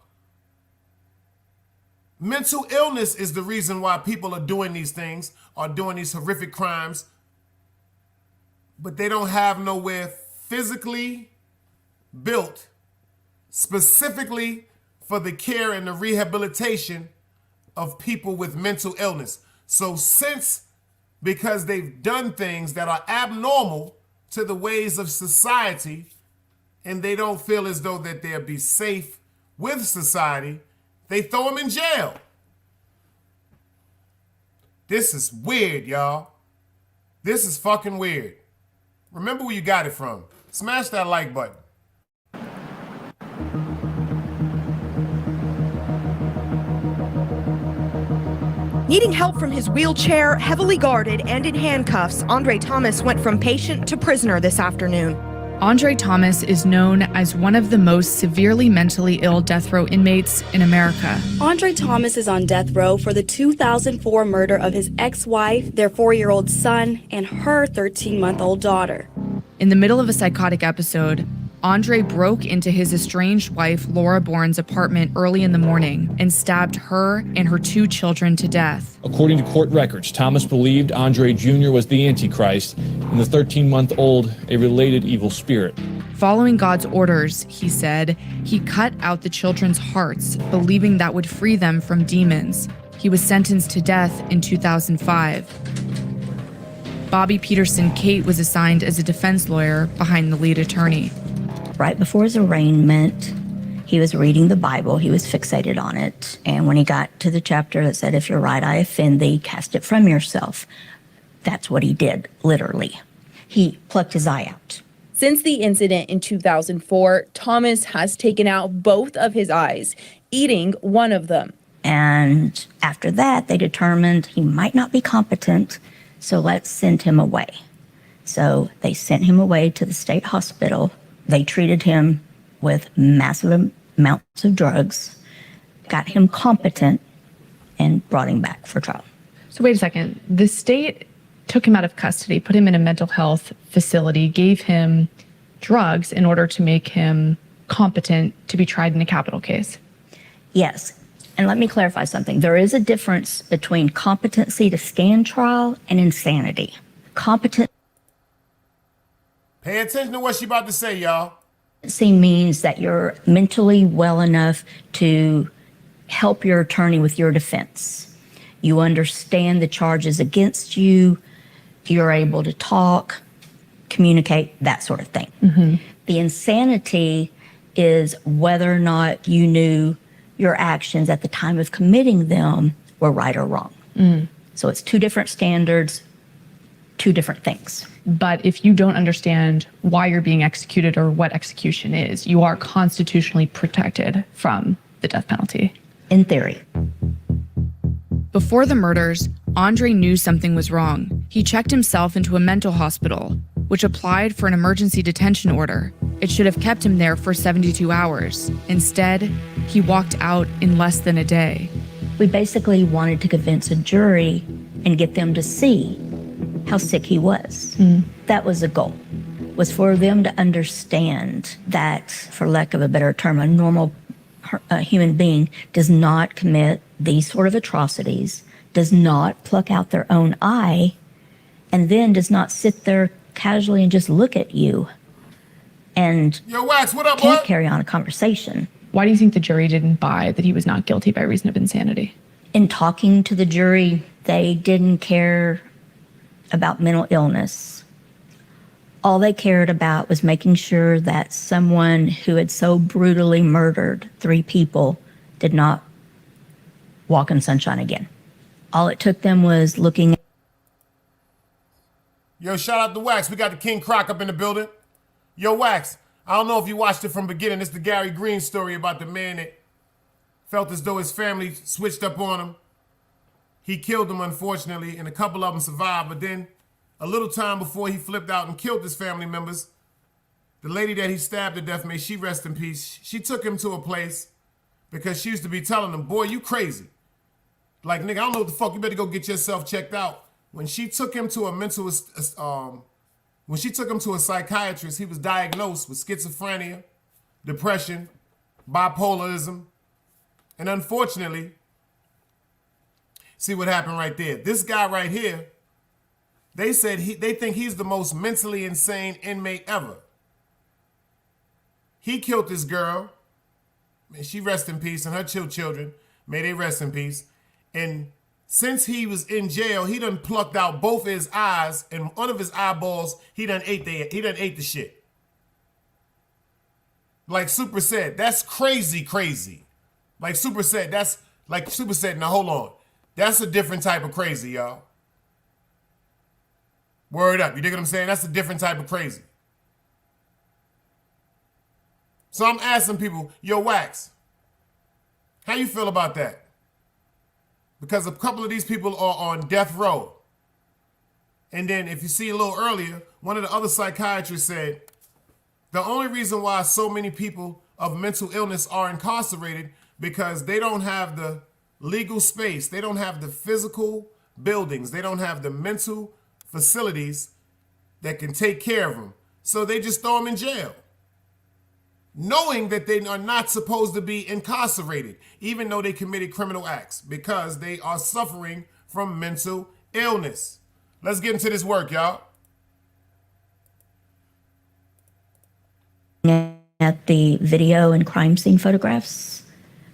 Mental illness is the reason why people are doing these things, are doing these horrific crimes, but they don't have nowhere physically built specifically for the care and the rehabilitation of people with mental illness. So because they've done things that are abnormal to the ways of society, and they don't feel as though that they'll be safe with society, they throw them in jail. This is weird, y'all. This is fucking weird. Remember where you got it from. Smash that like button. Needing help from his wheelchair, heavily guarded and in handcuffs, Andre Thomas went from patient to prisoner this afternoon. Andre Thomas is known as one of the most severely mentally ill death row inmates in America. Andre Thomas is on death row for the 2004 murder of his ex-wife, their 4-year-old son, and her 13-month-old daughter. In the middle of a psychotic episode, Andre broke into his estranged wife Laura Bourne's apartment early in the morning and stabbed her and her 2 children to death. According to court records, Thomas believed Andre Jr. was the Antichrist and the 13-month-old a related evil spirit. Following God's orders, he said, he cut out the children's hearts, believing that would free them from demons. He was sentenced to death in 2005. Bobby Peterson Kate was assigned as a defense lawyer behind the lead attorney. Right before his arraignment, he was reading the Bible. He was fixated on it. And when he got to the chapter that said, if your right eye offend thee, cast it from yourself, that's what he did, literally. He plucked his eye out. Since the incident in 2004, Thomas has taken out both of his eyes, eating one of them. And after that, they determined he might not be competent, so let's send him away. So they sent him away to the state hospital. They treated him with massive amounts of drugs, got him competent, and brought him back for trial. So wait a second. The state took him out of custody, put him in a mental health facility, gave him drugs in order to make him competent to be tried in a capital case. Yes. And let me clarify something. There is a difference between competency to stand trial and insanity. Competency Pay attention to what she about to say, y'all. means that you're mentally well enough to help your attorney with your defense. You understand the charges against you. You're able to talk, communicate, that sort of thing. Mm-hmm. The insanity is whether or not you knew your actions at the time of committing them were right or wrong. So it's 2 different standards, 2 different things. But if you don't understand why you're being executed or what execution is, you are constitutionally protected from the death penalty. In theory. Before the murders, Andre knew something was wrong. He checked himself into a mental hospital, which applied for an emergency detention order. It should have kept him there for 72 hours. Instead, he walked out in less than a day. We basically wanted to convince a jury and get them to see how sick he was. That was the goal, was for them to understand that, for lack of a better term, a normal human being does not commit these sort of atrocities, does not pluck out their own eye, and then does not sit there casually and just look at you and Yo, Wax, what up, can't boy? carry on a conversation. Why do you think the jury didn't buy that he was not guilty by reason of insanity? In talking to the jury, they didn't care about mental illness. All they cared about was making sure that someone who had so brutally murdered 3 people did not walk in sunshine again. All it took them was looking. Yo, shout out to Wax. We got the King Croc up in the building. Yo, Wax, I don't know if you watched it from the beginning. It's the Gary Green story about the man that felt as though his family switched up on him. He killed them, unfortunately, and a couple of them survived. But then, a little time before he flipped out and killed his family members, the lady that he stabbed to death, may she rest in peace, she took him to a place because she used to be telling him, boy, you crazy. Like, nigga, I don't know what the fuck, you better go get yourself checked out. When she took him to a psychiatrist, he was diagnosed with schizophrenia, depression, bipolarism, and unfortunately, see what happened right there. This guy right here, they said they think he's the most mentally insane inmate ever. He killed this girl. May she rest in peace, and her children, may they rest in peace. And since he was in jail, he done plucked out both of his eyes, and one of his eyeballs, he done ate the shit. Like Super said, that's crazy. Like Super said, now hold on. That's a different type of crazy, y'all. Word up, you dig what I'm saying? That's a different type of crazy. So I'm asking people, yo, Wax, how you feel about that? Because a couple of these people are on death row. And then if you see a little earlier, one of the other psychiatrists said, the only reason why so many people of mental illness are incarcerated because they don't have the legal space, they don't have the physical buildings, they don't have the mental facilities that can take care of them. So they just throw them in jail, knowing that they are not supposed to be incarcerated, even though they committed criminal acts, because they are suffering from mental illness. Let's get into this work, y'all. At the video and crime scene photographs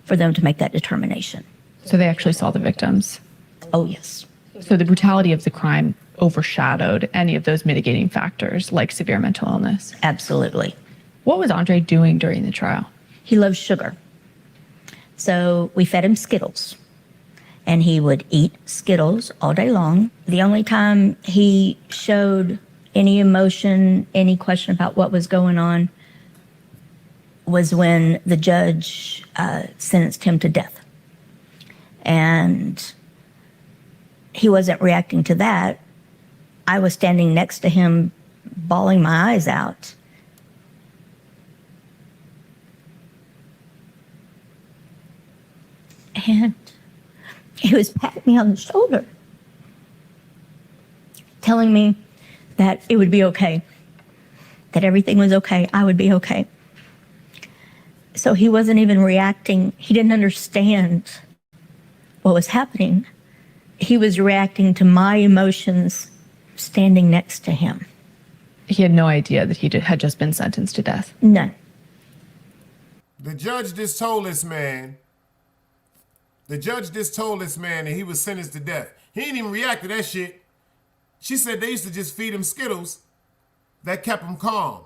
for them to make that determination. So they actually saw the victims? Oh, yes. So the brutality of the crime overshadowed any of those mitigating factors like severe mental illness? Absolutely. What was Andre doing during the trial? He loves sugar. So we fed him Skittles. And he would eat Skittles all day long. The only time he showed any emotion, any question about what was going on, was when the judge sentenced him to death. And he wasn't reacting to that. I was standing next to him, bawling my eyes out. And he was patting me on the shoulder, telling me that it would be okay, that everything was okay, I would be okay. So he wasn't even reacting. He didn't understand what was happening. He was reacting to my emotions standing next to him. He had no idea that he had just been sentenced to death? None. The judge just told this man that he was sentenced to death. He didn't even react to that shit. She said they used to just feed him Skittles that kept him calm.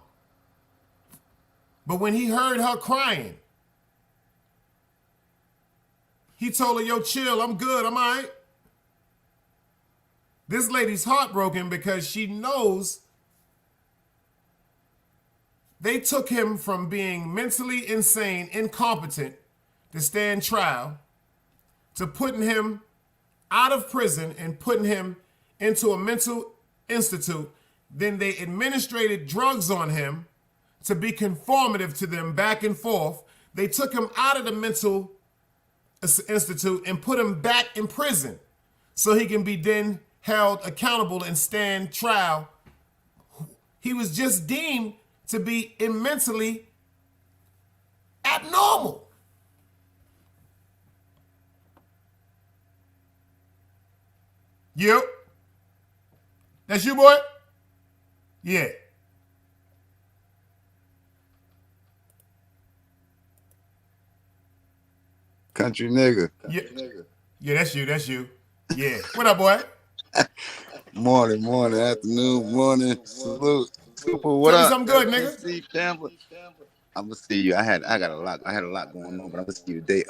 But when he heard her crying, he told her, yo, chill, I'm good, I'm all right. This lady's heartbroken because she knows they took him from being mentally insane, incompetent to stand trial, to putting him out of prison and putting him into a mental institute. Then they administrated drugs on him to be conformative to them back and forth. They took him out of the mental institute and put him back in prison so he can be then held accountable and stand trial. He was just deemed to be mentally abnormal. Yep. That's you, boy? Yeah. Country nigga. Yeah. Yeah, that's you. That's you. Yeah. What up, boy? Morning, afternoon, morning. Salute. Super, what Tell me up? something good, nigga. Steve Campbell. I'm gonna see you. I had a lot going on, but I'm gonna see you today.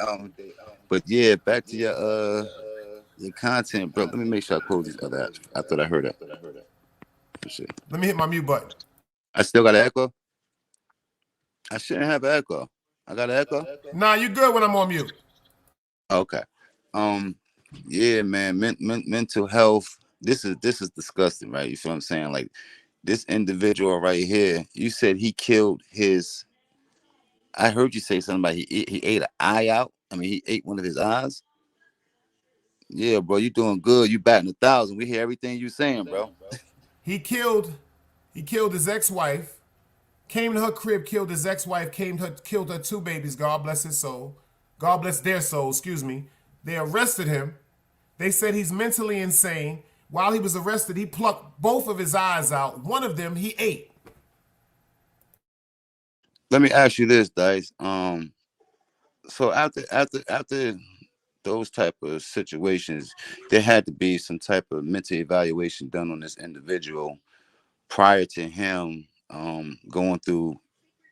But yeah, back to your content, bro. Let me make sure I close these other apps. I thought I heard that. Let me hit my mute button. I still got an echo. I shouldn't have an echo. I got an echo. Nah, you good when I'm on mute. Okay. Yeah, man. Mental health. This is disgusting, right? You feel what I'm saying? Like this individual right here. You said he killed his. I heard you say something about he ate an eye out. I mean, he ate one of his eyes. Yeah, bro, you doing good. You batting 1,000. We hear everything you saying, bro. He killed his ex-wife, came to her crib, killed his ex-wife, killed her 2 babies. God bless his soul. God bless their soul, excuse me. They arrested him. They said he's mentally insane. While he was arrested, he plucked both of his eyes out. One of them he ate. Let me ask you this, Dice. So after those type of situations, there had to be some type of mental evaluation done on this individual prior to him going through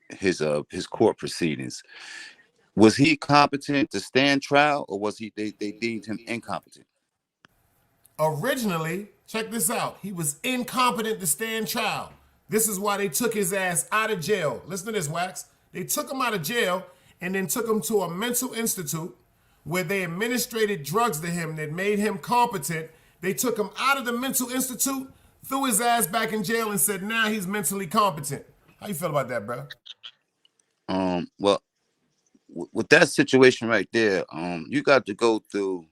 his court proceedings. Was he competent to stand trial, or was they deemed him incompetent? Originally, check this out. He was incompetent to stand trial. This is why they took his ass out of jail. Listen to this, Wax. They took him out of jail and then took him to a mental institute where they administrated drugs to him that made him competent. They took him out of the mental institute, threw his ass back in jail, and said now he's mentally competent. How you feel about that, bro? Well, with that situation right there, you got to go through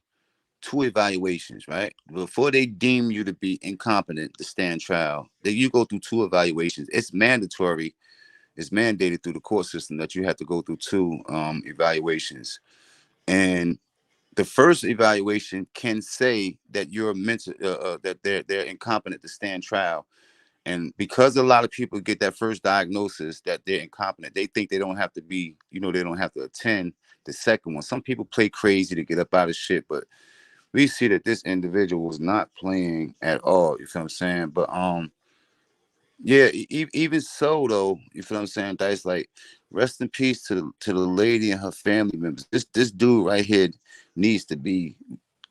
2 evaluations, right? Before they deem you to be incompetent to stand trial, you go through 2 evaluations. It's mandatory. It's mandated through the court system that you have to go through 2 evaluations. And the first evaluation can say that you're mental, that they're incompetent to stand trial. And because a lot of people get that first diagnosis that they're incompetent, they think they don't have to be, they don't have to attend the second one. Some people play crazy to get up out of shit, but we see that this individual was not playing at all. You feel what I'm saying? But yeah, even so though, you feel what I'm saying? Dice, like, rest in peace to the lady and her family members. This dude right here needs to be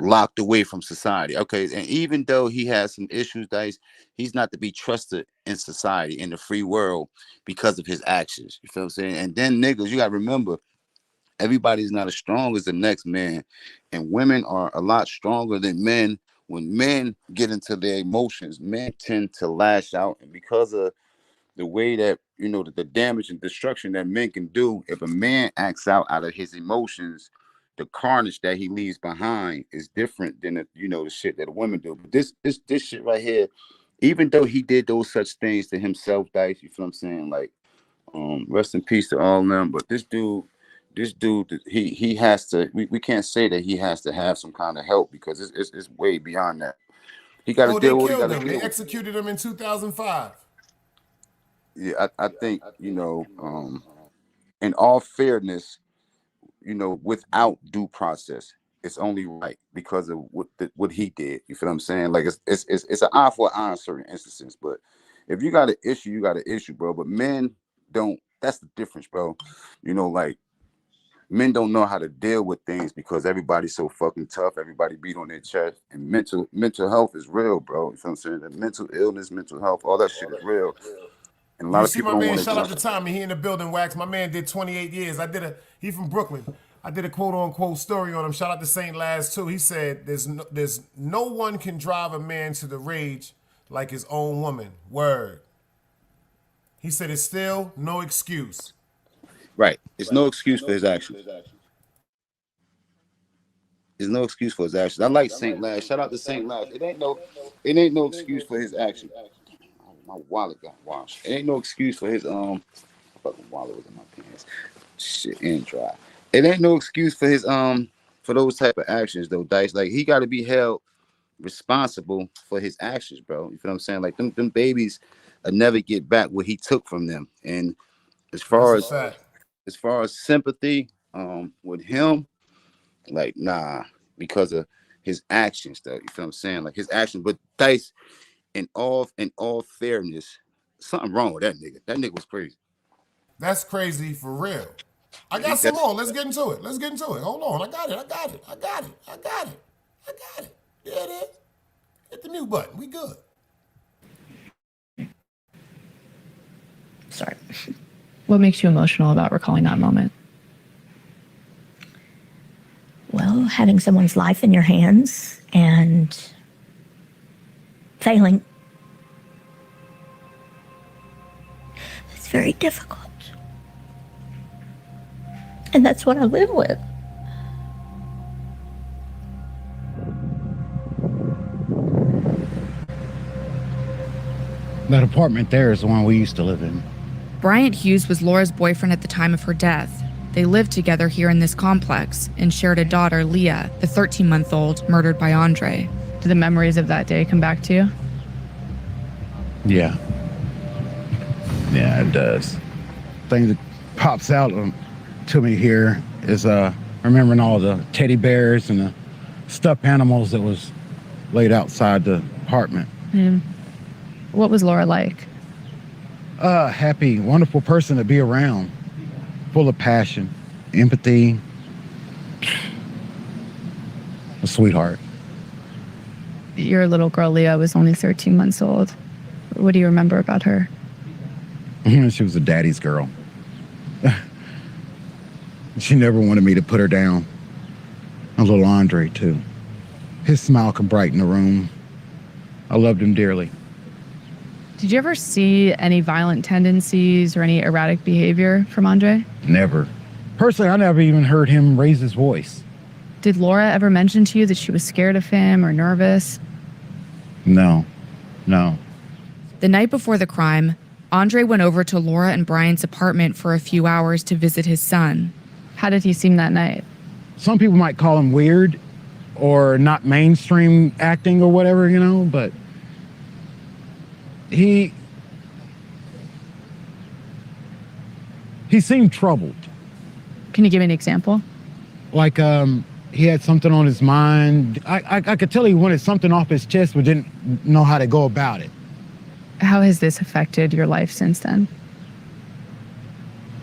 locked away from society. Okay, and even though he has some issues, Dice, he's not to be trusted in society, in the free world, because of his actions. You feel what I'm saying? And then niggas, you gotta remember, everybody's not as strong as the next man, and women are a lot stronger than men. When men get into their emotions, men tend to lash out, and because of the way that the damage and destruction that men can do, if a man acts out of his emotions, the carnage that he leaves behind is different than the shit that a woman do. But this shit right here, even though he did those such things to himself, Dice, you feel what I'm saying? Like, rest in peace to all of them. But this dude, he has to. We can't say that he has to have some kind of help, because it's way beyond that. He got to deal with. They executed him in 2005. Yeah, I think in all fairness, without due process, it's only right because of what he did. You feel what I'm saying? Like, it's an eye for an eye in certain instances. But if you got an issue, you got an issue, bro. But men don't. That's the difference, bro. Like, men don't know how to deal with things because everybody's so fucking tough. Everybody beat on their chest. And mental health is real, bro. You feel what I'm saying? The mental illness, mental health, all that shit is real. And a lot of people don't want to. Shout out to Tommy. He in the building, Wax. My man did 28 years. He from Brooklyn. I did a quote unquote story on him. Shout out to Saint Laz too. He said, "There's no one can drive a man to the rage like his own woman." Word. He said it's still no excuse. Right. It's no excuse for his actions. There's no excuse for his actions. I like St. Lash. Shout out to St. Lash. It ain't no excuse for his actions. My wallet got washed. It ain't no excuse for his fucking wallet was in my pants. Shit and dry. It ain't no excuse for his for those type of actions though, Dice. Like he gotta be held responsible for his actions, bro. You feel what I'm saying? Like them babies never get back what he took from them. And as far as sympathy with him, like nah, because of his actions though. You feel what I'm saying? Like his actions. But Dice, in all fairness, something wrong with that nigga. That nigga was crazy. That's crazy for real. I got some more. Let's get into it. Hold on. I got it. There it is. Hit the mute button. We good. Sorry. What makes you emotional about recalling that moment? Well, having someone's life in your hands and failing. It's very difficult. And that's what I live with. That apartment there is the one we used to live in. Bryant Hughes was Laura's boyfriend at the time of her death. They lived together here in this complex and shared a daughter, Leah, the 13-month-old murdered by Andre. Do the memories of that day come back to you? Yeah. Yeah, it does. Thing that pops out to me here is remembering all the teddy bears and the stuffed animals that was laid outside the apartment. What was Laura like? Happy, wonderful person to be around. Full of passion, empathy. A sweetheart. Your little girl, Leah, was only 13 months old. What do you remember about her? She was a daddy's girl. She never wanted me to put her down. A little Andre, too. His smile could brighten the room. I loved him dearly. Did you ever see any violent tendencies or any erratic behavior from Andre? Never. Personally, I never even heard him raise his voice. Did Laura ever mention to you that she was scared of him or nervous? No. The night before the crime, Andre went over to Laura and Bryant's apartment for a few hours to visit his son. How did he seem that night? Some people might call him weird or not mainstream acting or whatever, but he seemed troubled. Can you give me an example? Like he had something on his mind. I could tell he wanted something off his chest but didn't know how to go about it. How has this affected your life since then?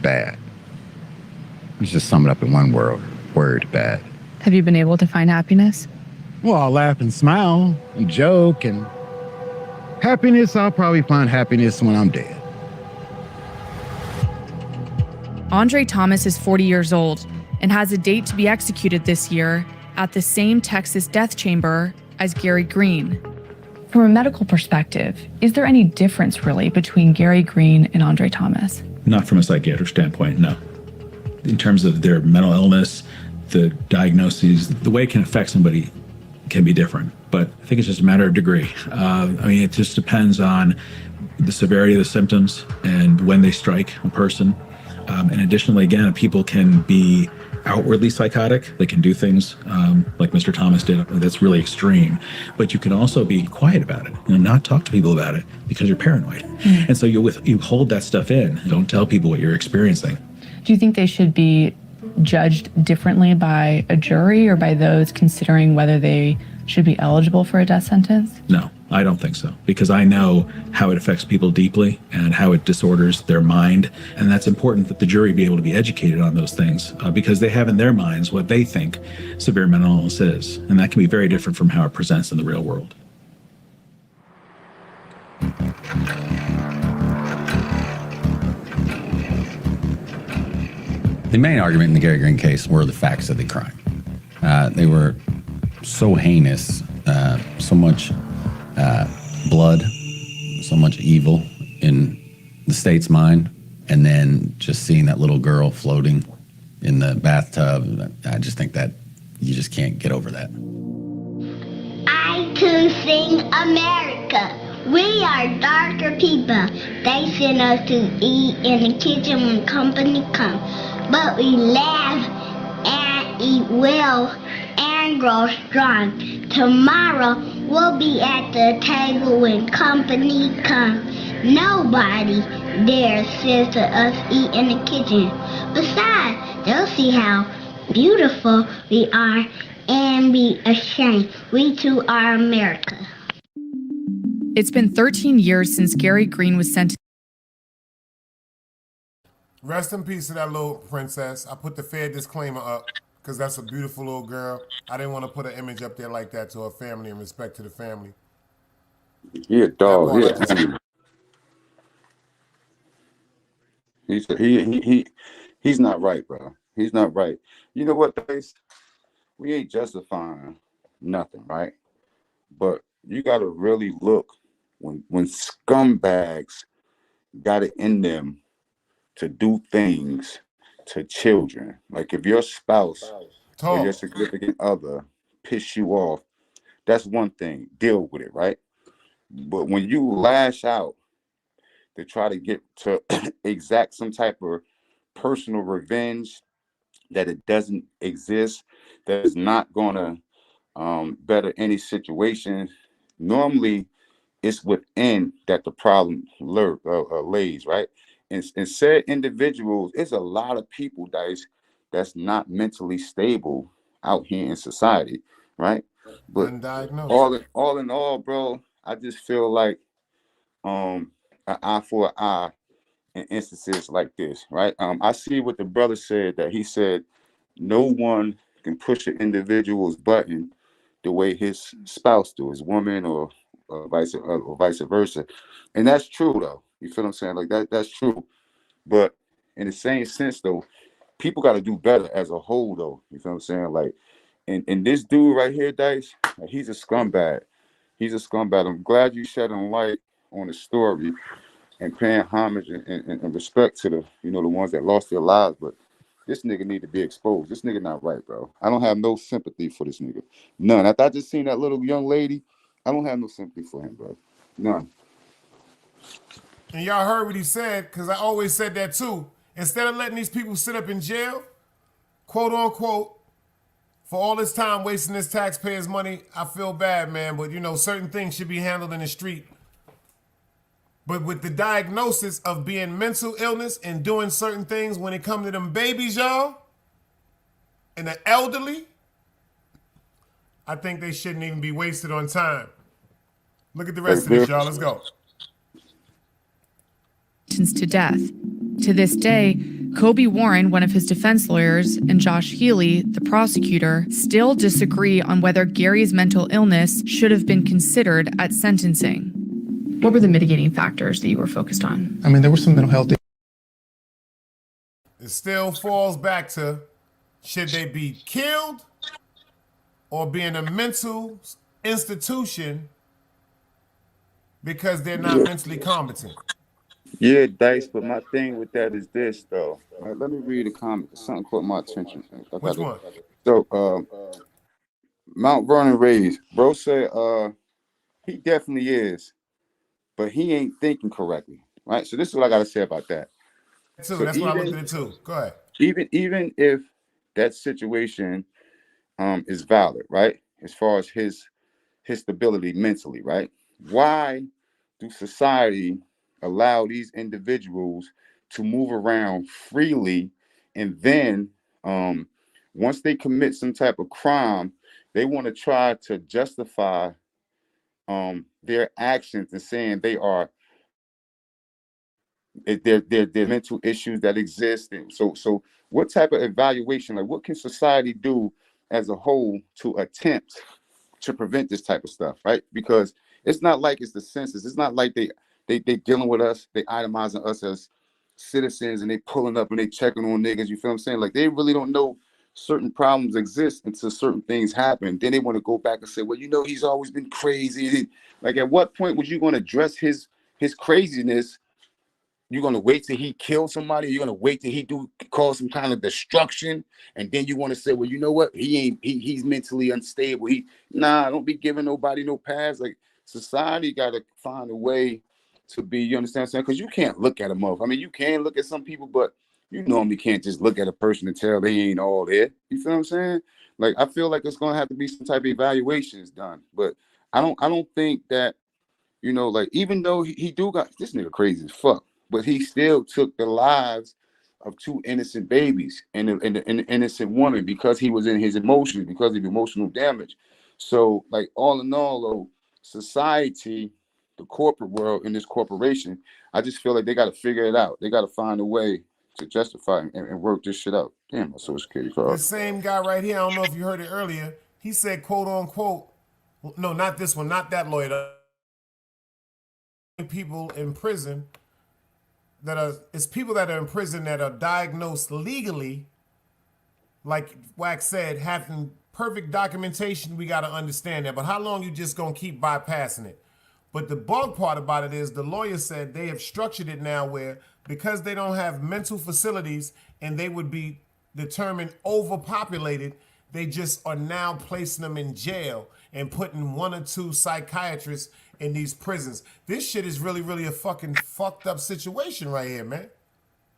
Bad. Let's just sum it up in one word, bad. Have you been able to find happiness? Well, I'll laugh and smile and joke and happiness. I'll probably find happiness when I'm dead. Andre Thomas is 40 years old and has a date to be executed this year at the same Texas death chamber as Gary Green. From a medical perspective, is there any difference really between Gary Green and Andre Thomas? Not from a psychiatric standpoint, no. In terms of their mental illness, the diagnoses, the way it can affect somebody can be different. But I think it's just a matter of degree. It just depends on the severity of the symptoms and when they strike a person. And additionally, again, people can be outwardly psychotic. They can do things like Mr. Thomas did that's really extreme. But you can also be quiet about it and not talk to people about it because you're paranoid. And so you hold that stuff in. Don't tell people what you're experiencing. Do you think they should be judged differently by a jury or by those considering whether they should be eligible for a death sentence? No, I don't think so, because I know how it affects people deeply and how it disorders their mind. And that's important that the jury be able to be educated on those things because they have in their minds what they think severe mental illness is. And that can be very different from how it presents in the real world. The main argument in the Gary Green case were the facts of the crime. They were so heinous, so much blood, so much evil in the state's mind. And then just seeing that little girl floating in the bathtub, I just think that you just can't get over that. I too sing America. We are darker people. They send us to eat in the kitchen when company comes. But we laugh and eat well and grow strong. Tomorrow we'll be at the table when company comes. Nobody dares send to us eat in the kitchen. Besides, they'll see how beautiful we are and be ashamed. We too are America. It's been 13 years since Gary Green was sentenced. Rest in peace to that little princess. I put the fair disclaimer up because that's a beautiful little girl. I didn't want to put an image up there like that to her family and respect to the family. He a dog. He's not right, bro. He's not right. You know what, Dace? We ain't justifying nothing, right? But you got to really look when scumbags got it in them to do things to children. Like if your spouse or your significant other piss you off, that's one thing. Deal with it, right? But when you lash out to try to get to exact some type of personal revenge that it doesn't exist, that is not gonna better any situation. Normally, it's within that the problem lays, right? And said individuals, it's a lot of people, Dice, that's not mentally stable out here in society, right? But all in all, bro, I just feel like an eye for an eye in instances like this, right? I see what the brother said, that he said no one can push an individual's button the way his spouse do, his woman, or vice versa. And that's true, though. You feel what I'm saying? Like that's true. But in the same sense, though, people got to do better as a whole, though. You feel what I'm saying? Like, and this dude right here, Dice, he's a scumbag. He's a scumbag. I'm glad you shedding light on the story and paying homage and respect to the, the ones that lost their lives. But this nigga need to be exposed. This nigga not right, bro. I don't have no sympathy for this nigga. None. After I just seen that little young lady, I don't have no sympathy for him, bro. None. And y'all heard what he said, because I always said that too. Instead of letting these people sit up in jail, quote unquote, for all this time wasting this taxpayers' money, I feel bad, man. But certain things should be handled in the street. But with the diagnosis of being mental illness and doing certain things when it comes to them babies, y'all, and the elderly, I think they shouldn't even be wasted on time. Look at the rest of this, y'all. Let's go. Sentenced to death. To this day, Kobe Warren, one of his defense lawyers, and Josh Healy, the prosecutor, still disagree on whether Gary's mental illness should have been considered at sentencing. What were the mitigating factors that you were focused on? I mean, there were some mental health. It still falls back to, should they be killed or be in a mental institution because they're not mentally competent? Yeah, Dice, but my thing with that is this, though. Let me read a comment. Something caught my attention. Which one? So, Mount Vernon Rays, bro said he definitely is, but he ain't thinking correctly, right? So this is what I got to say about that. So that's what I looked at it too. Go ahead. Even if that situation is valid, right? As far as his stability mentally, right? Why do society allow these individuals to move around freely, and then once they commit some type of crime, they want to try to justify their actions and saying they are their mental issues that exist? And so what type of evaluation, like what can society do as a whole to attempt to prevent this type of stuff, right? Because it's not like it's the census. It's not like they dealing with us, they itemizing us as citizens, and they pulling up and they checking on niggas. You feel what I'm saying? Like they really don't know certain problems exist until certain things happen. Then they want to go back and say, well, he's always been crazy. Like, at what point was you going to address his craziness you're gonna wait till he kills somebody. You're gonna wait till he cause some kind of destruction, and then you want to say, well, you know what? He's mentally unstable. Don't be giving nobody no pass. Like society got to find a way to be. You understand what I'm saying? Because you can't look at them off. I mean, you can look at some people, but you normally can't just look at a person and tell they ain't all there. You feel what I'm saying? Like I feel like it's gonna have to be some type of evaluations done, but I don't think that, you know, like even though he do got this nigga crazy as fuck, but he still took the lives of 2 innocent babies and an innocent woman because he was in his emotions, because of emotional damage. So like all in all, though, society, the corporate world, in this corporation, I just feel like they got to figure it out. They got to find a way to justify and work this shit out. Damn, my Social Security card. The same guy right here, I don't know if you heard it earlier, he said, quote unquote, no, not this one, not that lawyer. People in prison it's people that are in prison that are diagnosed legally, like Wax said, having perfect documentation. We got to understand that. But how long you just gonna keep bypassing it? But the bug part about it is the lawyer said they have structured it now where because they don't have mental facilities and they would be determined overpopulated, they just are now placing them in jail and putting 1 or 2 psychiatrists in these prisons. This shit is really, really a fucking fucked up situation right here, man.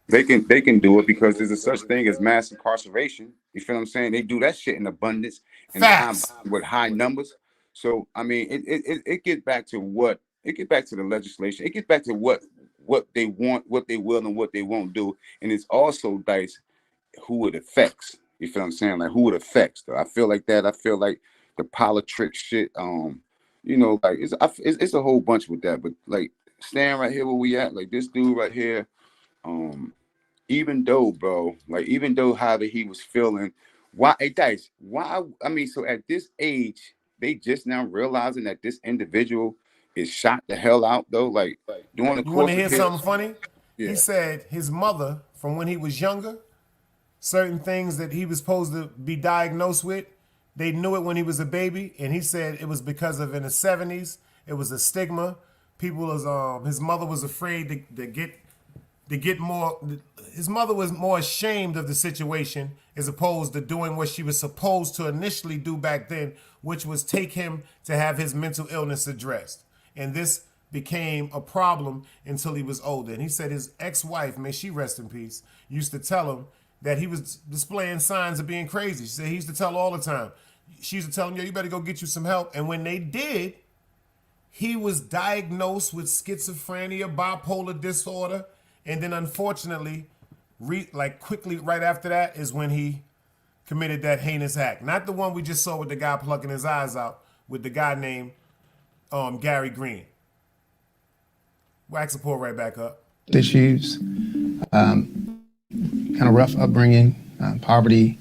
They can do it because there's a such thing as mass incarceration. You feel what I'm saying? They do that shit in abundance and with high numbers. So I mean, it gets back to the legislation. It gets back to what they want, what they will, and what they won't do. And it's also dice who it affects. You feel what I'm saying? Like who it affects. Though I feel like that. I feel like the politics shit. You know, like it's a whole bunch with that. But like staying right here where we at, like this dude right here. Even though how he was feeling, I mean, so at this age, they just now realizing that this individual is shot the hell out though. Like during the course. You want to hear something funny? Yeah. He said his mother, from when he was younger, certain things that he was supposed to be diagnosed with, they knew it when he was a baby, and he said it was because of in the 70s, it was a stigma. People his mother was afraid to get more. His mother was more ashamed of the situation as opposed to doing what she was supposed to initially do back then, which was take him to have his mental illness addressed. And this became a problem until he was older. And he said his ex-wife, may she rest in peace, used to tell him that he was displaying signs of being crazy. She said he used to tell her all the time. She used to tell him, yo, you better go get you some help. And when they did, he was diagnosed with schizophrenia, bipolar disorder. And then unfortunately, quickly right after that is when he committed that heinous act. Not the one we just saw with the guy plucking his eyes out, with the guy named Gary Green. Wax will pull right back up. Issues, kind of rough upbringing, poverty,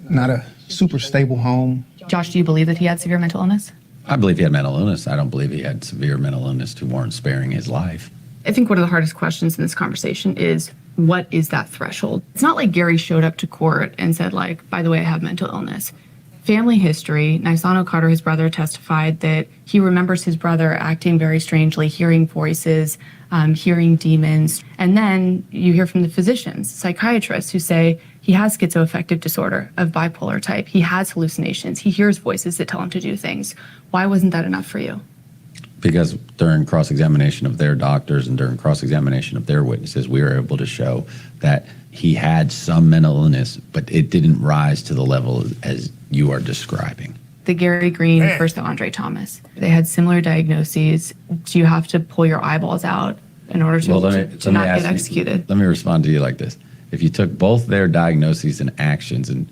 not a super stable home. Josh, do you believe that he had severe mental illness? I believe he had mental illness. I don't believe he had severe mental illness to warrant sparing his life. I think one of the hardest questions in this conversation is, what is that threshold? It's not like Gary showed up to court and said, like, by the way, I have mental illness. Family history, Nysano Carter, his brother, testified that he remembers his brother acting very strangely, hearing voices, hearing demons. And then you hear from the physicians, psychiatrists, who say he has schizoaffective disorder of bipolar type. He has hallucinations. He hears voices that tell him to do things. Why wasn't that enough for you? Because during cross-examination of their doctors and during cross-examination of their witnesses, we were able to show that he had some mental illness, but it didn't rise to the level as you are describing. The Gary Green versus the Andre Thomas. They had similar diagnoses. Do you have to pull your eyeballs out in order to, to not get executed? Let me respond to you like this. If you took both their diagnoses and actions and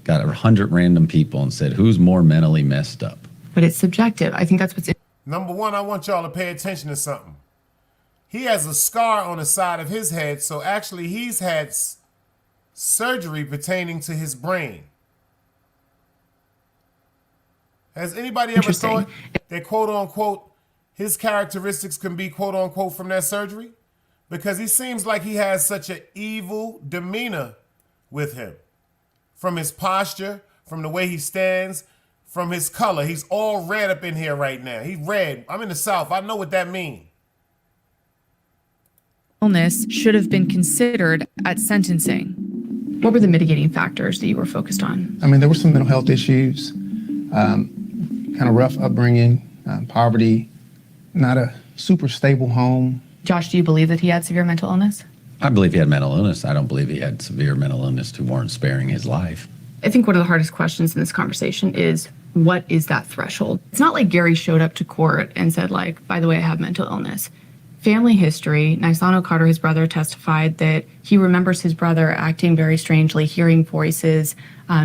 got 100 random people and said, who's more mentally messed up? But it's subjective. I think that's what's... Number one, I want y'all to pay attention to something. He has a scar on the side of his head, so actually he's had surgery pertaining to his brain. Has anybody ever thought that, quote unquote, his characteristics can be, quote unquote, from that surgery? Because he seems like he has such an evil demeanor with him. From his posture, from the way he stands, from his color. He's all red up in here right now. He's red. I'm in the South. I know what that means. illness should have been considered at sentencing. What were the mitigating factors that you were focused on? I mean, there were some mental health issues, kind of rough upbringing, poverty, not a super stable home. Josh, do you believe that he had severe mental illness? I believe he had mental illness. I don't believe he had severe mental illness to warrant sparing his life. I think one of the hardest questions in this conversation is, what is that threshold? It's not like Gary showed up to court and said, like, by the way, I have mental illness. Family history, Nysano Carter, his brother, testified that he remembers his brother acting very strangely, hearing voices,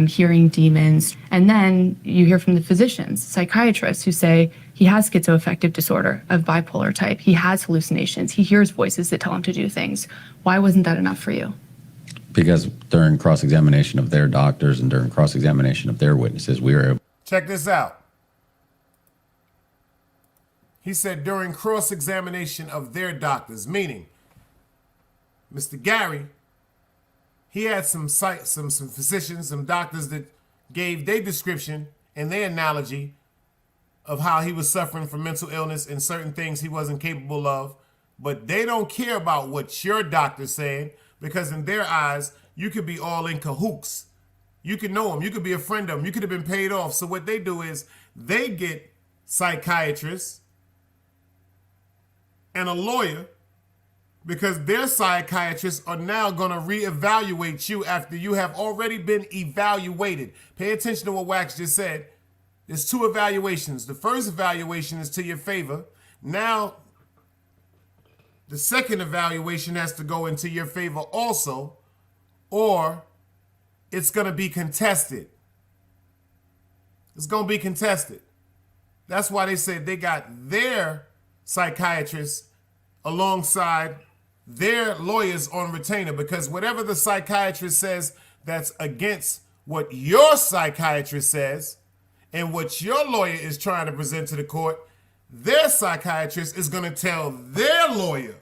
hearing demons. And then you hear from the physicians, psychiatrists, who say he has schizoaffective disorder of bipolar type. He has hallucinations. He hears voices that tell him to do things. Why wasn't that enough for you? Because during cross-examination of their doctors and during cross-examination of their witnesses, we were able. Check this out. He said during cross-examination of their doctors, meaning Mr. Gary, he had some physicians, some doctors that gave their description and their analogy of how he was suffering from mental illness and certain things he wasn't capable of. But they don't care about what your doctor's saying, because in their eyes, you could be all in cahoots. You could know him. You could be a friend of him. You could have been paid off. So what they do is they get psychiatrists and a lawyer, because their psychiatrists are now going to reevaluate you after you have already been evaluated. Pay attention to what Wax just said. There's two evaluations. The first evaluation is to your favor. Now, the second evaluation has to go into your favor also, or it's going to be contested. It's going to be contested. That's why they said they got their psychiatrists alongside their lawyers on retainer, because whatever the psychiatrist says that's against what your psychiatrist says and what your lawyer is trying to present to the court, their psychiatrist is going to tell their lawyer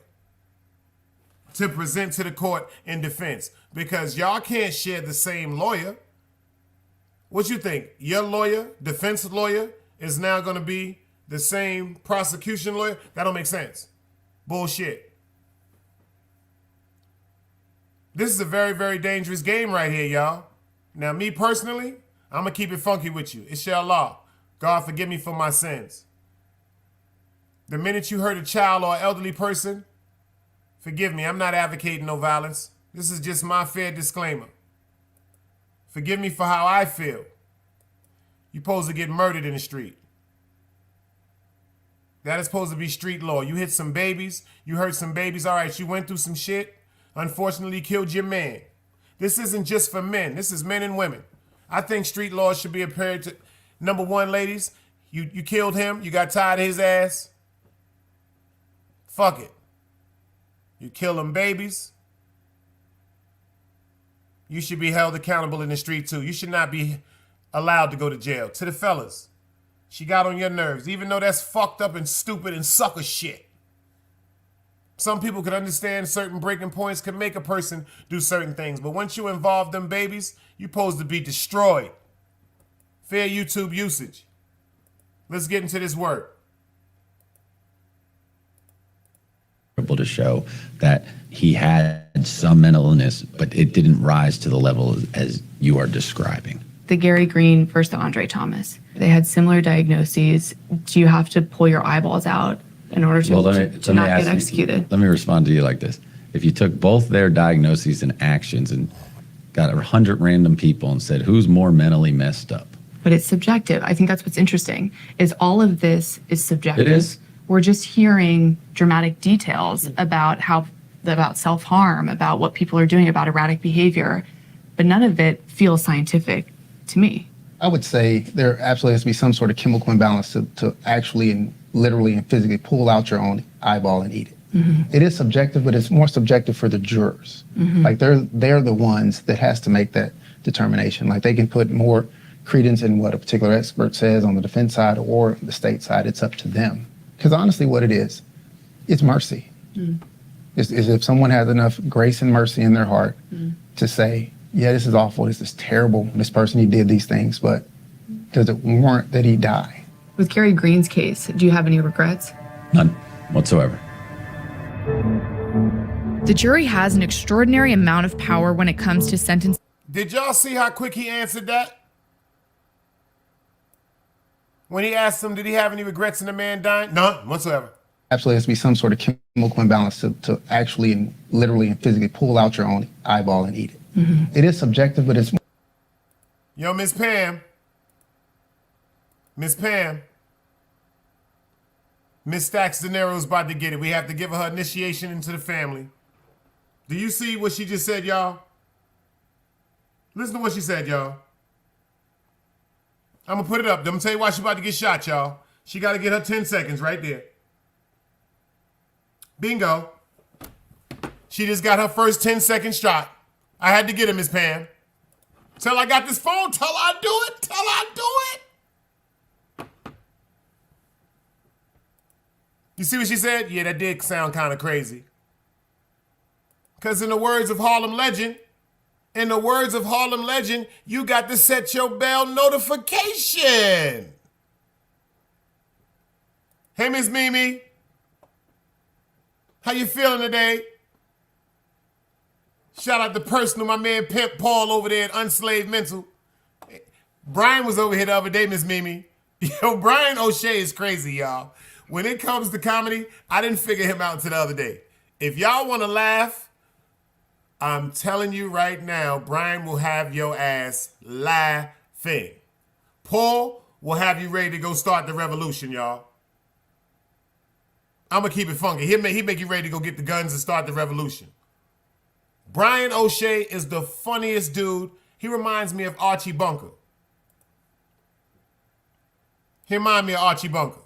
to present to the court in defense, because y'all can't share the same lawyer. What you think? Your lawyer, defense lawyer, is now going to be the same prosecution lawyer? That don't make sense. Bullshit. This is a very, very dangerous game right here, y'all. Now, me personally, I'm going to keep it funky with you. Inshallah. God forgive me for my sins. The minute you hurt a child or elderly person, forgive me, I'm not advocating no violence. This is just my fair disclaimer. Forgive me for how I feel. You're supposed to get murdered in the street. That is supposed to be street law. You hit some babies, you hurt some babies, all right, you went through some shit, unfortunately killed your man. This isn't just for men, this is men and women. I think street law should be applied to, number one, ladies, you killed him, you got tired of his ass. Fuck it. You kill them babies, you should be held accountable in the street too. You should not be allowed to go to jail. To the fellas, she got on your nerves, even though that's fucked up and stupid and sucker shit. Some people can understand certain breaking points can make a person do certain things, but once you involve them babies, you're supposed to be destroyed. Fair YouTube usage. Let's get into this work. Able to show that he had some mental illness, but it didn't rise to the level as you are describing. The Gary Green versus the Andre Thomas. They had similar diagnoses. Do you have to pull your eyeballs out in order to, to not get executed? Let me respond to you like this. If you took both their diagnoses and actions and got 100 random people and said, who's more mentally messed up? But it's subjective. I think that's what's interesting, is all of this is subjective. It is. We're just hearing dramatic details about about self-harm, about what people are doing, about erratic behavior, but none of it feels scientific to me. I would say there absolutely has to be some sort of chemical imbalance to actually and literally and physically pull out your own eyeball and eat it. It is subjective, but it's more subjective for the jurors. Like they're the ones that has to make that determination. Like they can put more credence in what a particular expert says on the defense side or the state side. It's up to them. Because honestly, what it is, it's mercy. Is if someone has enough grace and mercy in their heart to say, yeah, this is awful, this is terrible, this person, he did these things, but does it warrant that he die? With Gary Green's case, do you have any regrets? None whatsoever. The jury has an extraordinary amount of power when it comes to sentencing. Did y'all see how quick he answered that? When he asked him, did he have any regrets in the man dying? None whatsoever. Absolutely has to be some sort of chemical imbalance to actually and literally and physically pull out your own eyeball and eat it. It is subjective, but it's... Yo, Miss Pam. Miss Pam. Miss Stacks De Niro's about to get it. We have to give her initiation into the family. Do you see what she just said, y'all? Listen to what she said, y'all. I'm gonna put it up. I'm gonna tell you why she's about to get shot, y'all. She gotta get her 10 seconds right there. Bingo. She just got her first 10-second shot. I had to get her, Miss Pam. Till I got this phone, till I do it, till I do it. You see what she said? Yeah, that did sound kind of crazy. Because in the words of Harlem Legend, you got to set your bell notification. Hey, Miss Mimi. How you feeling today? Shout out to Personal, my man Pimp Paul over there at Unslaved Mental. Brian was over here the other day, Miss Mimi. Yo, Brian O'Shea is crazy, y'all. When it comes to comedy, I didn't figure him out until the other day. If y'all want to laugh, I'm telling you right now, Brian will have your ass laughing. Paul will have you ready to go start the revolution, y'all. I'm going to keep it funky. He make you ready to go get the guns and start the revolution. Brian O'Shea is the funniest dude. He reminds me of Archie Bunker. He reminds me of Archie Bunker.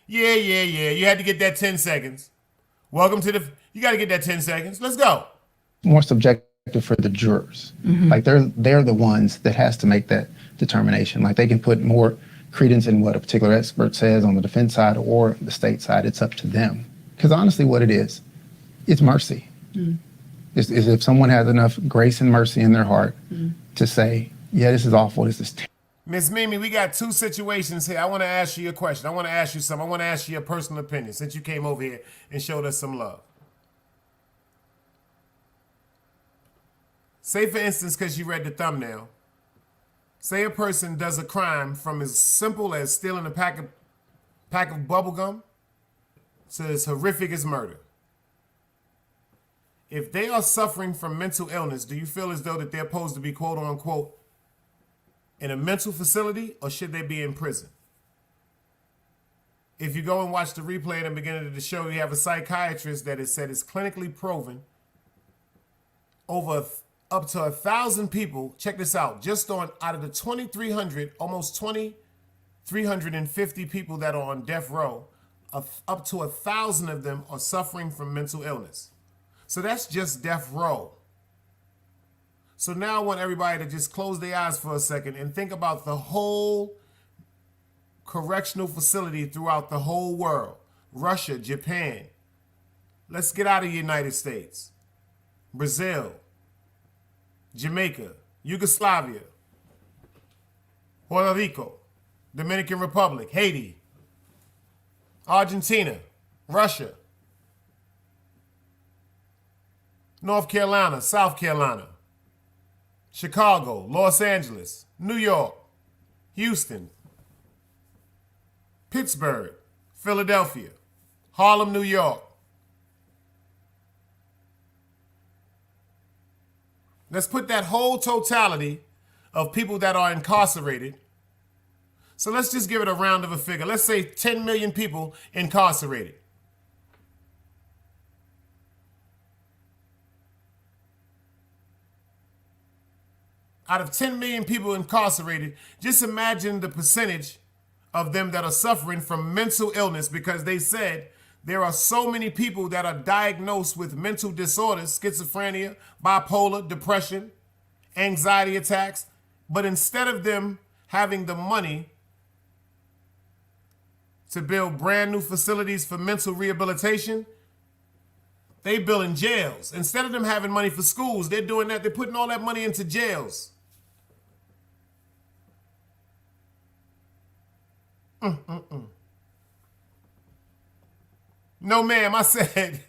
Yeah. You had to get that 10 seconds. Welcome to you got to get that 10 seconds. Let's go. More subjective for the jurors. Like they're the ones that has to make that determination. Like they can put more credence in what a particular expert says on the defense side or the state side. It's up to them. Because honestly, what it is, it's mercy. Is if someone has enough grace and mercy in their heart to say, yeah, this is awful, this is terrible. Miss Mimi, we got two situations here. I want to ask you a question. I want to ask you something. I want to ask you your personal opinion since you came over here and showed us some love. Say, for instance, because you read the thumbnail, say a person does a crime from as simple as stealing a pack of bubble gum to as horrific as murder. If they are suffering from mental illness, do you feel as though that they're supposed to be, quote unquote, in a mental facility, or should they be in prison? If you go and watch the replay at the beginning of the show, you have a psychiatrist that has said it's clinically proven over up to 1,000 people. Check this out. Just out of the 2,300, almost 2,350 people that are on death row, up to 1,000 of them are suffering from mental illness. So that's just death row. So now I want everybody to just close their eyes for a second and think about the whole correctional facility throughout the whole world. Russia, Japan. Let's get out of the United States. Brazil, Jamaica, Yugoslavia, Puerto Rico, Dominican Republic, Haiti, Argentina, Russia, North Carolina, South Carolina, Chicago, Los Angeles, New York, Houston, Pittsburgh, Philadelphia, Harlem, New York. Let's put that whole totality of people that are incarcerated. So let's just give it a round of a figure. Let's say 10 million people incarcerated. Out of 10 million people incarcerated, just imagine the percentage of them that are suffering from mental illness, because they said there are so many people that are diagnosed with mental disorders, schizophrenia, bipolar, depression, anxiety attacks. But instead of them having the money to build brand new facilities for mental rehabilitation, they building jails. Instead of them having money for schools, they're doing that. They're putting all that money into jails. No, ma'am, I said,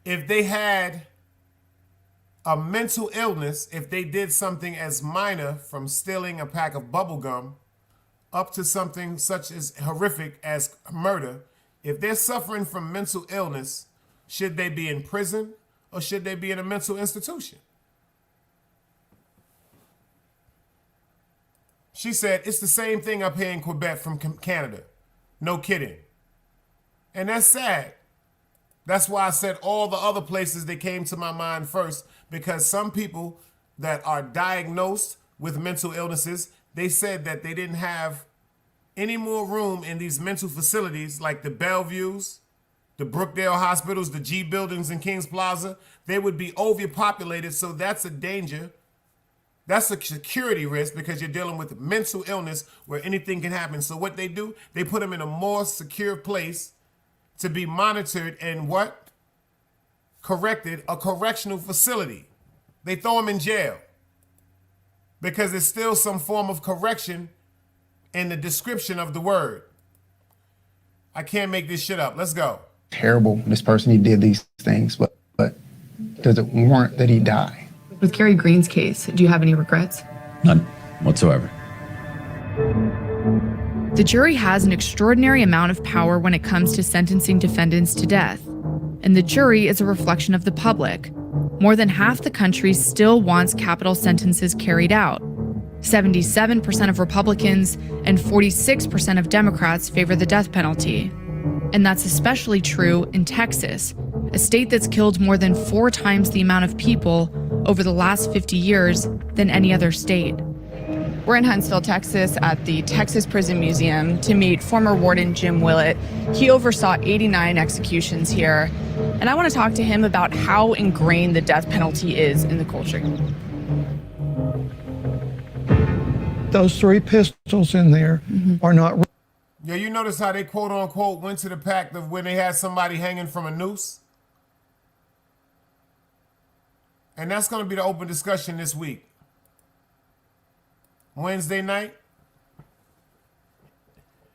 if they had a mental illness, if they did something as minor from stealing a pack of bubble gum up to something such as horrific as murder, if they're suffering from mental illness, should they be in prison or should they be in a mental institution? She said, it's the same thing up here in Quebec from Canada. No kidding. And that's sad. That's why I said all the other places that came to my mind first, because some people that are diagnosed with mental illnesses, they said that they didn't have any more room in these mental facilities like the Bellevues, the Brookdale hospitals, the G buildings in Kings Plaza. They would be overpopulated, so that's a danger. That's a security risk because you're dealing with mental illness where anything can happen. So what they do, they put them in a more secure place to be monitored and what? Corrected, a correctional facility. They throw them in jail because there's still some form of correction in the description of the word. I can't make this shit up. Let's go. Terrible, this person, he did these things, but does it warrant that he die? With Gary Green's case, do you have any regrets? None whatsoever. The jury has an extraordinary amount of power when it comes to sentencing defendants to death. And the jury is a reflection of the public. More than half the country still wants capital sentences carried out. 77% of Republicans and 46% of Democrats favor the death penalty. And that's especially true in Texas, a state that's killed more than 4 times the amount of people over the last 50 years than any other state. We're in Huntsville, Texas at the Texas Prison Museum to meet former warden Jim Willett. He oversaw 89 executions here, and I want to talk to him about how ingrained the death penalty is in the culture. Those 3 pistols in there are not... Yeah, you notice how they quote unquote went to the pact of when they had somebody hanging from a noose? And that's going to be the open discussion this week. Wednesday night.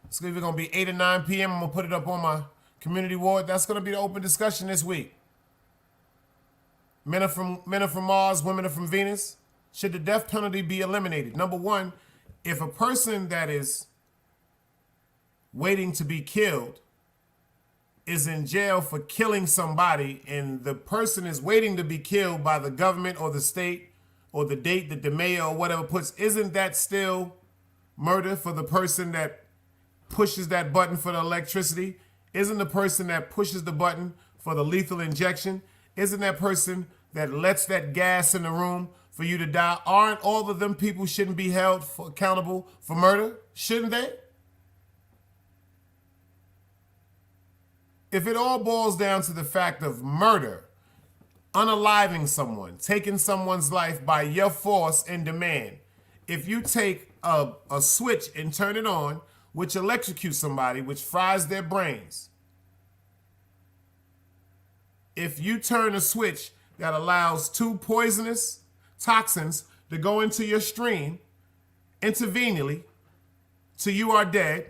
It's either going to be 8 or 9 p.m. I'm going to put it up on my community ward. That's going to be the open discussion this week. Men are from Mars, women are from Venus. Should the death penalty be eliminated? Number one, if a person that is waiting to be killed is in jail for killing somebody and the person is waiting to be killed by the government or the state or the date that the mayor or whatever puts, isn't that still murder for the person that pushes that button for the electricity? Isn't the person that pushes the button for the lethal injection? Isn't that person that lets that gas in the room for you to die? Aren't all of them people shouldn't be held accountable for murder? Shouldn't they? If it all boils down to the fact of murder, unaliving someone, taking someone's life by your force and demand, if you take a switch and turn it on, which electrocutes somebody, which fries their brains, if you turn a switch that allows 2 poisonous toxins to go into your stream intravenously till you are dead,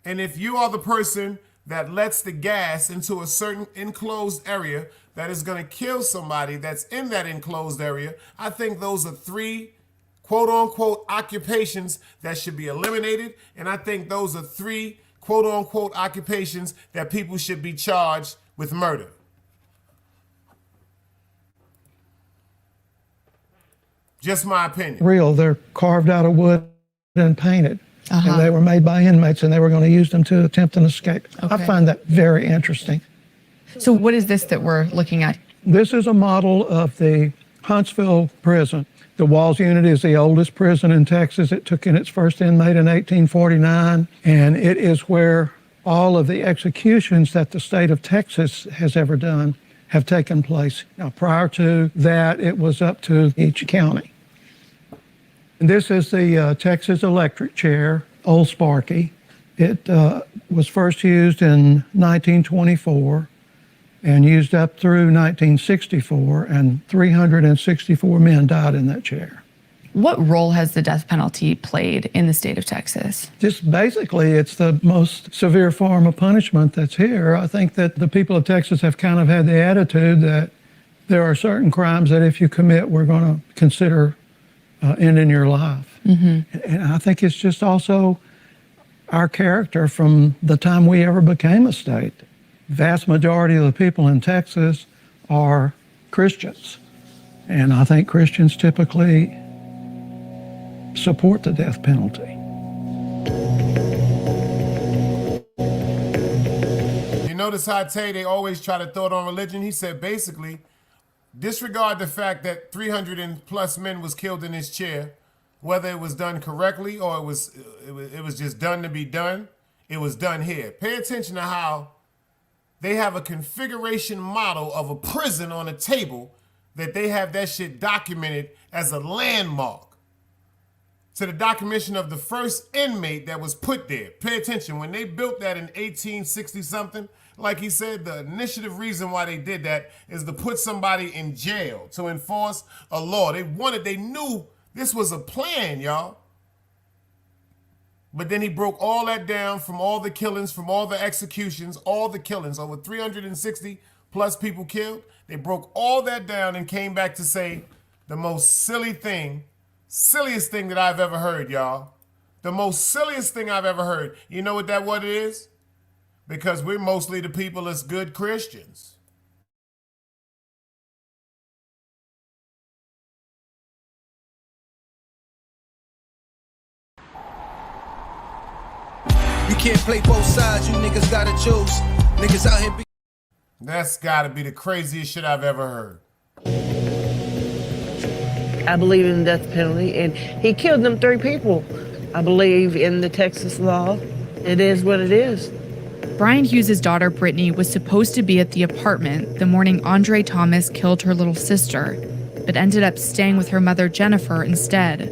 and if you are the person that lets the gas into a certain enclosed area that is going to kill somebody that's in that enclosed area, I think those are 3 quote unquote occupations that should be eliminated. And I think those are 3 quote unquote occupations that people should be charged with murder. Just my opinion. Real, they're carved out of wood and painted. And they were made by inmates, and they were going to use them to attempt an escape. I find that very interesting. So what is this that we're looking at? This is a model of the Huntsville prison. The Walls Unit is the oldest prison in Texas. It took in its first inmate in 1849, and it is where all of the executions that the state of Texas has ever done have taken place. Now, prior to that, it was up to each county. And this is the Texas electric chair, Old Sparky. It was first used in 1924 and used up through 1964, and 364 men died in that chair. What role has the death penalty played in the state of Texas? Just basically, it's the most severe form of punishment that's here. I think that the people of Texas have kind of had the attitude that there are certain crimes that if you commit, we're going to consider ending your life. Mm-hmm. And I think it's just also our character from the time we ever became a state. Vast majority of the people in Texas are Christians. And I think Christians typically support the death penalty. You notice how they always try to throw it on religion? He said basically, disregard the fact that 300 and plus men was killed in his chair, whether it was done correctly or it was just done to be done. It was done here. Pay attention to how they have a configuration model of a prison on a table that they have that shit documented as a landmark to the documentation of the first inmate that was put there. Pay attention, when they built that in 1860 something, like he said, the initiative reason why they did that is to put somebody in jail, to enforce a law. They knew this was a plan, y'all. But then he broke all that down from all the killings, from all the executions, all the killings, over 360 plus people killed. They broke all that down and came back to say the most silliest thing that I've ever heard, y'all. The most silliest thing I've ever heard. You know what it is? Because we're mostly the people that's good Christians. You can't play both sides, you niggas gotta choose. Niggas out here That's gotta be the craziest shit I've ever heard. I believe in the death penalty, and he killed them 3 people. I believe in the Texas law. It is what it is. Brian Hughes' daughter, Brittany, was supposed to be at the apartment the morning Andre Thomas killed her little sister, but ended up staying with her mother, Jennifer, instead.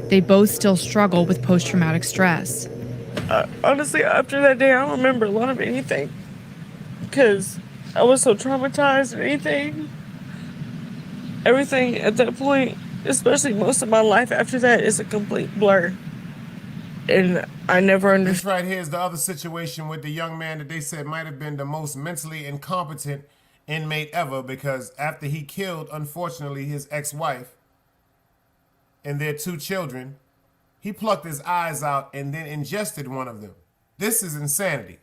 They both still struggle with post-traumatic stress. Honestly, after that day, I don't remember a lot of anything because I was so traumatized and everything at that point, especially most of my life after that, is a complete blur. And I never understood. This right here is the other situation with the young man that they said might have been the most mentally incompetent inmate ever, because after he killed, unfortunately, his ex-wife and their 2 children, he plucked his eyes out and then ingested one of them. This is insanity.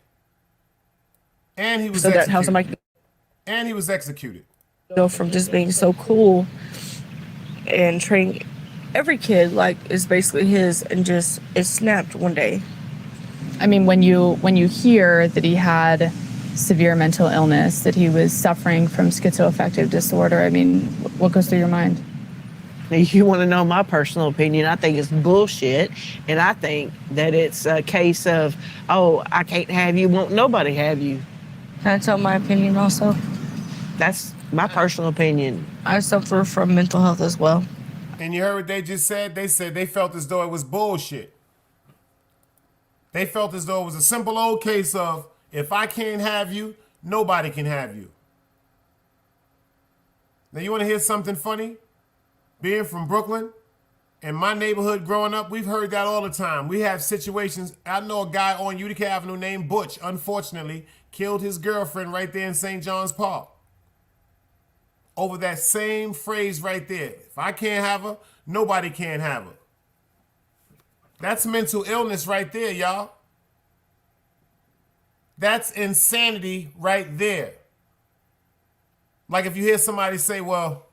And he was executed. And he was executed. From just being so cool and training every kid like it's basically his, and just it snapped one day. I mean, when you hear that he had severe mental illness, that he was suffering from schizoaffective disorder, I mean, what goes through your mind? You want to know my personal opinion? I think it's bullshit, and I think that it's a case of, oh, I can't have you, won't nobody have you. Can I tell my opinion also? That's my personal opinion. I suffer from mental health as well. And you heard what they just said? They said they felt as though it was bullshit. They felt as though it was a simple old case of, if I can't have you, nobody can have you. Now, you want to hear something funny? Being from Brooklyn, in my neighborhood growing up, we've heard that all the time. We have situations. I know a guy on Utica Avenue named Butch, unfortunately, killed his girlfriend right there in St. John's Park. Over that same phrase right there. If I can't have her, nobody can have her. That's mental illness right there, y'all. That's insanity right there. Like if you hear somebody say, well,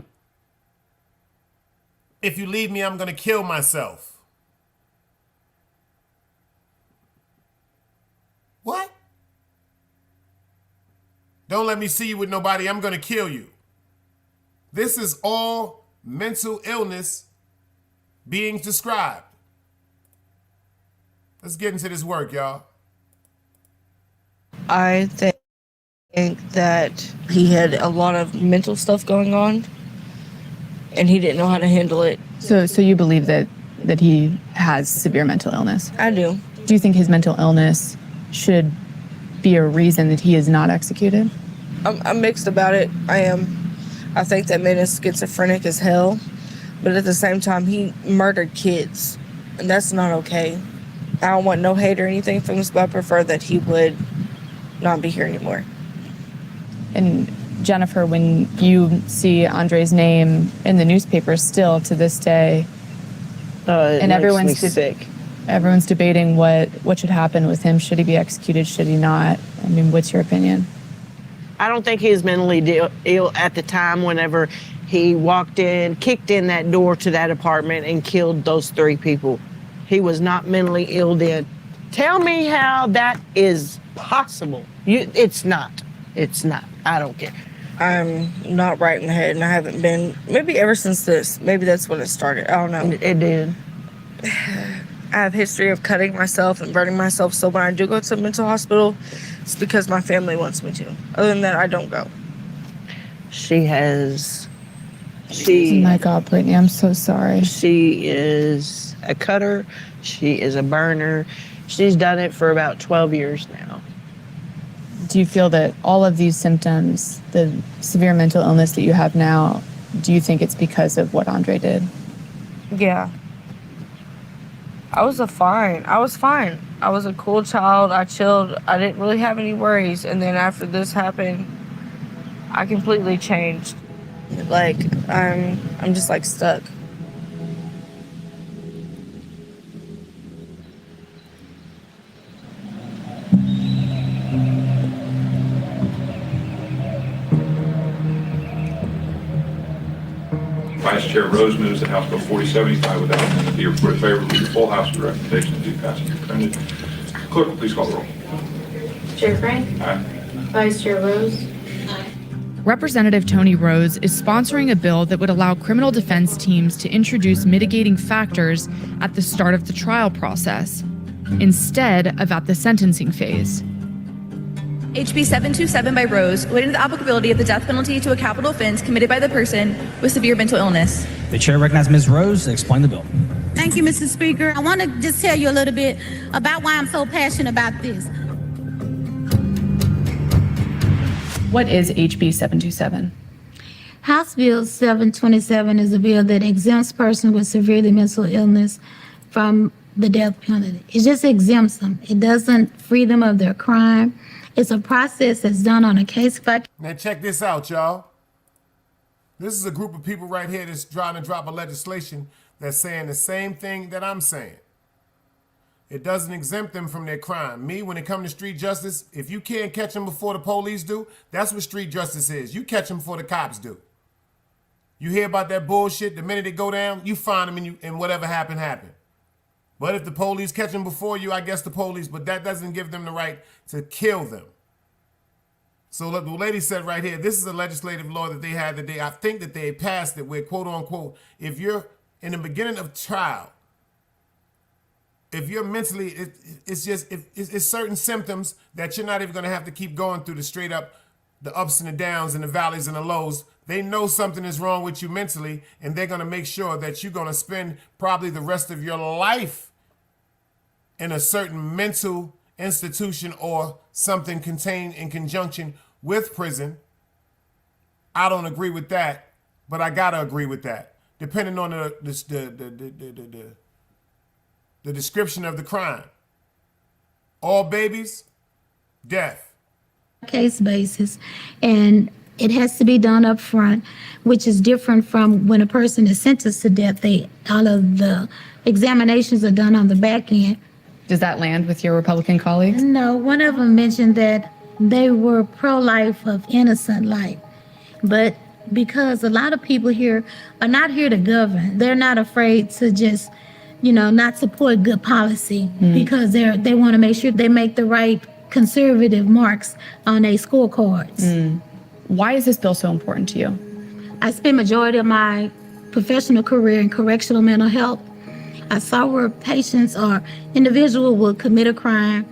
if you leave me, I'm going to kill myself. What? Don't let me see you with nobody. I'm going to kill you. This is all mental illness being described. Let's get into this work, y'all. I think that he had a lot of mental stuff going on, and he didn't know how to handle it. So you believe that he has severe mental illness? I do. Do you think his mental illness should be a reason that he is not executed? I'm mixed about it. I think that man is schizophrenic as hell, But at the same time, he murdered kids, and that's not okay. I don't want no hate or anything from this, but I prefer that he would not be here anymore. And Jennifer, when you see Andre's name in the newspaper still to this day, and everyone's sick. Everyone's debating what should happen with him. Should he be executed? Should he not? I mean, what's your opinion? I don't think he was mentally ill at the time whenever he walked in, kicked in that door to that apartment and killed those 3 people. He was not mentally ill then. Tell me how that is possible. It's not. It's not. I don't care. I'm not right in the head, and I haven't been, maybe ever since this. Maybe that's when it started. I don't know. It did. I have a history of cutting myself and burning myself, so when I do go to a mental hospital, it's because my family wants me to. Other than that, I don't go. Oh my God, Brittany, I'm so sorry. She is a cutter. She is a burner. She's done it for about 12 years now. Do you feel that all of these symptoms, the severe mental illness that you have now, do you think it's because of what Andre did? Yeah. I was fine. I was a cool child. I chilled. I didn't really have any worries. And then after this happened, I completely changed. Like, I'm just like stuck. Vice Chair Rose moves that House Bill 4075 without amendment be reported favorably to the full House with the recommendation to do passage as recommended. Clerk, will please call the roll. Chair Frank? Aye. Vice Chair Rose? Representative Tony Rose is sponsoring a bill that would allow criminal defense teams to introduce mitigating factors at the start of the trial process, instead of at the sentencing phase. HB 727 by Rose, relating to the applicability of the death penalty to a capital offense committed by the person with severe mental illness. The chair recognizes Ms. Rose to explain the bill. Thank you, Mr. Speaker. I want to just tell you a little bit about why I'm so passionate about this. What is HB 727? House Bill 727 is a bill that exempts persons with severely mental illness from the death penalty. It just exempts them. It doesn't free them of their crime. It's a process that's done on a case by case. Now check this out, y'all. This is a group of people right here that's trying to drop a legislation that's saying the same thing that I'm saying. It doesn't exempt them from their crime. Me, when it comes to street justice, if you can't catch them before the police do, that's what street justice is. You catch them before the cops do. You hear about that bullshit, the minute it go down, you find them and whatever happened. But if the police catch them before you, I guess the police, but that doesn't give them the right to kill them. So look, the lady said right here, this is a legislative law that they had today. I think that they passed it where, quote unquote, if you're in the beginning of trial, if you're mentally, it's certain symptoms that you're not even going to have to keep going through the straight up, the ups and the downs and the valleys and the lows. They know something is wrong with you mentally, and they're going to make sure that you're going to spend probably the rest of your life in a certain mental institution or something contained in conjunction with prison. I don't agree with that, but I gotta agree with that, depending on the description of the crime. All babies, death. Case basis, and it has to be done up front, which is different from when a person is sentenced to death. All of the examinations are done on the back end. Does that land with your Republican colleagues? No, one of them mentioned that they were pro-life of innocent life. But because a lot of people here are not here to govern, they're not afraid to just, not support good policy because they want to make sure they make the right conservative marks on their scorecards. Why is this bill so important to you? I spent majority of my professional career in correctional mental health. I saw where patients or individuals would commit a crime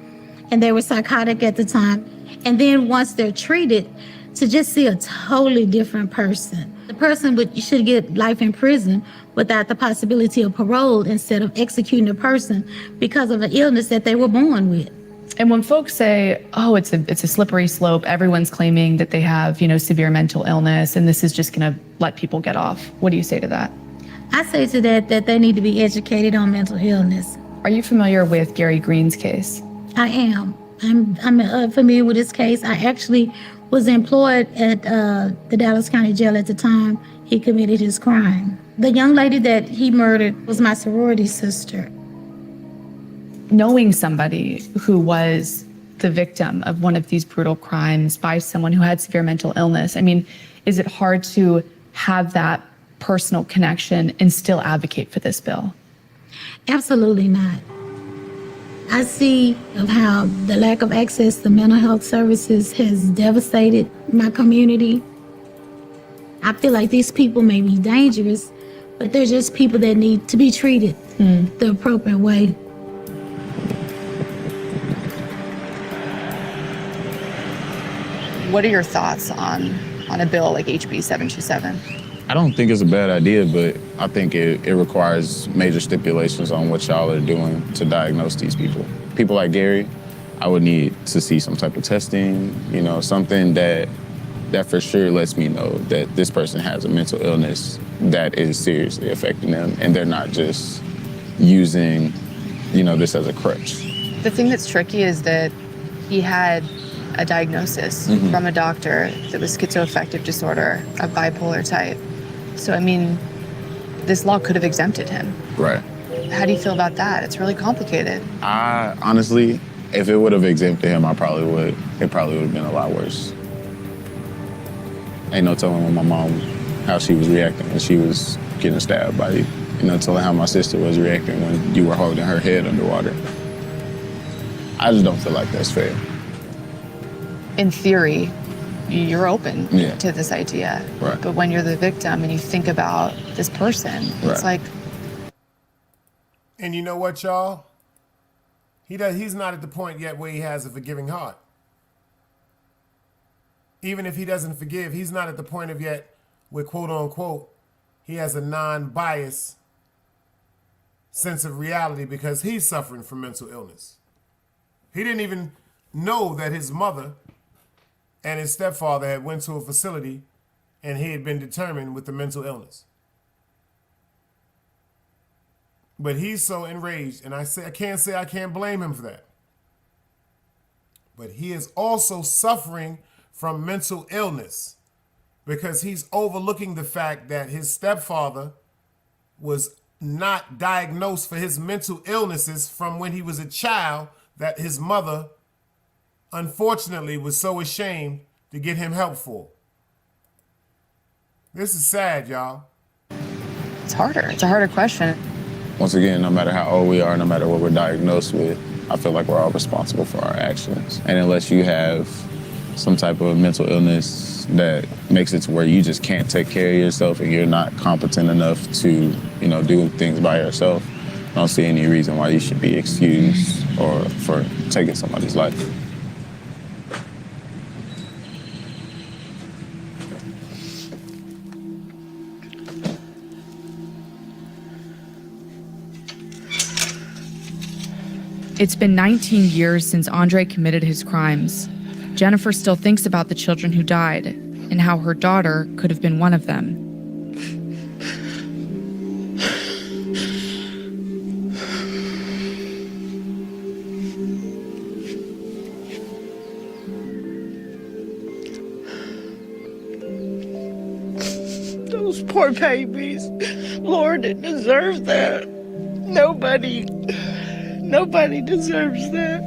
and they were psychotic at the time. And then once they're treated, to just see a totally different person. The person should get life in prison without the possibility of parole instead of executing a person because of an illness that they were born with. And when folks say, oh, it's a slippery slope, everyone's claiming that they have, severe mental illness and this is just going to let people get off. What do you say to that? I say to that they need to be educated on mental illness. Are you familiar with Gary Green's case? I am. I'm familiar with his case. I actually was employed at the Dallas County Jail at the time he committed his crime. The young lady that he murdered was my sorority sister. Knowing somebody who was the victim of one of these brutal crimes by someone who had severe mental illness, I mean, is it hard to have that personal connection and still advocate for this bill? Absolutely not. I see of how the lack of access to mental health services has devastated my community. I feel like these people may be dangerous, but they're just people that need to be treated the appropriate way. What are your thoughts on a bill like HB 727? I don't think it's a bad idea, but I think it requires major stipulations on what y'all are doing to diagnose these people. People like Gary, I would need to see some type of testing, you know, something that for sure lets me know that this person has a mental illness that is seriously affecting them, and they're not just using, you know, this as a crutch. The thing that's tricky is that he had a diagnosis from a doctor that was schizoaffective disorder of bipolar type. So, I mean, this law could have exempted him. Right. How do you feel about that? It's really complicated. I honestly, if it would have exempted him, it probably would have been a lot worse. Ain't no telling my mom how she was reacting when she was getting stabbed by you. You know, telling how my sister was reacting when you were holding her head underwater. I just don't feel like that's fair. In theory, you're open Yeah. to this idea. Right. But when you're the victim and you think about this person, it's like, And you know what, y'all? He's not at the point yet where he has a forgiving heart. Even if he doesn't forgive, he's not at the point of yet where, quote unquote, he has a non-biased sense of reality because he's suffering from mental illness. He didn't even know that his mother and his stepfather had went to a facility and he had been determined with the mental illness. But he's so enraged, and I can't blame him for that. But he is also suffering from mental illness because he's overlooking the fact that his stepfather was not diagnosed for his mental illnesses from when he was a child, that his mother unfortunately was so ashamed to get him help for. This is sad, y'all. it's harder. It's a harder question. Once again, no matter how old we are, no matter what we're diagnosed with, I feel like we're all responsible for our actions. And unless you have some type of mental illness that makes it to where you just can't take care of yourself and you're not competent enough to, you know, do things by yourself, I don't see any reason why you should be excused or for taking somebody's life. It's been 19 years since Andre committed his crimes. Jennifer still thinks about the children who died and how her daughter could have been one of them. Those poor babies. Lord, it deserves that. Nobody deserves that.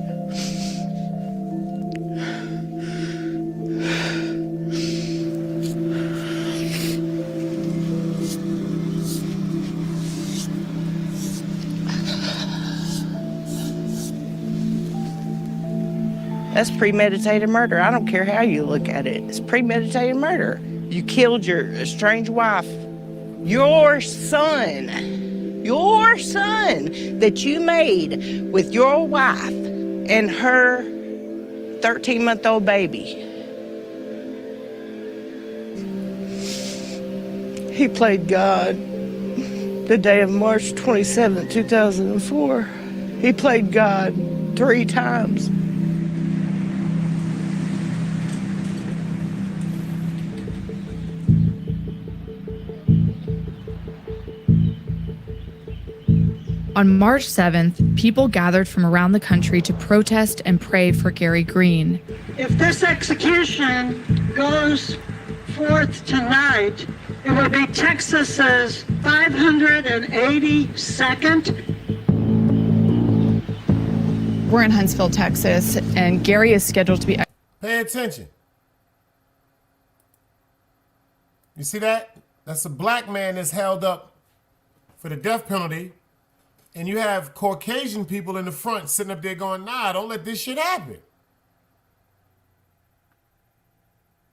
That's premeditated murder. I don't care how you look at it. It's premeditated murder. You killed your estranged wife. Your son that you made with your wife and her 13-month-old baby. He played God the day of March 27, 2004. He played God 3 times. On March 7th, people gathered from around the country to protest and pray for Gary Green. If this execution goes forth tonight, it will be Texas's 582nd. We're in Huntsville, Texas, and Gary is scheduled to be. Pay attention. You see that? That's a black man that's held up for the death penalty. And you have Caucasian people in the front sitting up there going, nah, don't let this shit happen.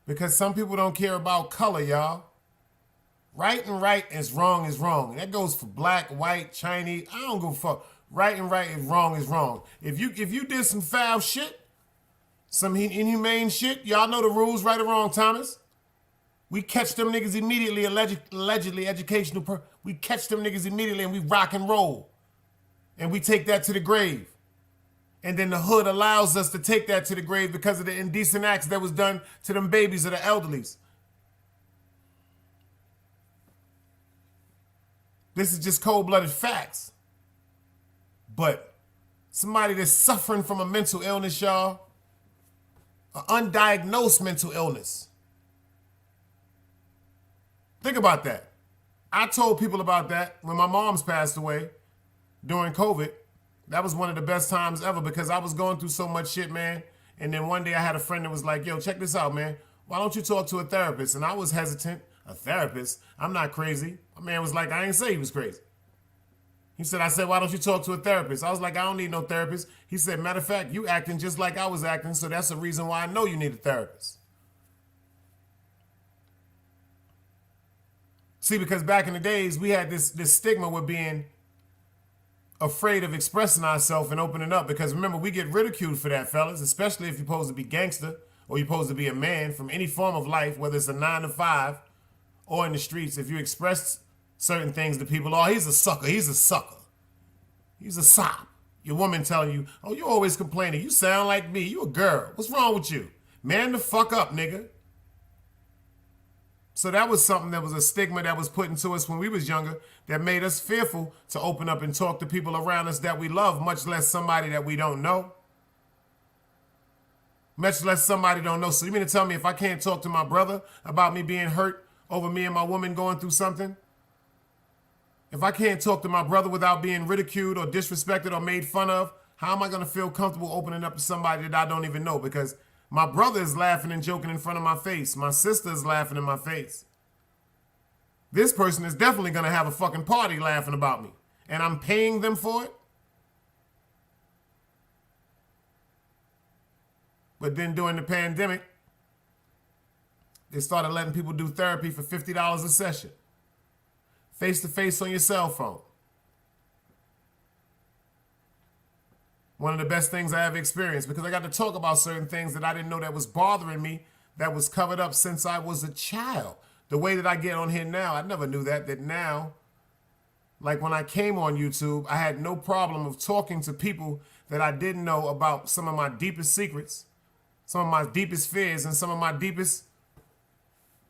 Because some people don't care about color, y'all. Right and right is wrong is wrong. And that goes for black, white, Chinese. I don't give a fuck. Right and right is wrong is wrong. If you did some foul shit, some inhumane shit, y'all know the rules, right or wrong, Thomas. We catch them niggas immediately, allegedly educational. We catch them niggas immediately and we rock and roll. And we take that to the grave. And then the hood allows us to take that to the grave because of the indecent acts that was done to them babies or the elderlies. This is just cold-blooded facts. But somebody that's suffering from a mental illness, y'all, an undiagnosed mental illness. Think about that. I told people about that when my mom's passed away during COVID. That was one of the best times ever because I was going through so much shit, man. And then one day I had a friend that was like, yo, check this out, man. Why don't you talk to a therapist? And I was hesitant. A therapist? I'm not crazy. My man was like, I didn't say he was crazy. He said, why don't you talk to a therapist? I was like, I don't need no therapist. He said, matter of fact, you acting just like I was acting, so that's the reason why I know you need a therapist. See, because back in the days, we had this stigma with being afraid of expressing ourselves and opening up. Because remember, we get ridiculed for that, fellas, especially if you're supposed to be gangster or you're supposed to be a man from any form of life, whether it's a 9 to 5 or in the streets. If you express certain things to people, oh, he's a sucker, he's a sucker. He's a sop. Your woman telling you, oh, you always complaining. You sound like me. You a girl. What's wrong with you? Man the fuck up, nigga. So that was something that was a stigma that was put into us when we was younger that made us fearful to open up and talk to people around us that we love, much less somebody that we don't know. Much less somebody don't know. So you mean to tell me if I can't talk to my brother about me being hurt over me and my woman going through something? If I can't talk to my brother without being ridiculed or disrespected or made fun of, how am I going to feel comfortable opening up to somebody that I don't even know? Because my brother is laughing and joking in front of my face. My sister is laughing in my face. This person is definitely going to have a fucking party laughing about me. And I'm paying them for it? But then during the pandemic, they started letting people do therapy for $50 a session. Face-to-face on your cell phone. One of the best things I ever experienced because I got to talk about certain things that I didn't know that was bothering me, that was covered up since I was a child. The way that I get on here now, I never knew that now, like when I came on YouTube, I had no problem of talking to people that I didn't know about some of my deepest secrets, some of my deepest fears, and some of my deepest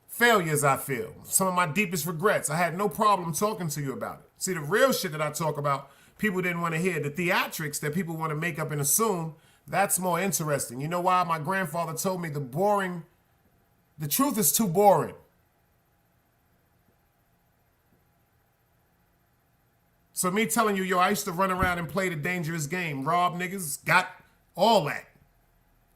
failures I feel, some of my deepest regrets. I had no problem talking to you about it. See, the real shit that I talk about, people didn't want to hear. The theatrics that people want to make up and assume, that's more interesting. You know why? My grandfather told me the truth is too boring. So me telling you, yo, I used to run around and play the dangerous game, rob niggas, got all that.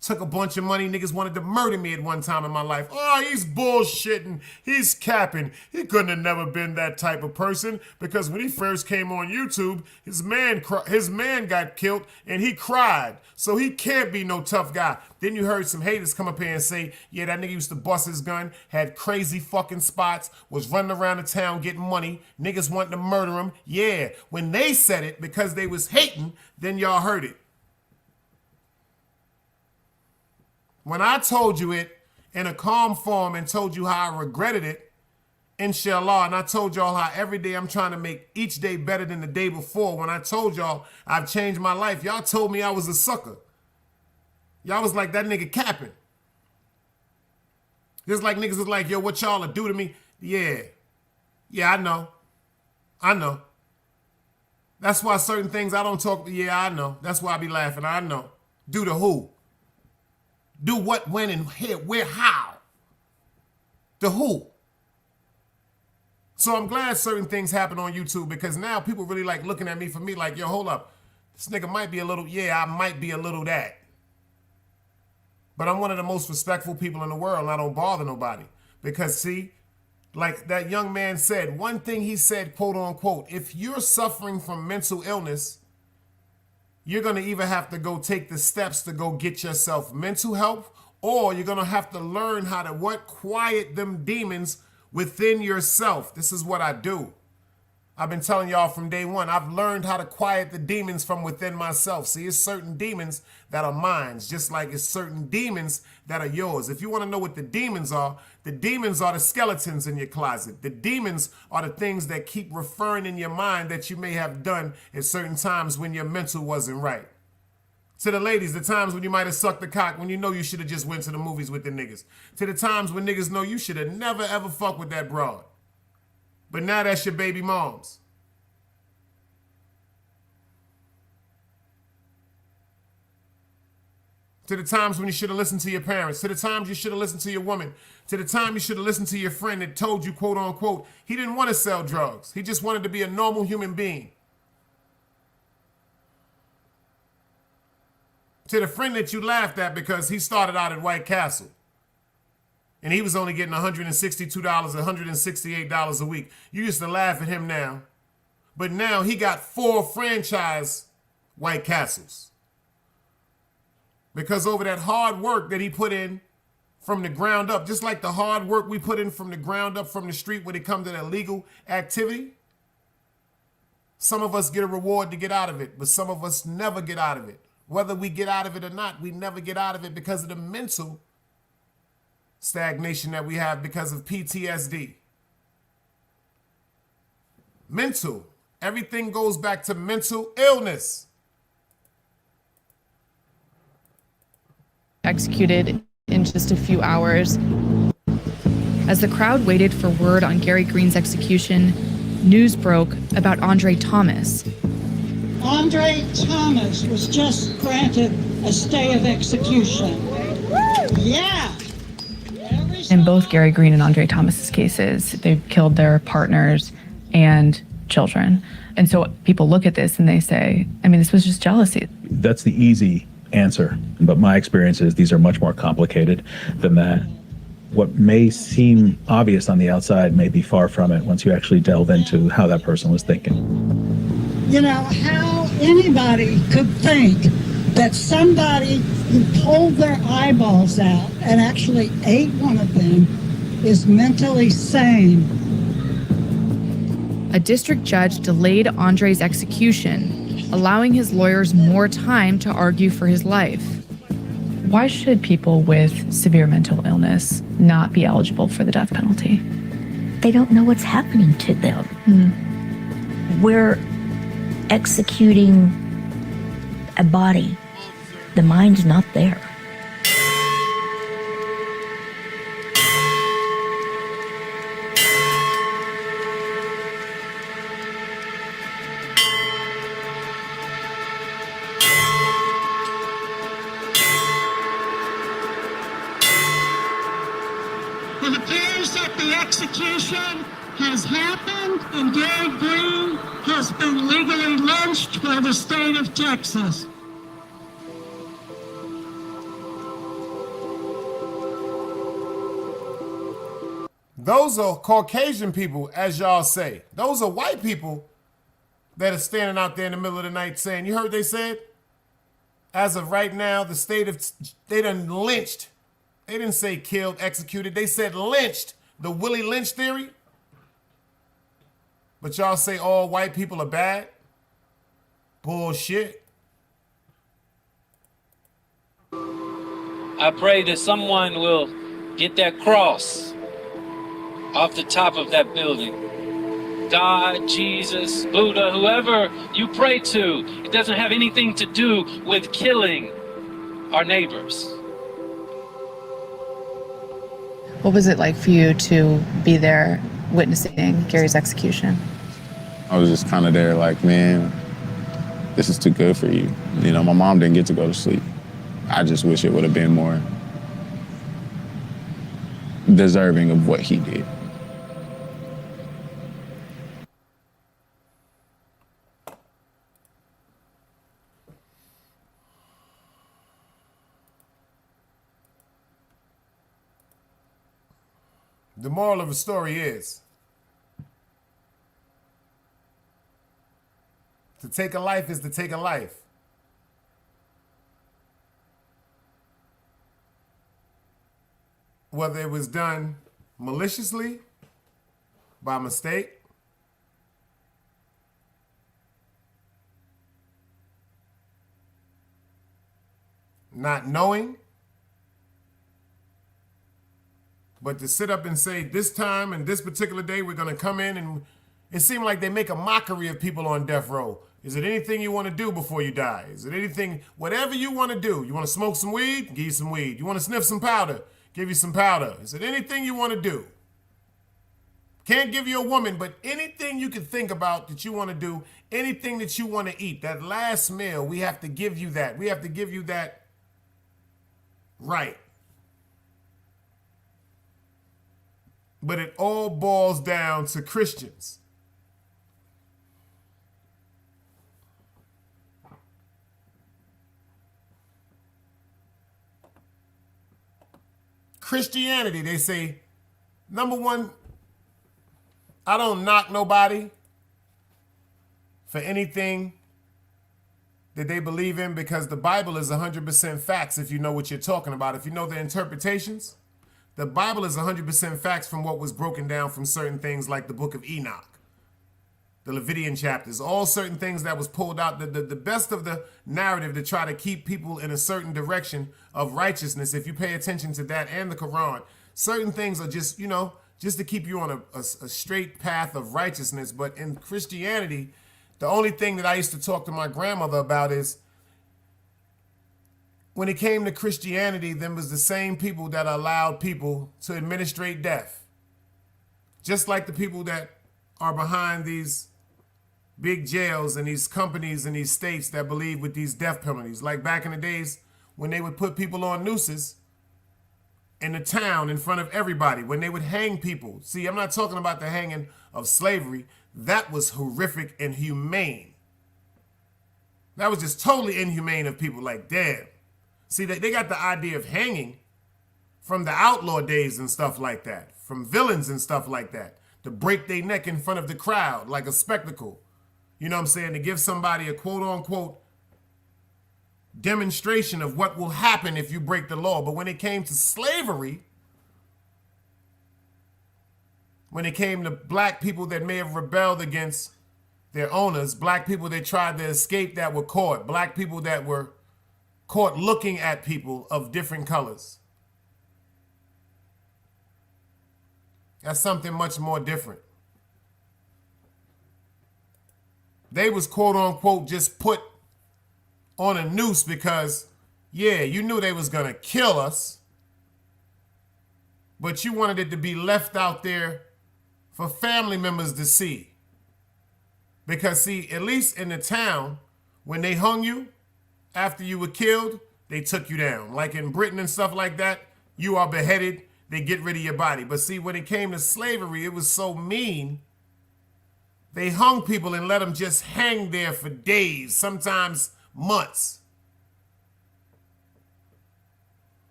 Took a bunch of money. Niggas wanted to murder me at one time in my life. Oh, he's bullshitting. He's capping. He couldn't have never been that type of person because when he first came on YouTube, his man got killed and he cried. So he can't be no tough guy. Then you heard some haters come up here and say, yeah, that nigga used to bust his gun, had crazy fucking spots, was running around the town getting money. Niggas wanting to murder him. Yeah, when they said it because they was hating, then y'all heard it. When I told you it in a calm form and told you how I regretted it, inshallah, and I told y'all how every day I'm trying to make each day better than the day before, when I told y'all I've changed my life, y'all told me I was a sucker. Y'all was like, that nigga capping. Just like niggas was like, yo, what y'all will do to me? Yeah, I know. That's why certain things I don't talk. Yeah, I know. That's why I be laughing. I know. Do the who. Do what, when, and where, how. The who. So I'm glad certain things happen on YouTube because now people really like looking at me for me like, yo, hold up. This nigga might be a little, yeah, I might be a little that. But I'm one of the most respectful people in the world and I don't bother nobody. Because see, like that young man said, one thing he said, quote unquote, if you're suffering from mental illness, you're going to either have to go take the steps to go get yourself mental help, or you're going to have to learn how to quiet them demons within yourself. This is what I do. I've been telling y'all from day one, I've learned how to quiet the demons from within myself. See, it's certain demons that are mine, just like it's certain demons that are yours. If you want to know what the demons are the skeletons in your closet. The demons are the things that keep referring in your mind that you may have done at certain times when your mental wasn't right. To the ladies, the times when you might have sucked the cock when you know you should have just went to the movies with the niggas. To the times when niggas know you should have never ever fucked with that broad. But now that's your baby moms. To the times when you should have listened to your parents. To the times you should have listened to your woman. To the time you should have listened to your friend that told you, quote unquote, he didn't want to sell drugs. He just wanted to be a normal human being. To the friend that you laughed at because he started out at White Castle. And he was only getting $162, $168 a week. You used to laugh at him now. But now he got 4 franchise White Castles. Because over that hard work that he put in from the ground up, just like the hard work we put in from the ground up from the street when it comes to that legal activity, some of us get a reward to get out of it, but some of us never get out of it. Whether we get out of it or not, we never get out of it because of the mental stagnation that we have because of PTSD. Mental. Everything goes back to mental illness. Executed in just a few hours. As the crowd waited for word on Gary Green's execution, news broke about Andre Thomas. Andre Thomas was just granted a stay of execution. Yeah. In both Gary Green and Andre Thomas's cases, they've killed their partners and children. And so people look at this and they say, I mean, this was just jealousy. That's the easy answer. But my experience is these are much more complicated than that. What may seem obvious on the outside may be far from it once you actually delve into how that person was thinking. You know, how anybody could think that somebody who pulled their eyeballs out and actually ate one of them is mentally sane. A district judge delayed Andre's execution, allowing his lawyers more time to argue for his life. Why should people with severe mental illness not be eligible for the death penalty? They don't know what's happening to them. We're executing a body. The mind's not there. It appears that the execution has happened and Gary Green has been legally lynched by the state of Texas. Those are Caucasian people, as y'all say. Those are white people that are standing out there in the middle of the night saying, you heard they said? As of right now, the state of, they done lynched. They didn't say killed, executed. They said lynched. The Willie Lynch theory. But y'all say all white people are bad? Bullshit. I pray that someone will get that cross off the top of that building. God, Jesus, Buddha, whoever you pray to, it doesn't have anything to do with killing our neighbors. What was it like for you to be there witnessing Gary's execution? I was just kind of there like, man, this is too good for you. You know, my mom didn't get to go to sleep. I just wish it would have been more deserving of what he did. The moral of the story is, to take a life is to take a life. Whether it was done maliciously, by mistake, not knowing, but to sit up and say this time and this particular day we're going to come in, and it seemed like they make a mockery of people on death row. Is it anything you want to do before you die? Is it anything, whatever you want to do? You want to smoke some weed? Give you some weed. You want to sniff some powder? Give you some powder. Is it anything you want to do? Can't give you a woman, but anything you can think about that you want to do, anything that you want to eat, that last meal, we have to give you that. We have to give you that right. But it all boils down to Christians. Christianity, they say, number one, I don't knock nobody for anything that they believe in, because the Bible is 100% facts if you know what you're talking about. If you know the interpretations, the Bible is 100% facts from what was broken down from certain things like the book of Enoch, the Leviticus chapters, all certain things that was pulled out, the best of the narrative to try to keep people in a certain direction of righteousness. If you pay attention to that and the Quran, certain things are just, you know, just to keep you on a straight path of righteousness. But in Christianity, the only thing that I used to talk to my grandmother about is, when it came to Christianity, them was the same people that allowed people to administrate death. Just like the people that are behind these big jails and these companies and these states that believe with these death penalties. Like back in the days when they would put people on nooses in the town in front of everybody, when they would hang people. See, I'm not talking about the hanging of slavery. That was horrific and humane. That was just totally inhumane of people. Like, damn. See, they got the idea of hanging from the outlaw days and stuff like that, from villains and stuff like that, to break their neck in front of the crowd like a spectacle. You know what I'm saying? To give somebody a quote-unquote demonstration of what will happen if you break the law. But when it came to slavery, when it came to black people that may have rebelled against their owners, black people that tried to escape that were caught, black people that were caught looking at people of different colors. That's something much more different. They was quote unquote just put on a noose because, yeah, you knew they was gonna kill us, but you wanted it to be left out there for family members to see. Because see, at least in the town, when they hung you, after you were killed, they took you down. Like in Britain and stuff like that, you are beheaded, they get rid of your body. But see, when it came to slavery, it was so mean. They hung people and let them just hang there for days, sometimes months.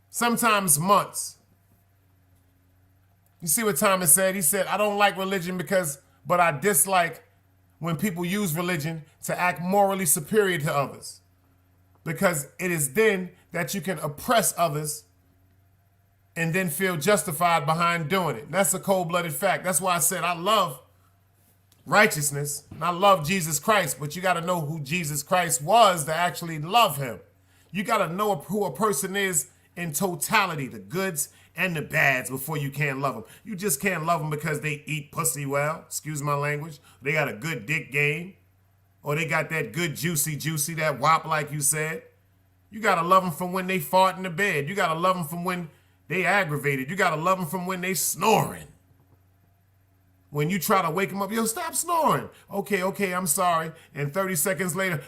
Sometimes months. You see what Thomas said? He said, I don't like religion but I dislike when people use religion to act morally superior to others. Because it is then that you can oppress others and then feel justified behind doing it. And that's a cold-blooded fact. That's why I said I love righteousness and I love Jesus Christ, but you got to know who Jesus Christ was to actually love him. You got to know who a person is in totality, the goods and the bads, before you can love them. You just can't love them because they eat pussy well, excuse my language. They got a good dick game, or they got that good juicy, that wop like you said. You got to love them from when they fart in the bed. You got to love them from when they aggravated. You got to love them from when they snoring. When you try to wake them up, yo, stop snoring. Okay, I'm sorry. And 30 seconds later,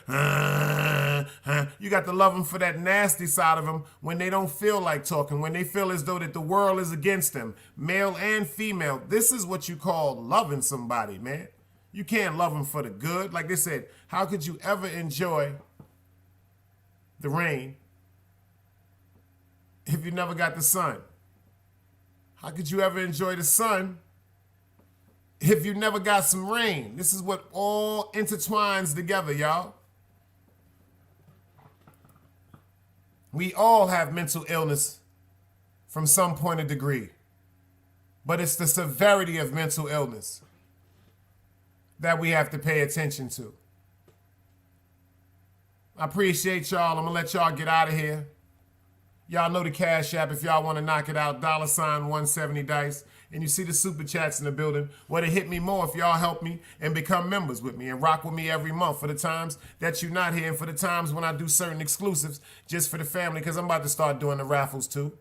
you got to love them for that nasty side of them when they don't feel like talking, when they feel as though that the world is against them, male and female. This is what you call loving somebody, man. You can't love them for the good. Like they said, how could you ever enjoy the rain if you never got the sun? How could you ever enjoy the sun if you never got some rain? This is what all intertwines together, y'all. We all have mental illness from some point of degree, but it's the severity of mental illness that we have to pay attention to. I appreciate y'all. I'm gonna let y'all get out of here. Y'all know the Cash App if y'all want to knock it out, $170Dice. And you see the super chats in the building. Well, it hit me more if y'all help me and become members with me and rock with me every month for the times that you're not here and for the times when I do certain exclusives just for the family, because I'm about to start doing the raffles too.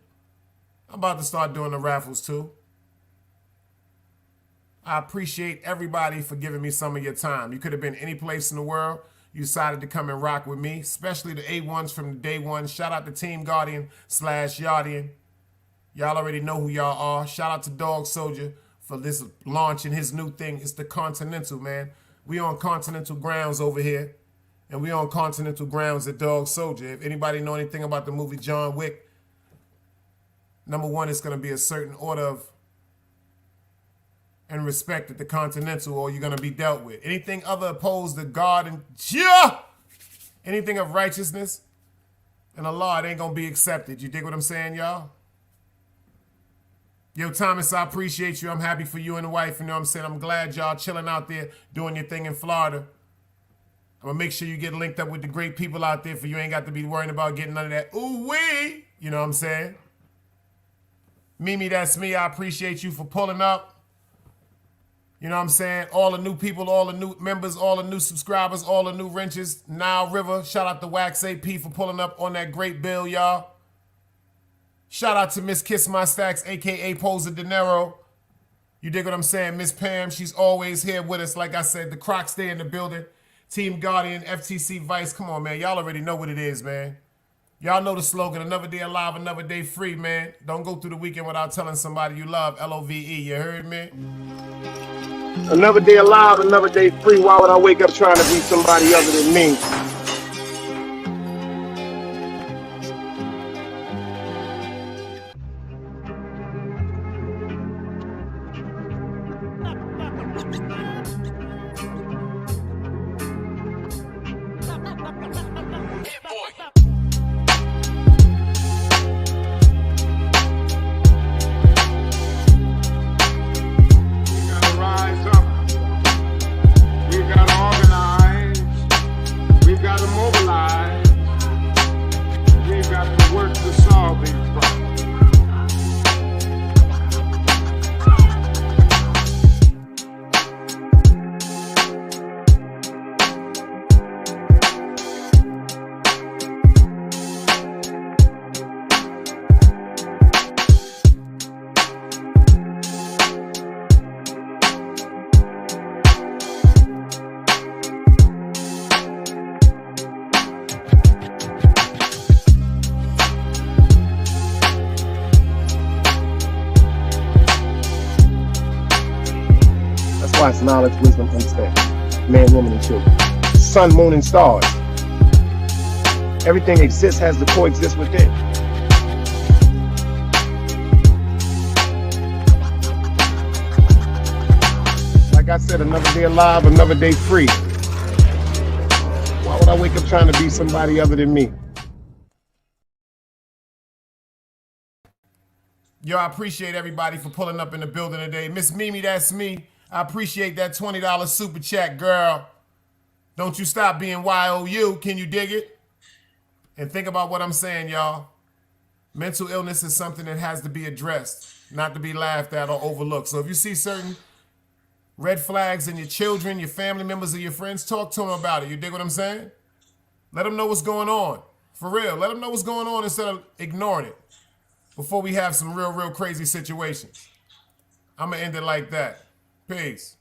I appreciate everybody for giving me some of your time. You could have been any place in the world. You decided to come and rock with me, especially the A1s from the day one. Shout out to Team Guardian /Yardian. Y'all already know who y'all are. Shout out to Dog Soldier for this launching his new thing. It's the Continental, man. We on Continental grounds over here, and we on Continental grounds at Dog Soldier. If anybody know anything about the movie John Wick, number one, it's going to be a certain order of and respect at the Continental, or you're going to be dealt with. Anything other opposed to God and anything of righteousness and Allah, it ain't going to be accepted. You dig what I'm saying, y'all? Yo, Thomas, I appreciate you. I'm happy for you and the wife. You know what I'm saying? I'm glad y'all chilling out there doing your thing in Florida. I'm going to make sure you get linked up with the great people out there, for you ain't got to be worrying about getting none of that ooh-wee. You know what I'm saying? Mimi, that's me. I appreciate you for pulling up. You know what I'm saying? All the new people, all the new members, all the new subscribers, all the new wrenches. Nile River, shout out to Wax AP for pulling up on that great bill, y'all. Shout out to Miss Kiss My Stacks, a.k.a. Posa De Niro. You dig what I'm saying? Miss Pam, she's always here with us. Like I said, the Crocs stay in the building. Team Guardian, FTC Vice. Come on, man. Y'all already know what it is, man. Y'all know the slogan, another day alive, another day free, man. Don't go through the weekend without telling somebody you love, LOVE. You heard me? Another day alive, another day free. Why would I wake up trying to be somebody other than me? It's knowledge, wisdom, understanding. Man, woman, and children. Sun, moon, and stars. Everything exists, has to coexist within. Like I said, another day alive, another day free. Why would I wake up trying to be somebody other than me? Yo, I appreciate everybody for pulling up in the building today. Miss Mimi, that's me. I appreciate that $20 super chat, girl. Don't you stop being YOU. Can you dig it? And think about what I'm saying, y'all. Mental illness is something that has to be addressed, not to be laughed at or overlooked. So if you see certain red flags in your children, your family members, or your friends, talk to them about it. You dig what I'm saying? Let them know what's going on. For real. Let them know what's going on instead of ignoring it before we have some real crazy situations. I'm going to end it like that. Peace.